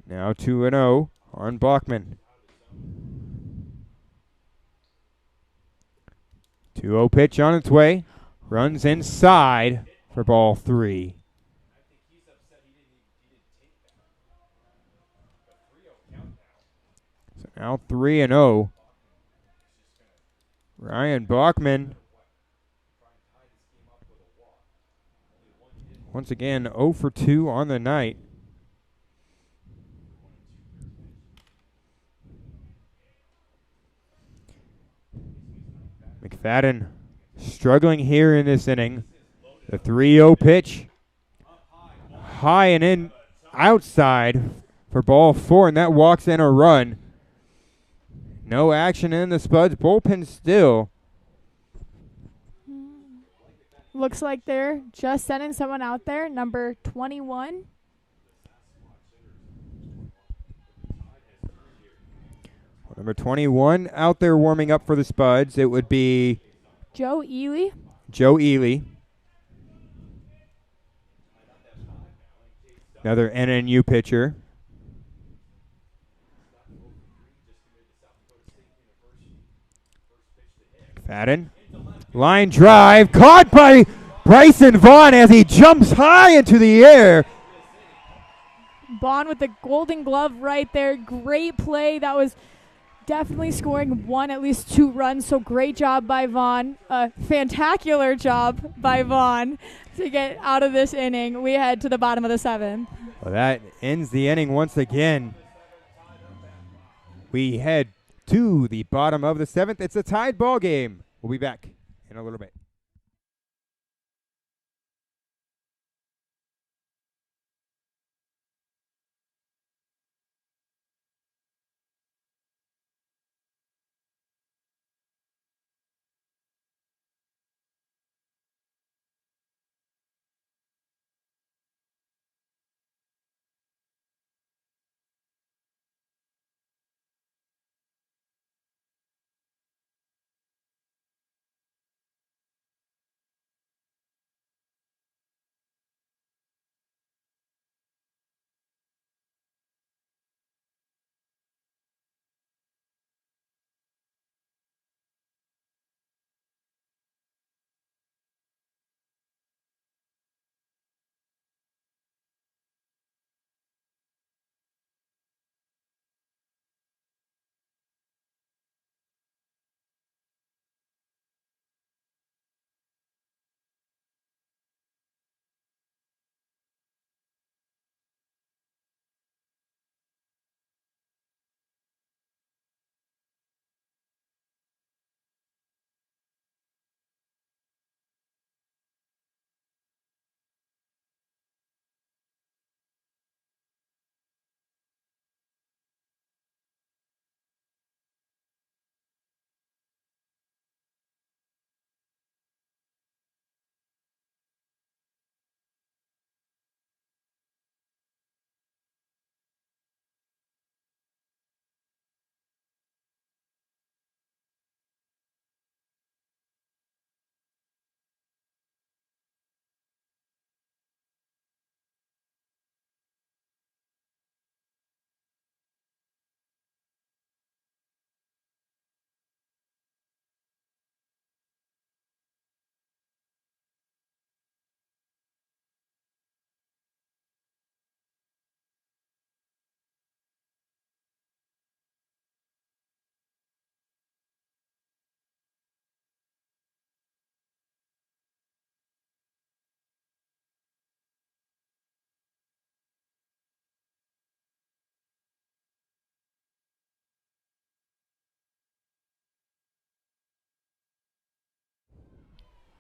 Speaker 1: Now 2-0 on Bachman. 2-0 pitch on its way. Runs inside for ball 3. So now 3-0. Ryan Bachman. Once again, 0 for 2 on the night. McFadden struggling here in this inning. The 3-0 pitch. High and in outside for ball 4, and that walks in a run. No action in the Spuds bullpen still.
Speaker 2: Looks like they're just sending someone out there, number 21.
Speaker 1: Number 21 out there warming up for the Spuds. It would be
Speaker 2: Joe Ely.
Speaker 1: Joe Ely. Another NNU pitcher. McFadden. Line drive. Caught by Bryson Vaughn as he jumps high into the air.
Speaker 2: Vaughn with the golden glove right there. Great play. That was definitely scoring at least 2 runs. So great job by Vaughn. Fantacular job by Vaughn to get out of this inning. We head to the bottom of the 7th.
Speaker 1: Well, that ends the inning once again. We head to the bottom of the 7th. It's a tied ball game. We'll be back in a little bit.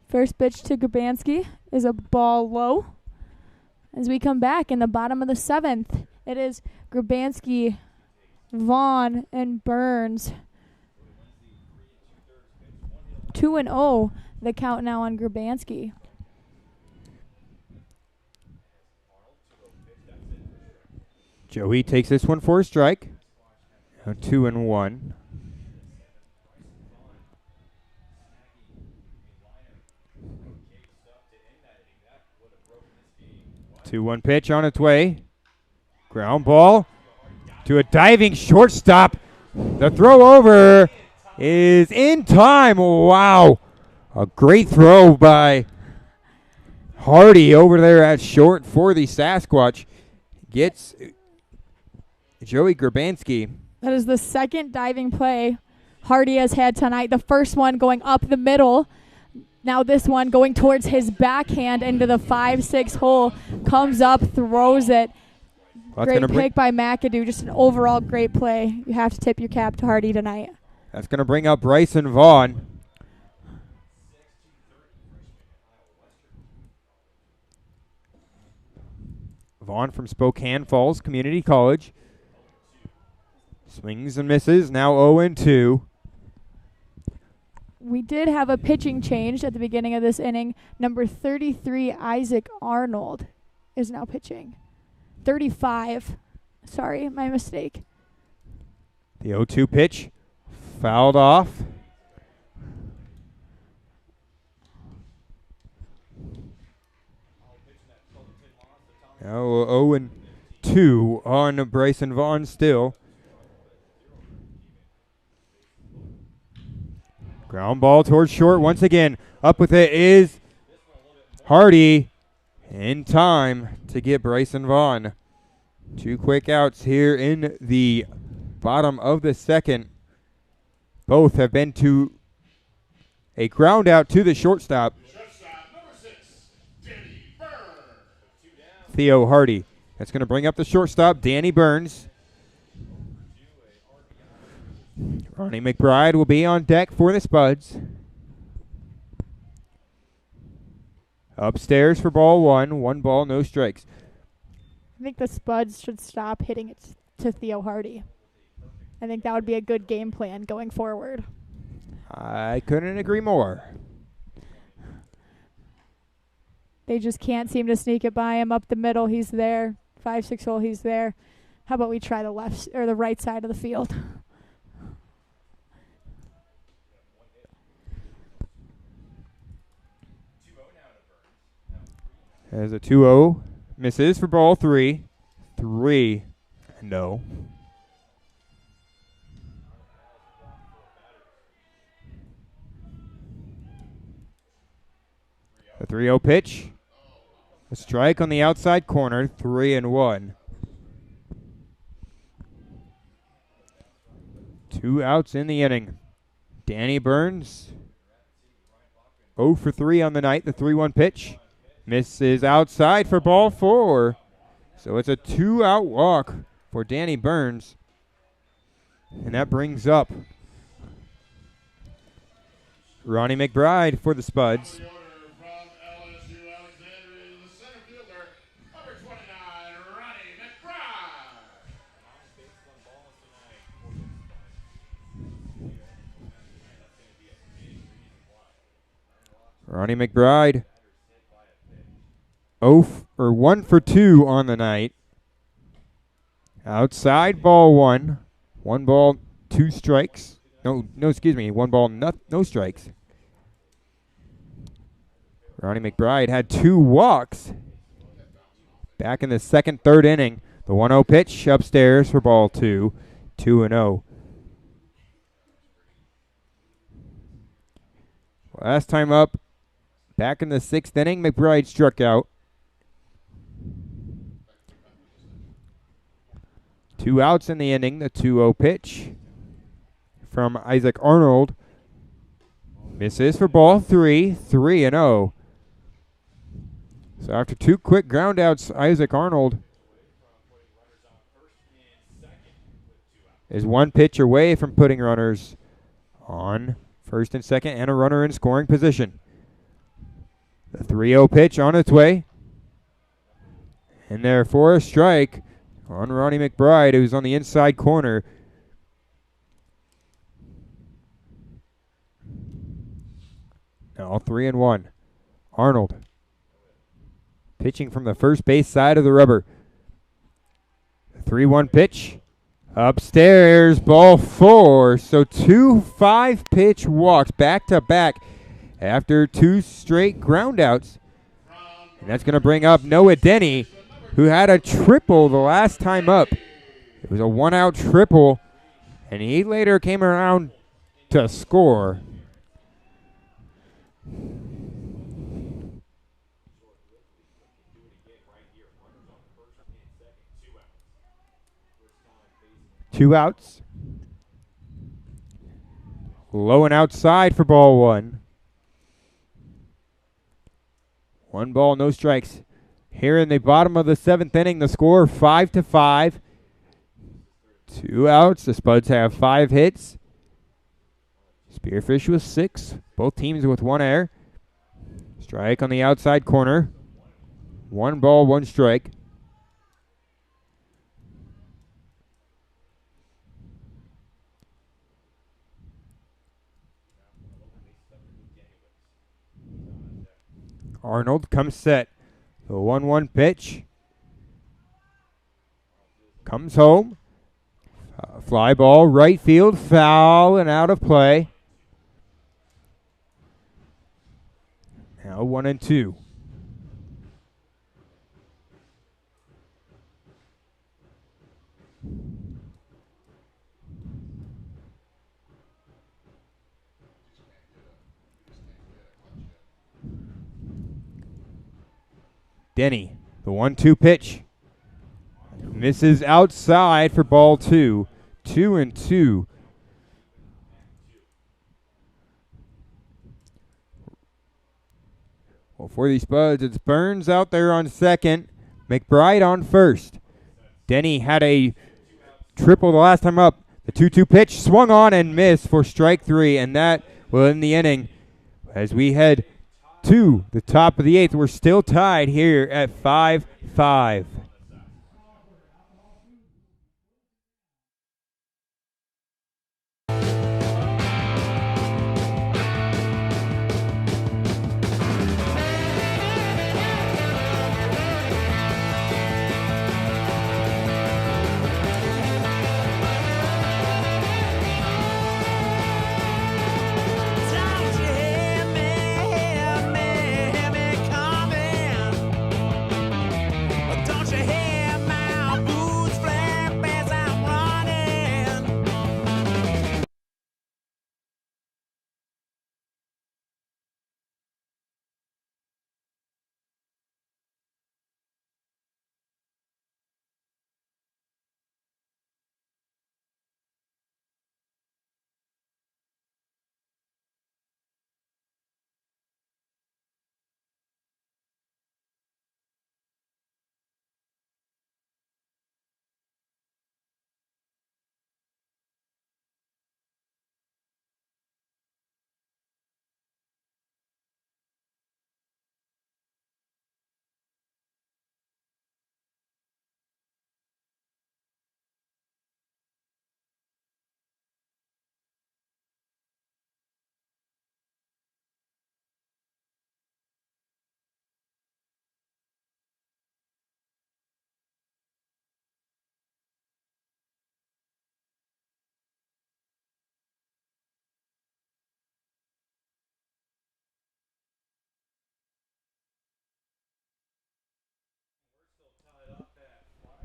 Speaker 2: First pitch to Grabansky is a ball low. As we come back in the bottom of the 7th, it is Grabansky, Vaughn, and Burns 2-0, the count now on Grabanski.
Speaker 1: Joey takes this one for a strike. Now 2-1. 2-1 pitch on its way. Ground ball to a diving shortstop. The throw over is in time. Wow. A great throw by Hardy over there at short for the Sasquatch. Gets Joey Grabanski.
Speaker 2: That is the second diving play Hardy has had tonight. The first one going up the middle. Now this one going towards his backhand into the 5-6 hole. Comes up, throws it. Great pick by McAdoo. Just an overall great play. You have to tip your cap to Hardy tonight.
Speaker 1: That's going to bring up Bryson Vaughn. Vaughn from Spokane Falls Community College. Swings and misses. Now 0-2.
Speaker 2: We did have a pitching change at the beginning of this inning. Number 33, Isaac Arnold, is now pitching. 35. Sorry, my mistake.
Speaker 1: The 0-2 pitch fouled off. Now 0-2 on Bryson Vaughn still. Ground ball towards short once again. Up with it is Hardy. In time to get Bryson Vaughn. 2 quick outs here in the bottom of the second. Both have been to a ground out to the shortstop.
Speaker 3: Number 6, Danny Burns.
Speaker 1: Theo Hardy. That's going to bring up the shortstop, Danny Burns. Ronnie McBride will be on deck for the Spuds. Upstairs for ball 1. 1 ball, no strikes.
Speaker 2: I think the Spuds should stop hitting it to Theo Hardy. I think that would be a good game plan going forward.
Speaker 1: I couldn't agree more.
Speaker 2: They just can't seem to sneak it by him up the middle. He's there. 5-6 hole, he's there. How about we try the left or the right side of the field?
Speaker 1: As a 2-0 misses for ball 3. 3. No. A 3-0 pitch. A strike on the outside corner. 3-1. 2 outs in the inning. Danny Burns 0 for 3 on the night. The 3-1 pitch. Misses outside for ball 4. So it's a 2-out walk for Danny Burns. And that brings up Ronnie McBride for the Spuds. Ronnie McBride 1 for 2 on the night. Outside ball 1. 1 ball, 2 strikes. No, excuse me. 1 ball, no strikes. Ronnie McBride had 2 walks back in the second, third inning. The 1-0 pitch upstairs for ball 2. 2-0. Last time up, back in the 6th inning, McBride struck out. 2 outs in the inning. The 2-0 pitch from Isaac Arnold. Misses for ball 3. 3-0. So after 2 quick ground outs, Isaac Arnold is 1 pitch away from putting runners on first and second and a runner in scoring position. The 3-0 pitch on its way. And there for a strike on Ronnie McBride, who's on the inside corner. Now 3-1. Arnold pitching from the first base side of the rubber. 3-1 pitch. Upstairs, ball 4. So 2 5-pitch walks back to back after 2 straight groundouts. And that's going to bring up Noah Denny, who had a triple the last time up. It was a 1-out triple, and he later came around to score. Two outs. Low and outside for ball 1. 1 ball, no strikes. Here in the bottom of the 7th inning, the score 5-5. 2 outs. The Spuds have 5 hits. Spearfish with 6. Both teams with 1 error. Strike on the outside corner. 1 ball, 1 strike. Arnold comes set. The 1-1 pitch. Comes home. Fly ball, right field, foul and out of play. Now 1-2. Denny, the 1-2 pitch. Misses outside for ball 2. 2-2. Well, for these Spuds, it's Burns out there on second. McBride on first. Denny had a triple the last time up. The 2-2 pitch swung on and missed for strike 3, and that will end the inning. As we head to the top of the 8th, we're still tied here at 5-5.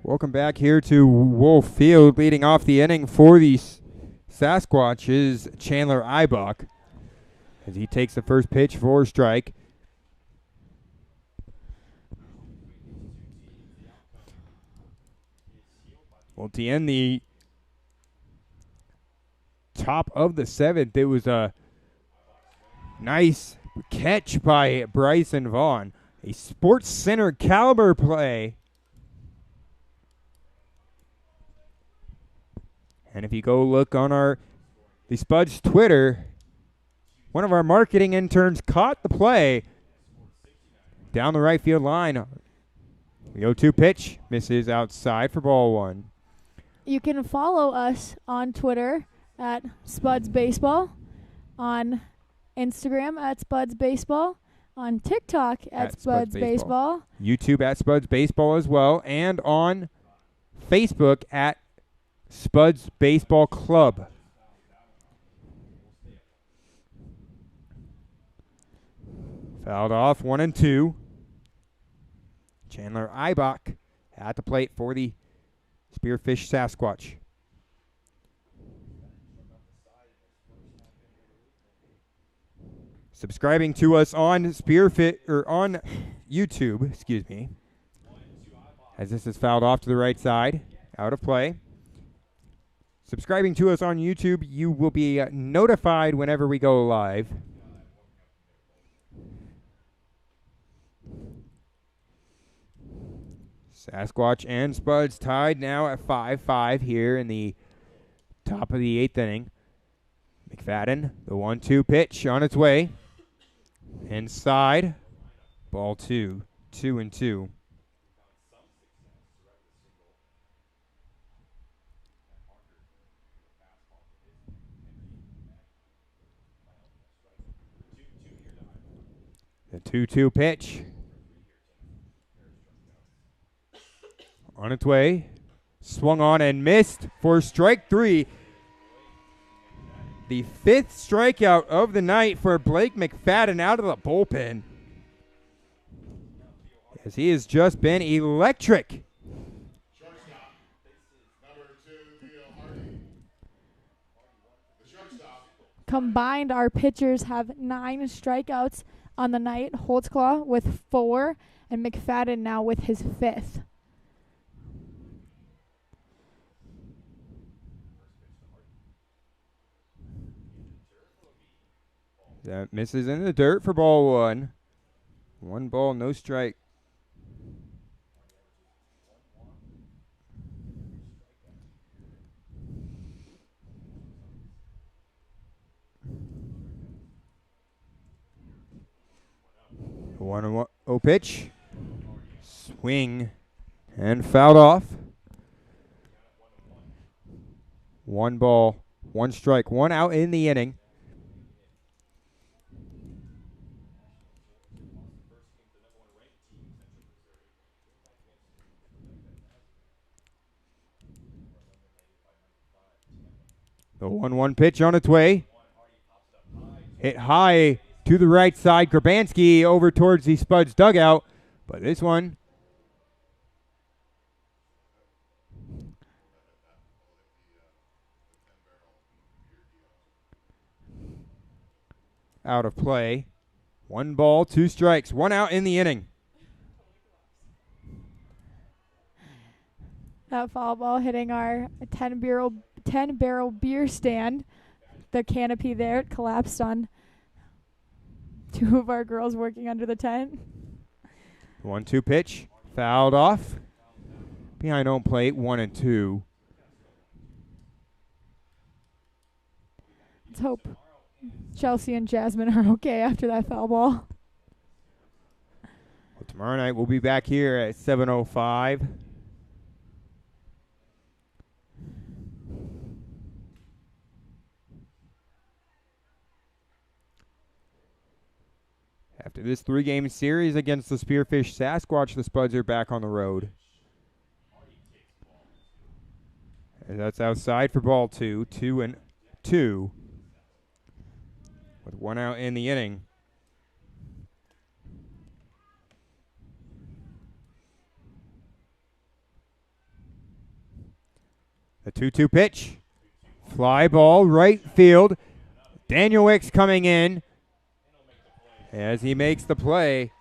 Speaker 1: Welcome back here to Wolf Field. Leading off the inning for the Sasquatch is Chandler Eibach, as he takes the first pitch for a strike. Well, to end the top of the 7th, it was a nice catch by Bryson Vaughn. A Sports Center caliber play. And if you go look on the Spuds Twitter, one of our marketing interns caught the play down the right field line. The 0-2 pitch misses outside for ball 1.
Speaker 2: You can follow us on Twitter at Spuds Baseball, on Instagram at Spuds Baseball, on TikTok at Spuds Baseball,
Speaker 1: YouTube at Spuds Baseball as well, and on Facebook at Spuds Baseball Club. Fouled off, 1-2. Chandler Eibach at the plate for the Spearfish Sasquatch. Subscribing to us on on YouTube, excuse me, as this is fouled off to the right side, out of play. Subscribing to us on YouTube, you will be notified whenever we go live. Sasquatch and Spuds tied now at 5-5 here in the top of the 8th inning. McFadden, the 1-2 pitch on its way. Inside, ball 2, 2-2. The 2-2 pitch on its way. Swung on and missed for strike 3. The 5th strikeout of the night for Blake McFadden out of the bullpen, as he has just been electric.
Speaker 2: Combined, our pitchers have 9 strikeouts on the night. Holtzclaw with 4, and McFadden now with his 5th.
Speaker 1: That misses in the dirt for ball 1. 1 ball, no strike. The 1-0 pitch. Swing and fouled off. 1 ball, 1 strike, 1 out in the inning. The 1-1 pitch on its way. Hit high to the right side. Grabanski over towards the Spuds dugout. But this one out of play. 1 ball, 2 strikes, 1 out in the inning.
Speaker 2: That foul ball hitting our 10-barrel beer stand. The canopy there, it collapsed on 2 of our girls working under the tent.
Speaker 1: 1-2 pitch, fouled off. Behind home plate, 1-2.
Speaker 2: Let's hope Chelsea and Jasmine are okay after that foul ball.
Speaker 1: Well, tomorrow night we'll be back here at 7:05. After this 3-game series against the Spearfish Sasquatch, the Spuds are back on the road. And that's outside for ball 2, 2-2. With 1 out in the inning. The 2-2 pitch. Fly ball, right field. Daniel Wicks coming in as he makes the play.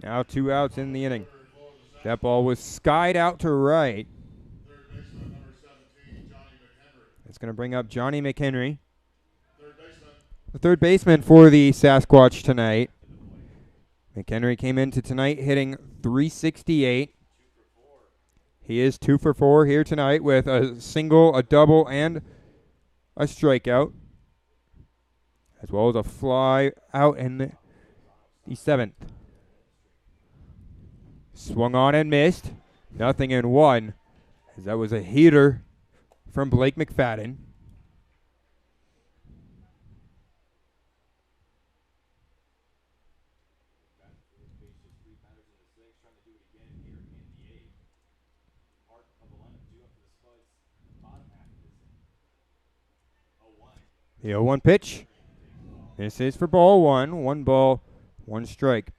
Speaker 1: Now 2 outs in the inning. That ball was skied out to right. It's going to bring up Johnny McHenry, the third baseman for the Sasquatch tonight. McHenry came into tonight hitting .368. He is 2 for 4 here tonight with a single, a double, and a strikeout, as well as a fly out in the 7th. Swung on and missed. Nothing in 1, as that was a heater from Blake McFadden. The 0-1 pitch. This is for ball one. 1 ball, 1 strike.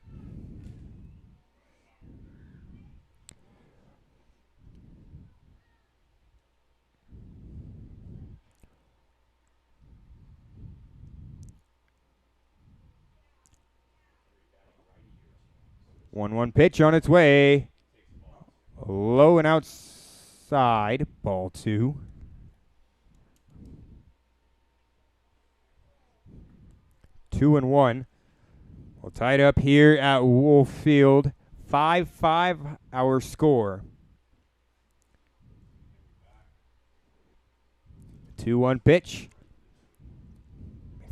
Speaker 1: One pitch on its way. Low and outside. Ball 2. Two and 1. We'll tie it up here at Wolf Field. 5-5 our score. 2-1 pitch.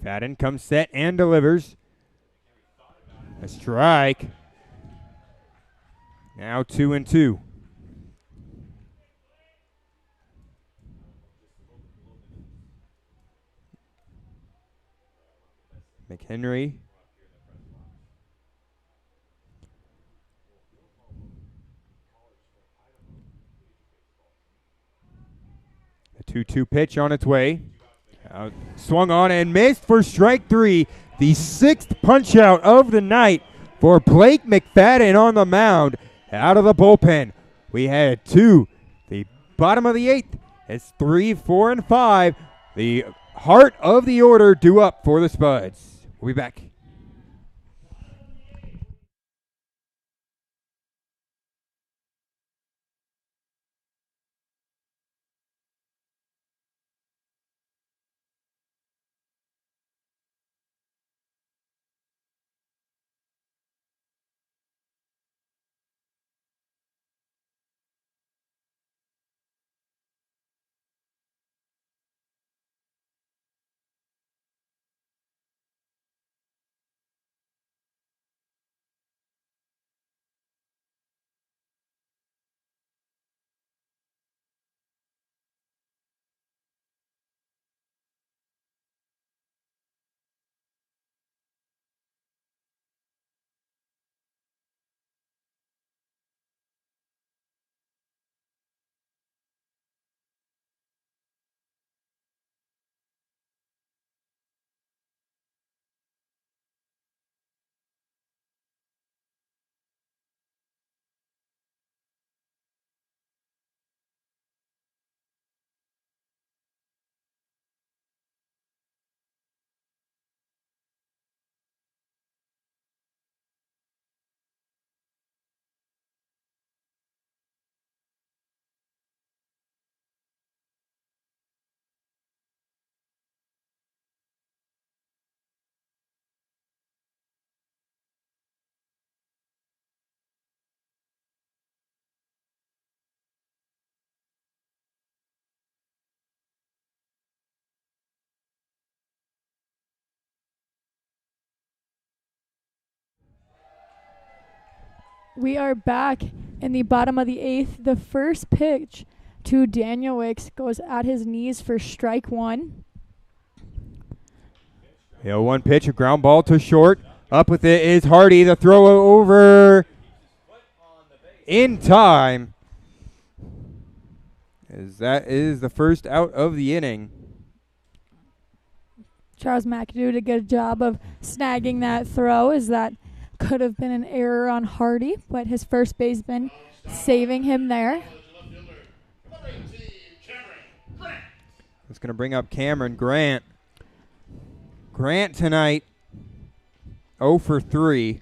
Speaker 1: McFadden comes set and delivers. A strike. Now 2-2. McHenry. A 2-2 pitch on its way. Swung on and missed for strike 3. The 6th punch out of the night for Blake McFadden on the mound. Out of the bullpen. We had 2. The bottom of the 8th. It's 3, 4, and 5. The heart of the order due up for the Spuds. We'll be back.
Speaker 2: We are back in the bottom of the 8th. The first pitch to Daniel Wicks goes at his knees for strike 1.
Speaker 1: The 0-1 pitch, a ground ball to short. Up with it is Hardy. The throw over in time. As that is the first out of the inning.
Speaker 2: Charles McAdoo did a good job of snagging that throw, as that could have been an error on Hardy, but his first baseman saving him there.
Speaker 1: It's going to bring up Cameron Grant. Grant tonight, 0 for 3.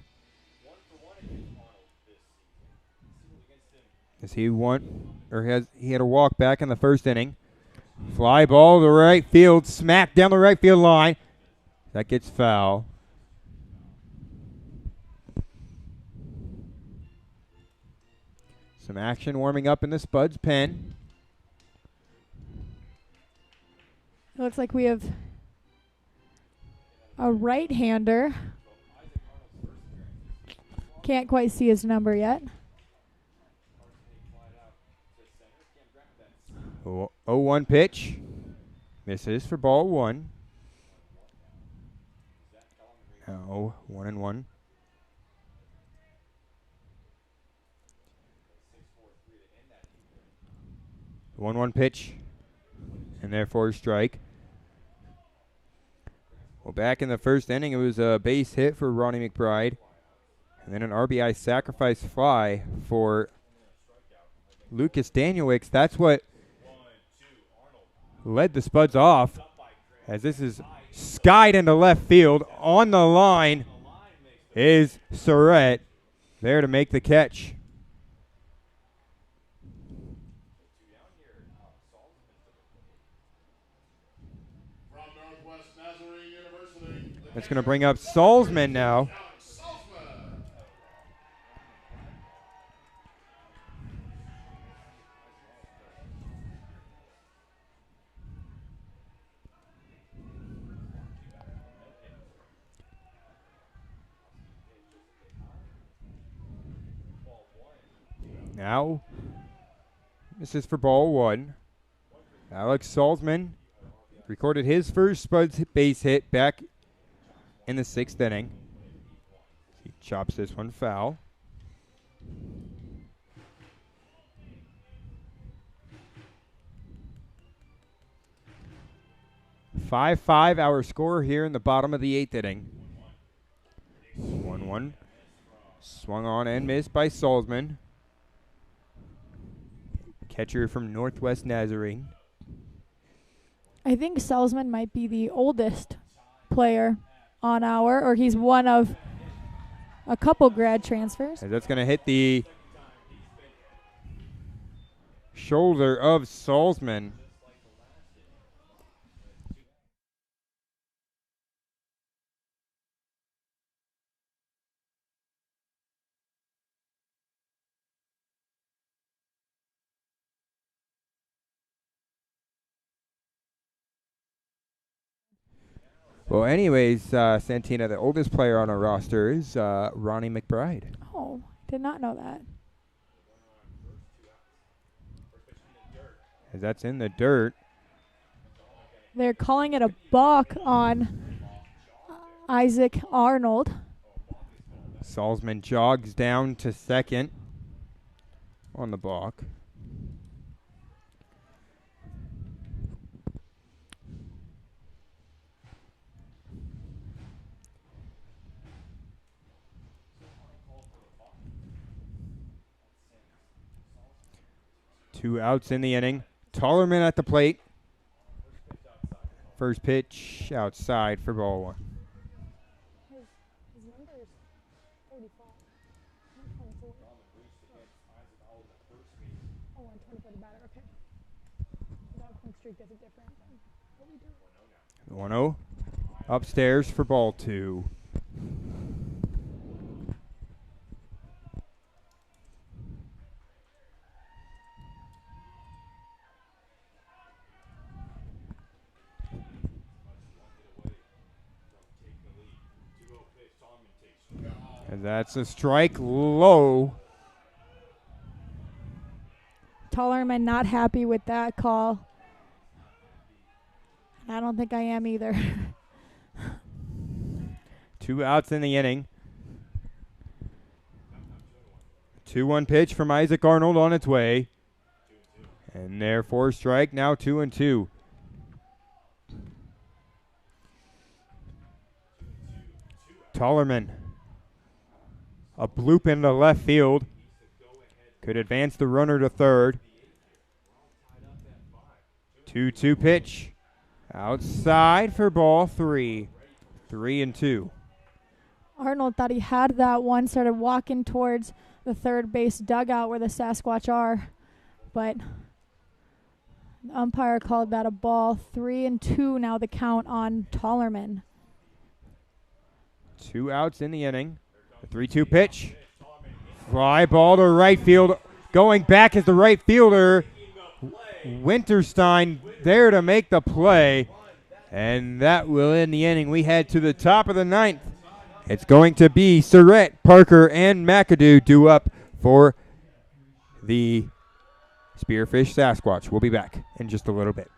Speaker 1: As he had a walk back in the first inning. Fly ball to right field, smack down the right field line. That gets foul. Some action warming up in the Spuds pen.
Speaker 2: It looks like we have a right-hander. Can't quite see his number yet.
Speaker 1: 0-1 pitch. Misses for ball 1. Now 1-1. The 1-1 pitch. And therefore a strike. Well, back in the first inning, it was a base hit for Ronnie McBride. And then an RBI sacrifice fly for Lucas Danielewicz. That's what led the Spuds off, as this is skied into left field. On the line is Surratt, there to make the catch. That's going to bring up Salzman now. Now, this is for ball 1. Alex Salzman recorded his first Spuds base hit back in the 6th inning. He chops this one foul. (5-5) our score here in the bottom of the 8th inning. 1-1. Swung on and missed by Salzman. Catcher from Northwest Nazarene.
Speaker 2: I think Salzman might be the oldest player on or he's one of a couple grad transfers.
Speaker 1: And that's going to hit the shoulder of Salzman. Well, anyways, Santina, the oldest player on our roster is Ronnie McBride.
Speaker 2: Oh, did not know that.
Speaker 1: As that's in the dirt.
Speaker 2: They're calling it a balk on Isaac Arnold.
Speaker 1: Salzman jogs down to second on the balk. Two outs in the inning. Tollerman at the plate. First pitch outside for ball 1.
Speaker 2: His number is 35. Not 24. Oh, 124 the batter. Okay. Dog point streak does it different than what we do.
Speaker 1: 1-0. Upstairs for ball 2. And that's a strike low.
Speaker 2: Tollerman not happy with that call. I don't think I am either.
Speaker 1: 2 outs in the inning. 2-1 pitch from Isaac Arnold on its way. And therefore strike, now 2-2. Tollerman. A bloop into left field. Could advance the runner to third. 2-2 pitch. Outside for ball 3. 3-2.
Speaker 2: Arnold thought he had that one, started walking towards the third base dugout where the Sasquatch are. But the umpire called that a ball. 3-2 now the count on Tollerman.
Speaker 1: 2 outs in the inning. The 3-2 pitch. Fly ball to right field. Going back is the right fielder. Winterstein there to make the play. And that will end the inning. We head to the top of the 9th. It's going to be Surratt, Parker, and McAdoo due up for the Spearfish Sasquatch. We'll be back in just a little bit.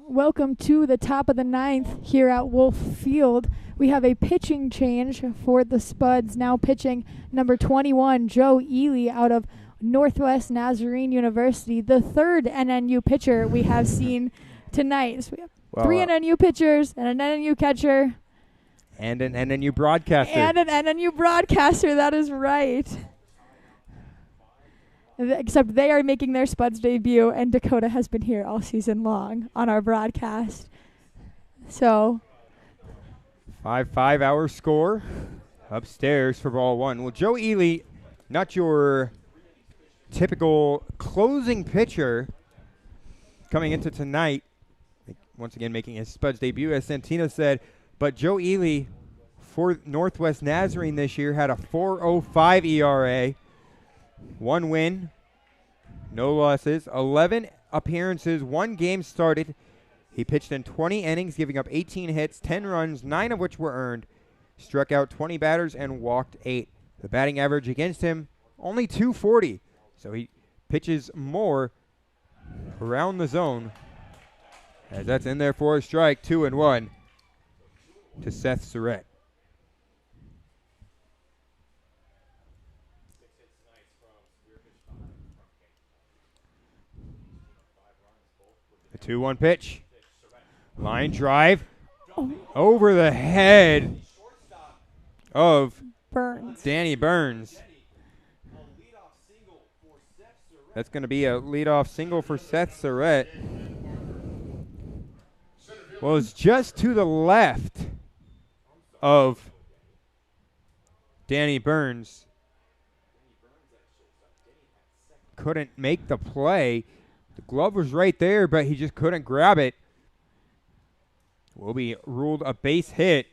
Speaker 2: Welcome to the top of the ninth here at Wolf Field. We have a pitching change for the Spuds. Now pitching number 21, Joe Ely out of Northwest Nazarene University, the third NNU pitcher we have seen tonight. So we have three NNU pitchers and an NNU catcher.
Speaker 1: And an NNU broadcaster.
Speaker 2: And an NNU broadcaster, that is right. Except they are making their Spuds debut, and Dakota has been here all season long on our broadcast. So
Speaker 1: 5-5 our score upstairs for ball one. Well, Joe Ely, not your typical closing pitcher coming into tonight, once again making his Spuds debut, as Santino said. But Joe Ely for Northwest Nazarene this year had a 4.05 ERA. 1 win, no losses, 11 appearances, 1 game started. He pitched in 20 innings, giving up 18 hits, 10 runs, 9 of which were earned. Struck out 20 batters and walked 8. The batting average against him, only .240. So he pitches more around the zone. As that's in there for a strike, 2-1 to Seth Surratt. The 2-1 pitch. Line drive over the head of Danny Burns. That's going to be a leadoff single for Seth Surratt. Well, it's just to the left of Danny Burns. Couldn't make the play. The glove was right there, but he just couldn't grab it. Will be ruled a base hit.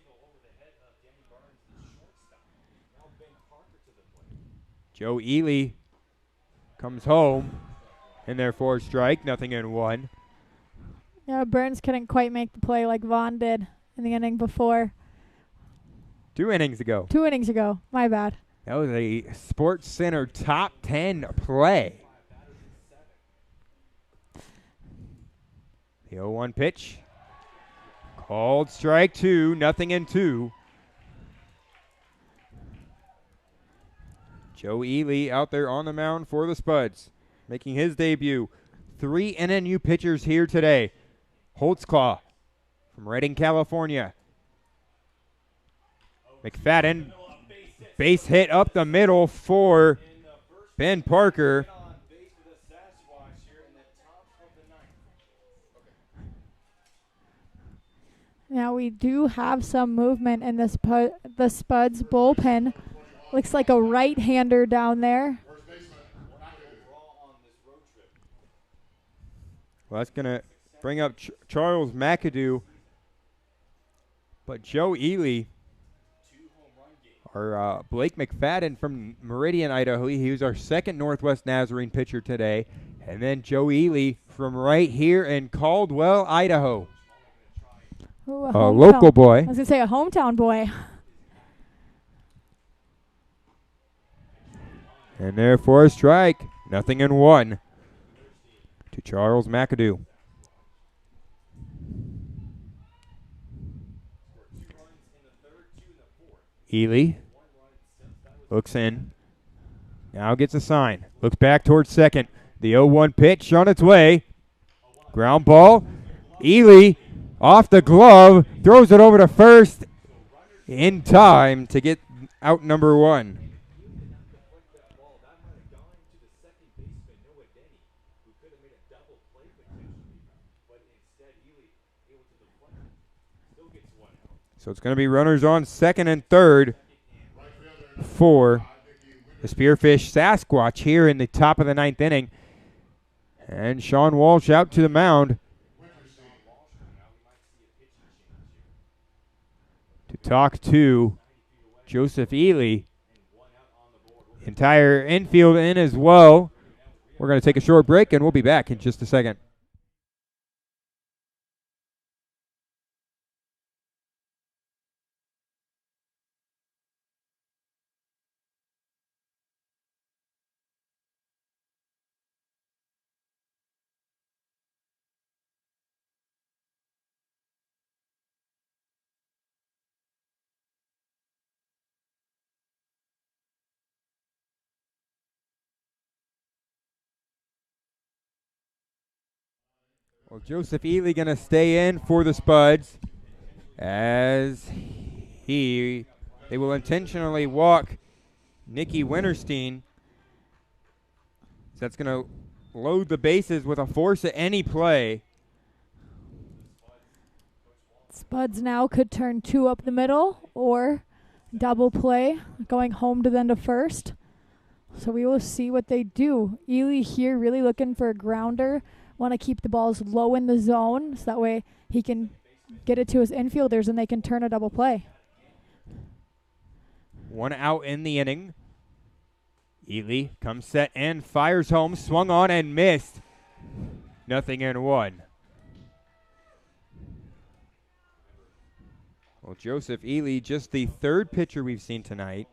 Speaker 1: Joe Ely comes home, and therefore strike, 0-1.
Speaker 2: Yeah, Burns couldn't quite make the play like Vaughn did in the inning before.
Speaker 1: 2 innings ago.
Speaker 2: 2 innings ago. My bad.
Speaker 1: That was a Sports Center top 10 play. The 0-1 pitch. Called strike two, nothing in two. Joe Ely out there on the mound for the Spuds, making his debut. 3 NNU pitchers here today. Holtzclaw from Redding, California. McFadden, base hit up the middle for Ben Parker.
Speaker 2: Now we do have some movement in the Spuds bullpen. Looks like a right-hander down there.
Speaker 1: Well, that's going to bring up Charles McAdoo. But Joe Ely, or Blake McFadden from Meridian, Idaho, he was our second Northwest Nazarene pitcher today. And then Joe Ely from right here in Caldwell, Idaho.
Speaker 2: Ooh,
Speaker 1: a local boy.
Speaker 2: I was going to say a hometown boy.
Speaker 1: And there for a strike. Nothing in one to Charles McAdoo. Ely looks in. Now gets a sign. Looks back towards second. The 0-1 pitch on its way. Ground ball. Ely off the glove. Throws it over to first in time to get out number one. So it's going to be runners on second and third for the Spearfish Sasquatch here in the top of the ninth inning. And Sean Walsh out to the mound to talk to Joseph Ely. Entire infield in as well. We're going to take a short break, and we'll be back in just a second. Well, Joseph Ely going to stay in for the Spuds as they will intentionally walk Nicky Winterstein. So that's going to load the bases with a force at any play.
Speaker 2: Spuds now could turn 2 up the middle or double play, going home to then to first. So we will see what they do. Ely here really looking for a grounder. Want to keep the balls low in the zone so that way he can get it to his infielders and they can turn a double play.
Speaker 1: 1 out in the inning. Ely comes set and fires home, swung on and missed. Nothing in 1. Well, Joseph Ely, just the third pitcher we've seen tonight.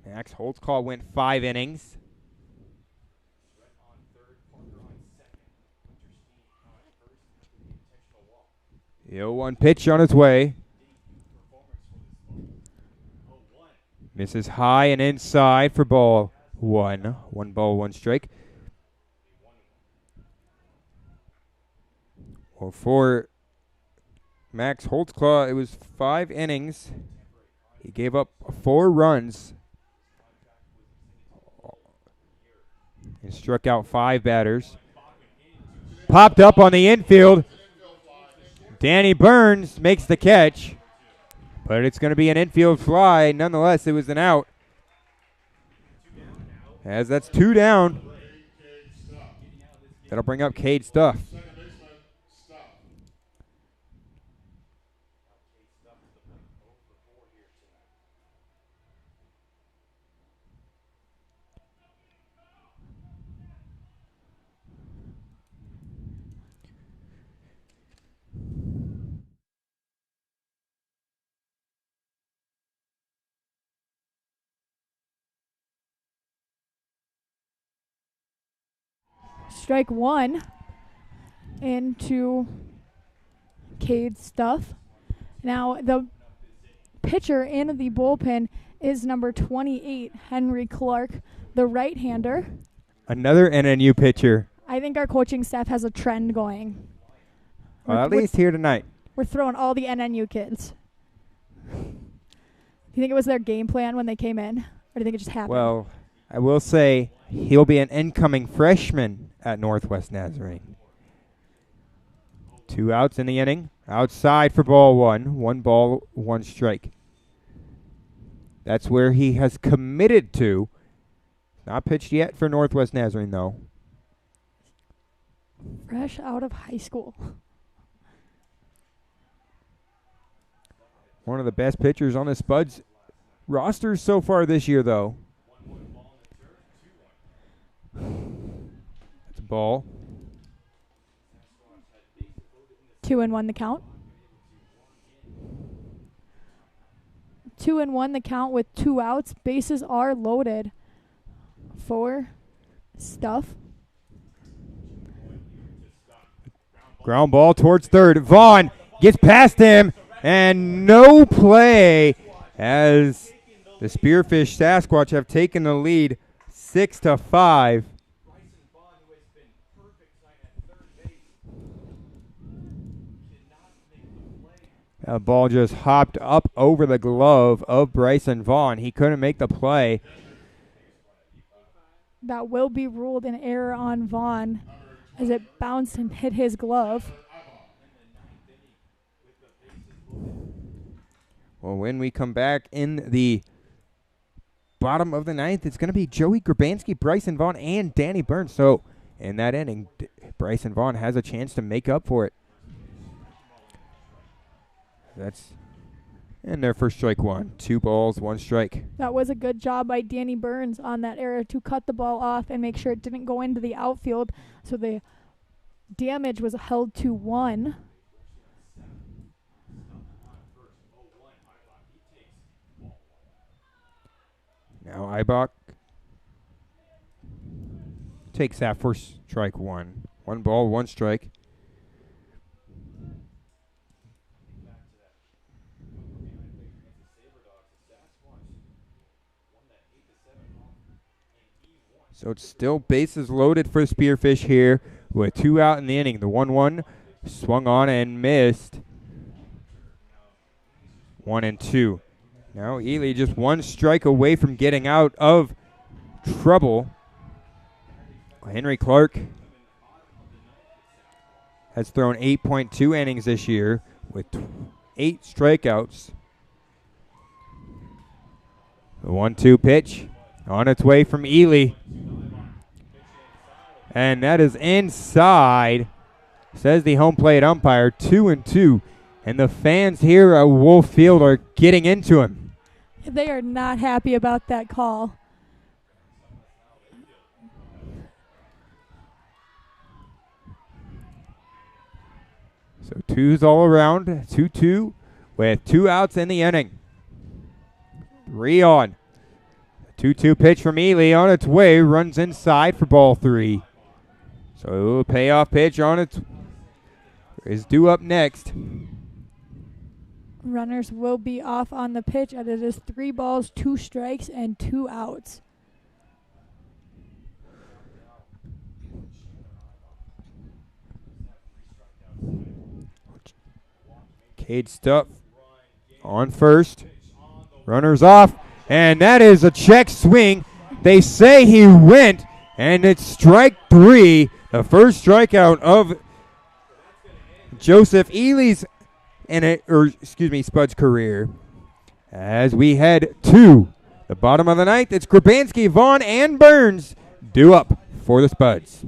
Speaker 1: Max Holtzclaw went 5 innings. The 0-1 pitch on its way. Misses high and inside for ball 1. 1 ball, 1 strike. Well, for Max Holtzclaw, it was 5 innings. He gave up 4 runs and struck out 5 batters. Popped up on the infield. Danny Burns makes the catch, but it's going to be an infield fly. Nonetheless, it was an out. As that's 2 down. That'll bring up Cade Stuff.
Speaker 2: Strike one into Cade's stuff. Now the pitcher in the bullpen is number 28, Henry Clark, the right-hander.
Speaker 1: Another NNU pitcher.
Speaker 2: I think our coaching staff has a trend going.
Speaker 1: Well, at least here tonight.
Speaker 2: We're throwing all the NNU kids. Do you think it was their game plan when they came in? Or do you think it just happened?
Speaker 1: Well, I will say he'll be an incoming freshman at Northwest Nazarene. 2 outs in the inning. Outside for ball one. 1 ball, 1 strike. That's where he has committed to. Not pitched yet for Northwest Nazarene, though.
Speaker 2: Fresh out of high school.
Speaker 1: One of the best pitchers on the Spuds roster so far this year, though. That's a ball.
Speaker 2: 2-1 the count. 2-1 the count with 2 outs. Bases are loaded for Stuff.
Speaker 1: Ground ball towards third. Vaughn gets past him, and no play as the Spearfish Sasquatch have taken the lead 6-5. That ball just hopped up over the glove of Bryson Vaughn. He couldn't make the play.
Speaker 2: That will be ruled an error on Vaughn as it bounced and hit his glove.
Speaker 1: Well, when we come back in the bottom of the ninth, it's going to be Joey Grabanski, Bryson Vaughn, and Danny Burns. So in that inning, Bryson Vaughn has a chance to make up for it. That's in there for strike one. 2 balls, 1 strike.
Speaker 2: That was a good job by Danny Burns on that error to cut the ball off and make sure it didn't go into the outfield. So the damage was held to 1.
Speaker 1: Now Ibach takes that for strike 1. 1 ball, 1 strike. So it's still bases loaded for Spearfish here with 2 out in the inning. The 1-1 swung on and missed. 1-2. Now Ely just 1 strike away from getting out of trouble. Henry Clark has thrown 8.2 innings this year with 8 strikeouts. The 1-2 pitch on its way from Ely. And that is inside, says the home plate umpire. 2-2. And the fans here at Wolf Field are getting into him.
Speaker 2: They are not happy about that call.
Speaker 1: So 2s all around. 2-2 with 2 outs in the inning. 3 on. 2-2 pitch from Ely on its way. Runs inside for ball 3. So payoff pitch on its is due up next.
Speaker 2: Runners will be off on the pitch, and it is 3 balls, 2 strikes, and 2 outs.
Speaker 1: Cade Stuff on first. Runners off, and that is a check swing. They say he went, and it's strike 3. The first strikeout of Joseph Ely's Spud's career. As we head to the bottom of the ninth, it's Grabanski, Vaughn, and Burns due up for the Spuds.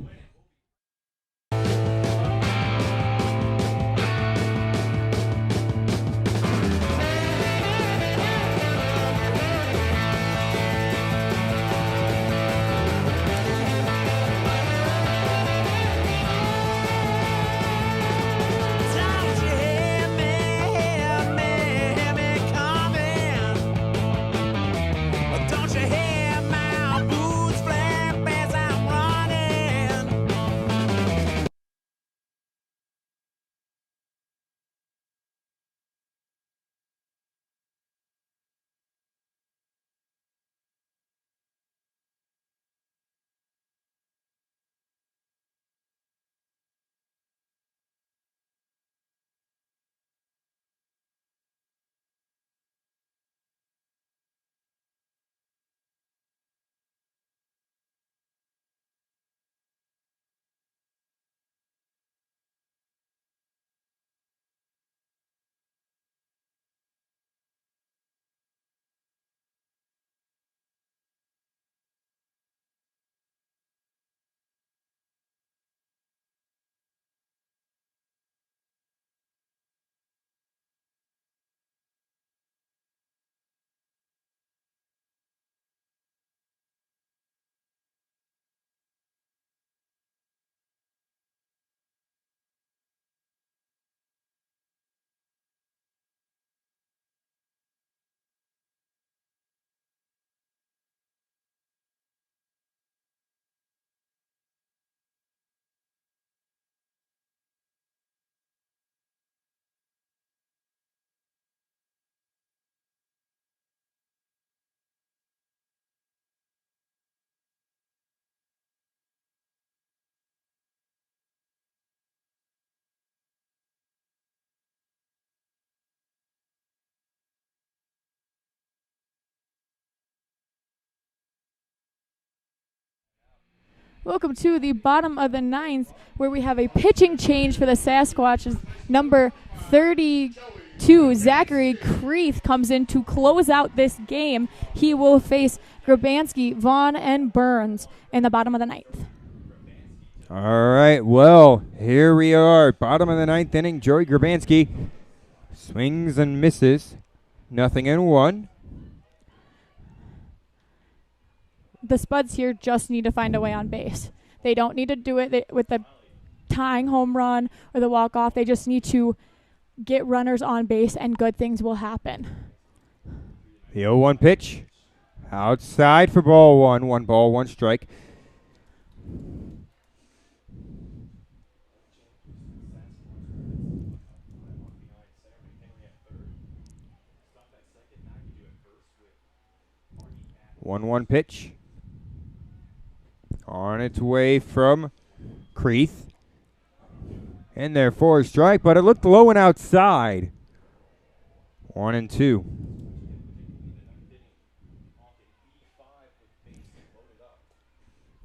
Speaker 2: Welcome to the bottom of the ninth, where we have a pitching change for the Sasquatches. Number 32, Zachary Creeth, comes in to close out this game. He will face Grabansky, Vaughn, and Burns in the bottom of the ninth.
Speaker 1: All right, well, here we are. Bottom of the ninth inning, Joey Grabansky swings and misses. 0-1.
Speaker 2: The Spuds here just need to find a way on base. They don't need to do it with the tying home run or the walk-off. They just need to get runners on base, and good things will happen.
Speaker 1: The 0-1 pitch. Outside for ball one. 1 ball, 1 strike. One pitch. On its way from Creeth. In there for a strike, but it looked low and outside. 1-2.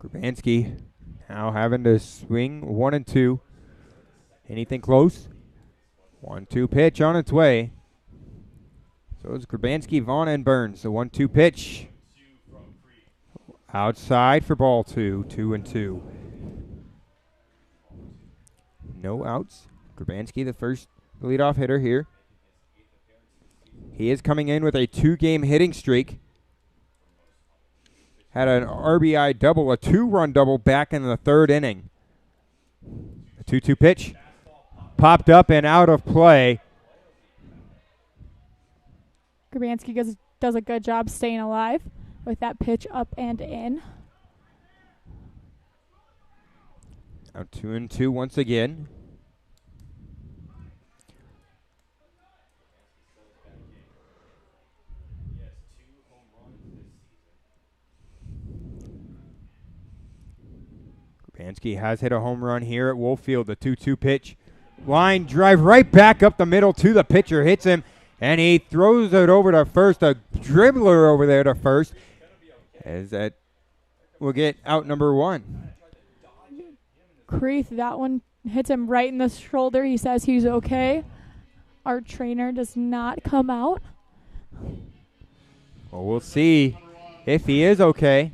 Speaker 1: Grabansky now having to swing 1-2. Anything close? 1-2 pitch on its way. So it's Grabansky, Vaughn, and Burns. The 1-2 pitch. Outside for ball 2. 2-2. No outs. Grabansky, the first leadoff hitter here. He is coming in with a 2-game hitting streak. Had an RBI double, a 2-run double back in the 3rd inning. The 2-2 pitch popped up and out of play.
Speaker 2: Grabansky does a good job staying alive with that pitch up and in.
Speaker 1: Now 2-2 once again. Grabansky has hit a home run here at Wolffield. The 2-2 pitch. Line drive right back up the middle to the pitcher. Hits him, and he throws it over to first. A dribbler over there to first. As that will get out number 1.
Speaker 2: Creeth, that one hits him right in the shoulder. He says he's okay. Our trainer does not come out.
Speaker 1: Well, we'll see if he is okay.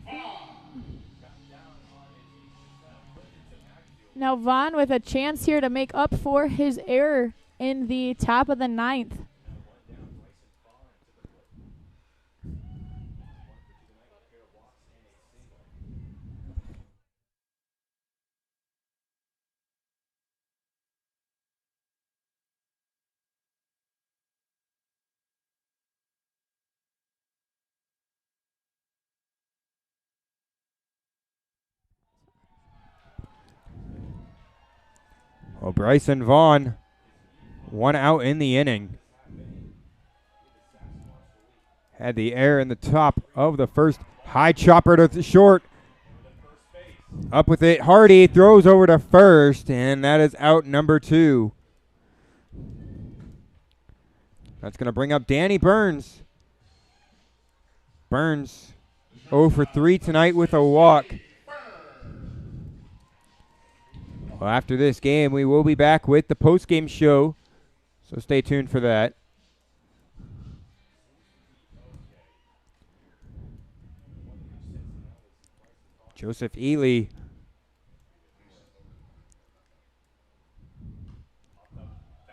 Speaker 2: Now Vaughn with a chance here to make up for his error in the top of the 9th.
Speaker 1: Well, Bryson Vaughn, 1 out in the inning. Had the error in the top of the first. High chopper to the short. Up with it. Hardy throws over to first, and that is out number 2. That's going to bring up Danny Burns. Burns 0 for 3 tonight with a walk. Well, after this game, we will be back with the post-game show, so stay tuned for that. Joseph Ely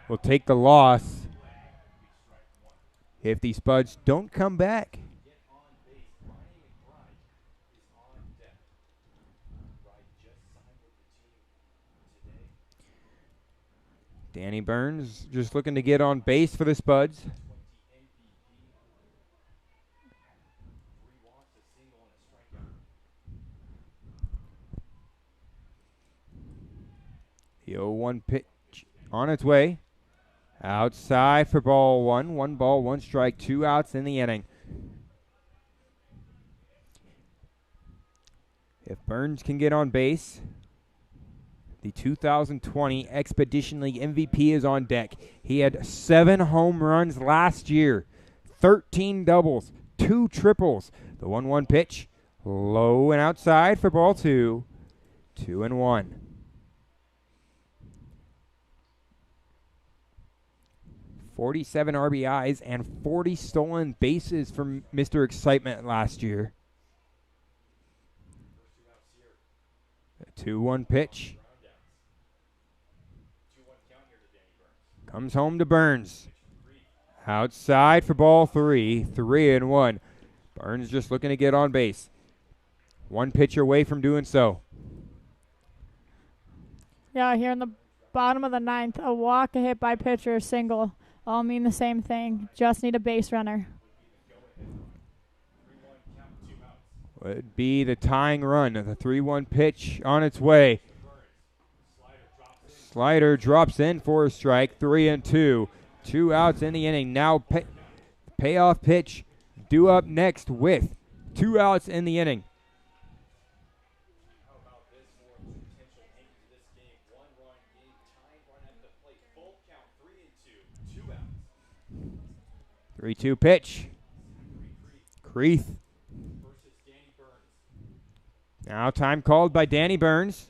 Speaker 1: will take the loss if the Spuds don't come back. Danny Burns just looking to get on base for the Spuds. The 0-1 pitch on its way. Outside for ball 1. 1 ball, 1 strike, 2 outs in the inning. If Burns can get on base, the 2020 Expedition League MVP is on deck. He had 7 home runs last year, 13 doubles, 2 triples. The 1-1 pitch, low and outside for ball 2. 2-1. "47 RBIs and 40 stolen bases from Mr. Excitement last year. A 2-1 pitch. Comes home to Burns. Outside for ball 3. 3-1. Burns just looking to get on base. One pitch away from doing so.
Speaker 2: Yeah, here in the bottom of the 9th, a walk, a hit by pitcher, a single. All mean the same thing. Just need a base runner.
Speaker 1: Would be the tying run. The 3-1 pitch on its way. Slider drops in for a strike. 3-2. 2 outs in the inning. Now payoff pitch due up next with 2 outs in the inning. 3-2 pitch. Creeth. Now time called by Danny Burns.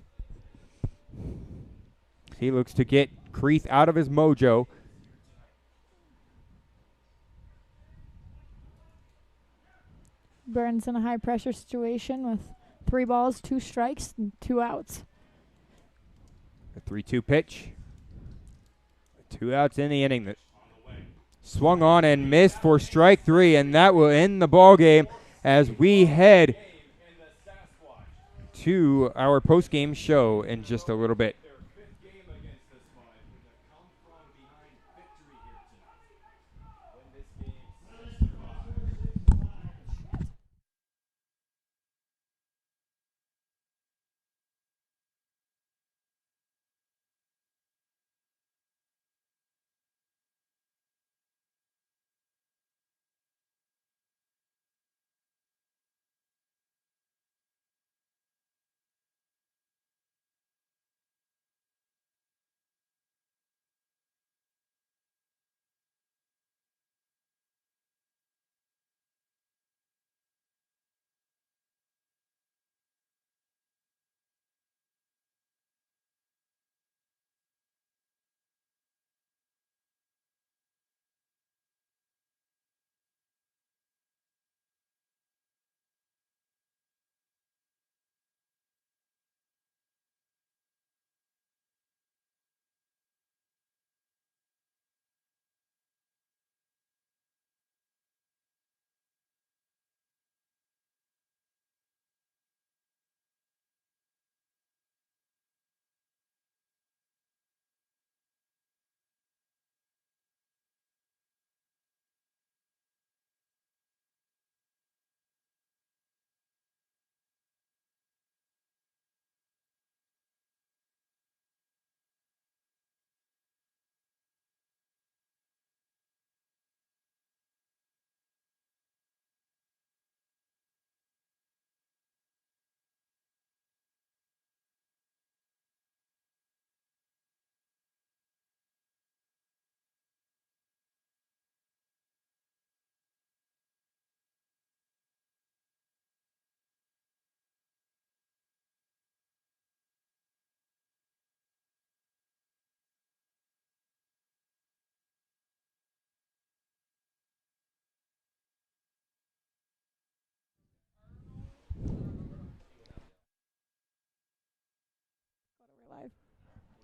Speaker 1: He looks to get Creeth out of his mojo.
Speaker 2: Burns in a high-pressure situation with 3 balls, 2 strikes, and 2 outs.
Speaker 1: The 3-2 pitch. 2 outs in the inning. Swung on and missed for strike 3, and that will end the ball game as we head to our post-game show in just a little bit.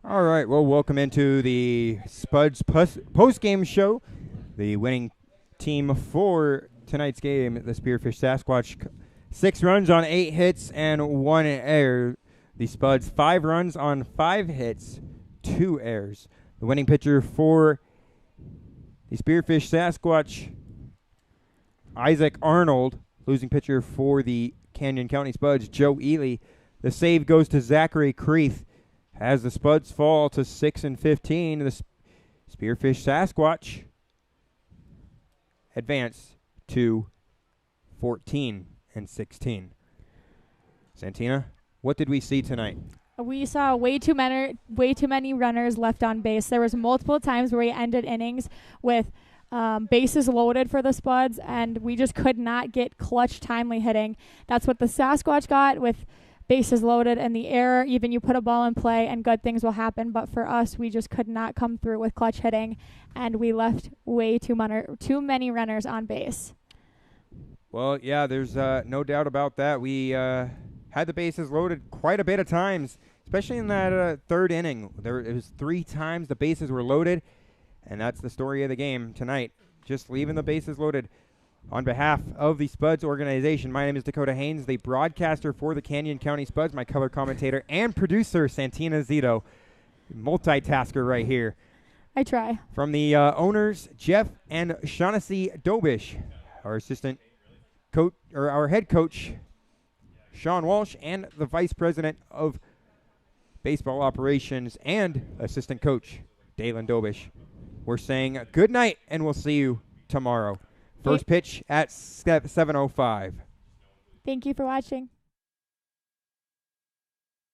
Speaker 1: All right, well, welcome into the Spuds post-game show. The winning team for tonight's game, the Spearfish Sasquatch, 6 runs on 8 hits and 1 error. The Spuds, 5 runs on 5 hits, 2 errors. The winning pitcher for the Spearfish Sasquatch, Isaac Arnold. Losing pitcher for the Canyon County Spuds, Joe Ely. The save goes to Zachary Creeth. As the Spuds fall to 6-15, the Spearfish Sasquatch advance to 14-16. Santina, what did we see tonight?
Speaker 2: We saw way too many runners left on base. There was multiple times where we ended innings with bases loaded for the Spuds, and we just could not get clutch, timely hitting. That's what the Sasquatch got with bases loaded in the air. Even you put a ball in play and good things will happen. But for us, we just could not come through with clutch hitting, and we left way too many runners on base.
Speaker 1: Well, yeah, there's no doubt about that. We had the bases loaded quite a bit of times, especially in that third inning. It was 3 times the bases were loaded, and that's the story of the game tonight, just leaving the bases loaded. On behalf of the Spuds organization, my name is Dakota Haynes, the broadcaster for the Canyon County Spuds, my color commentator and producer, Santina Zito. Multitasker right here.
Speaker 2: I try.
Speaker 1: From the owners, Jeff and Shaughnessy Dobish, our assistant coach, or our head coach, Sean Walsh, and the vice president of baseball operations and assistant coach, Dalen Dobish. We're saying good night, and we'll see you tomorrow. First pitch at 7:05.
Speaker 2: Thank you for watching.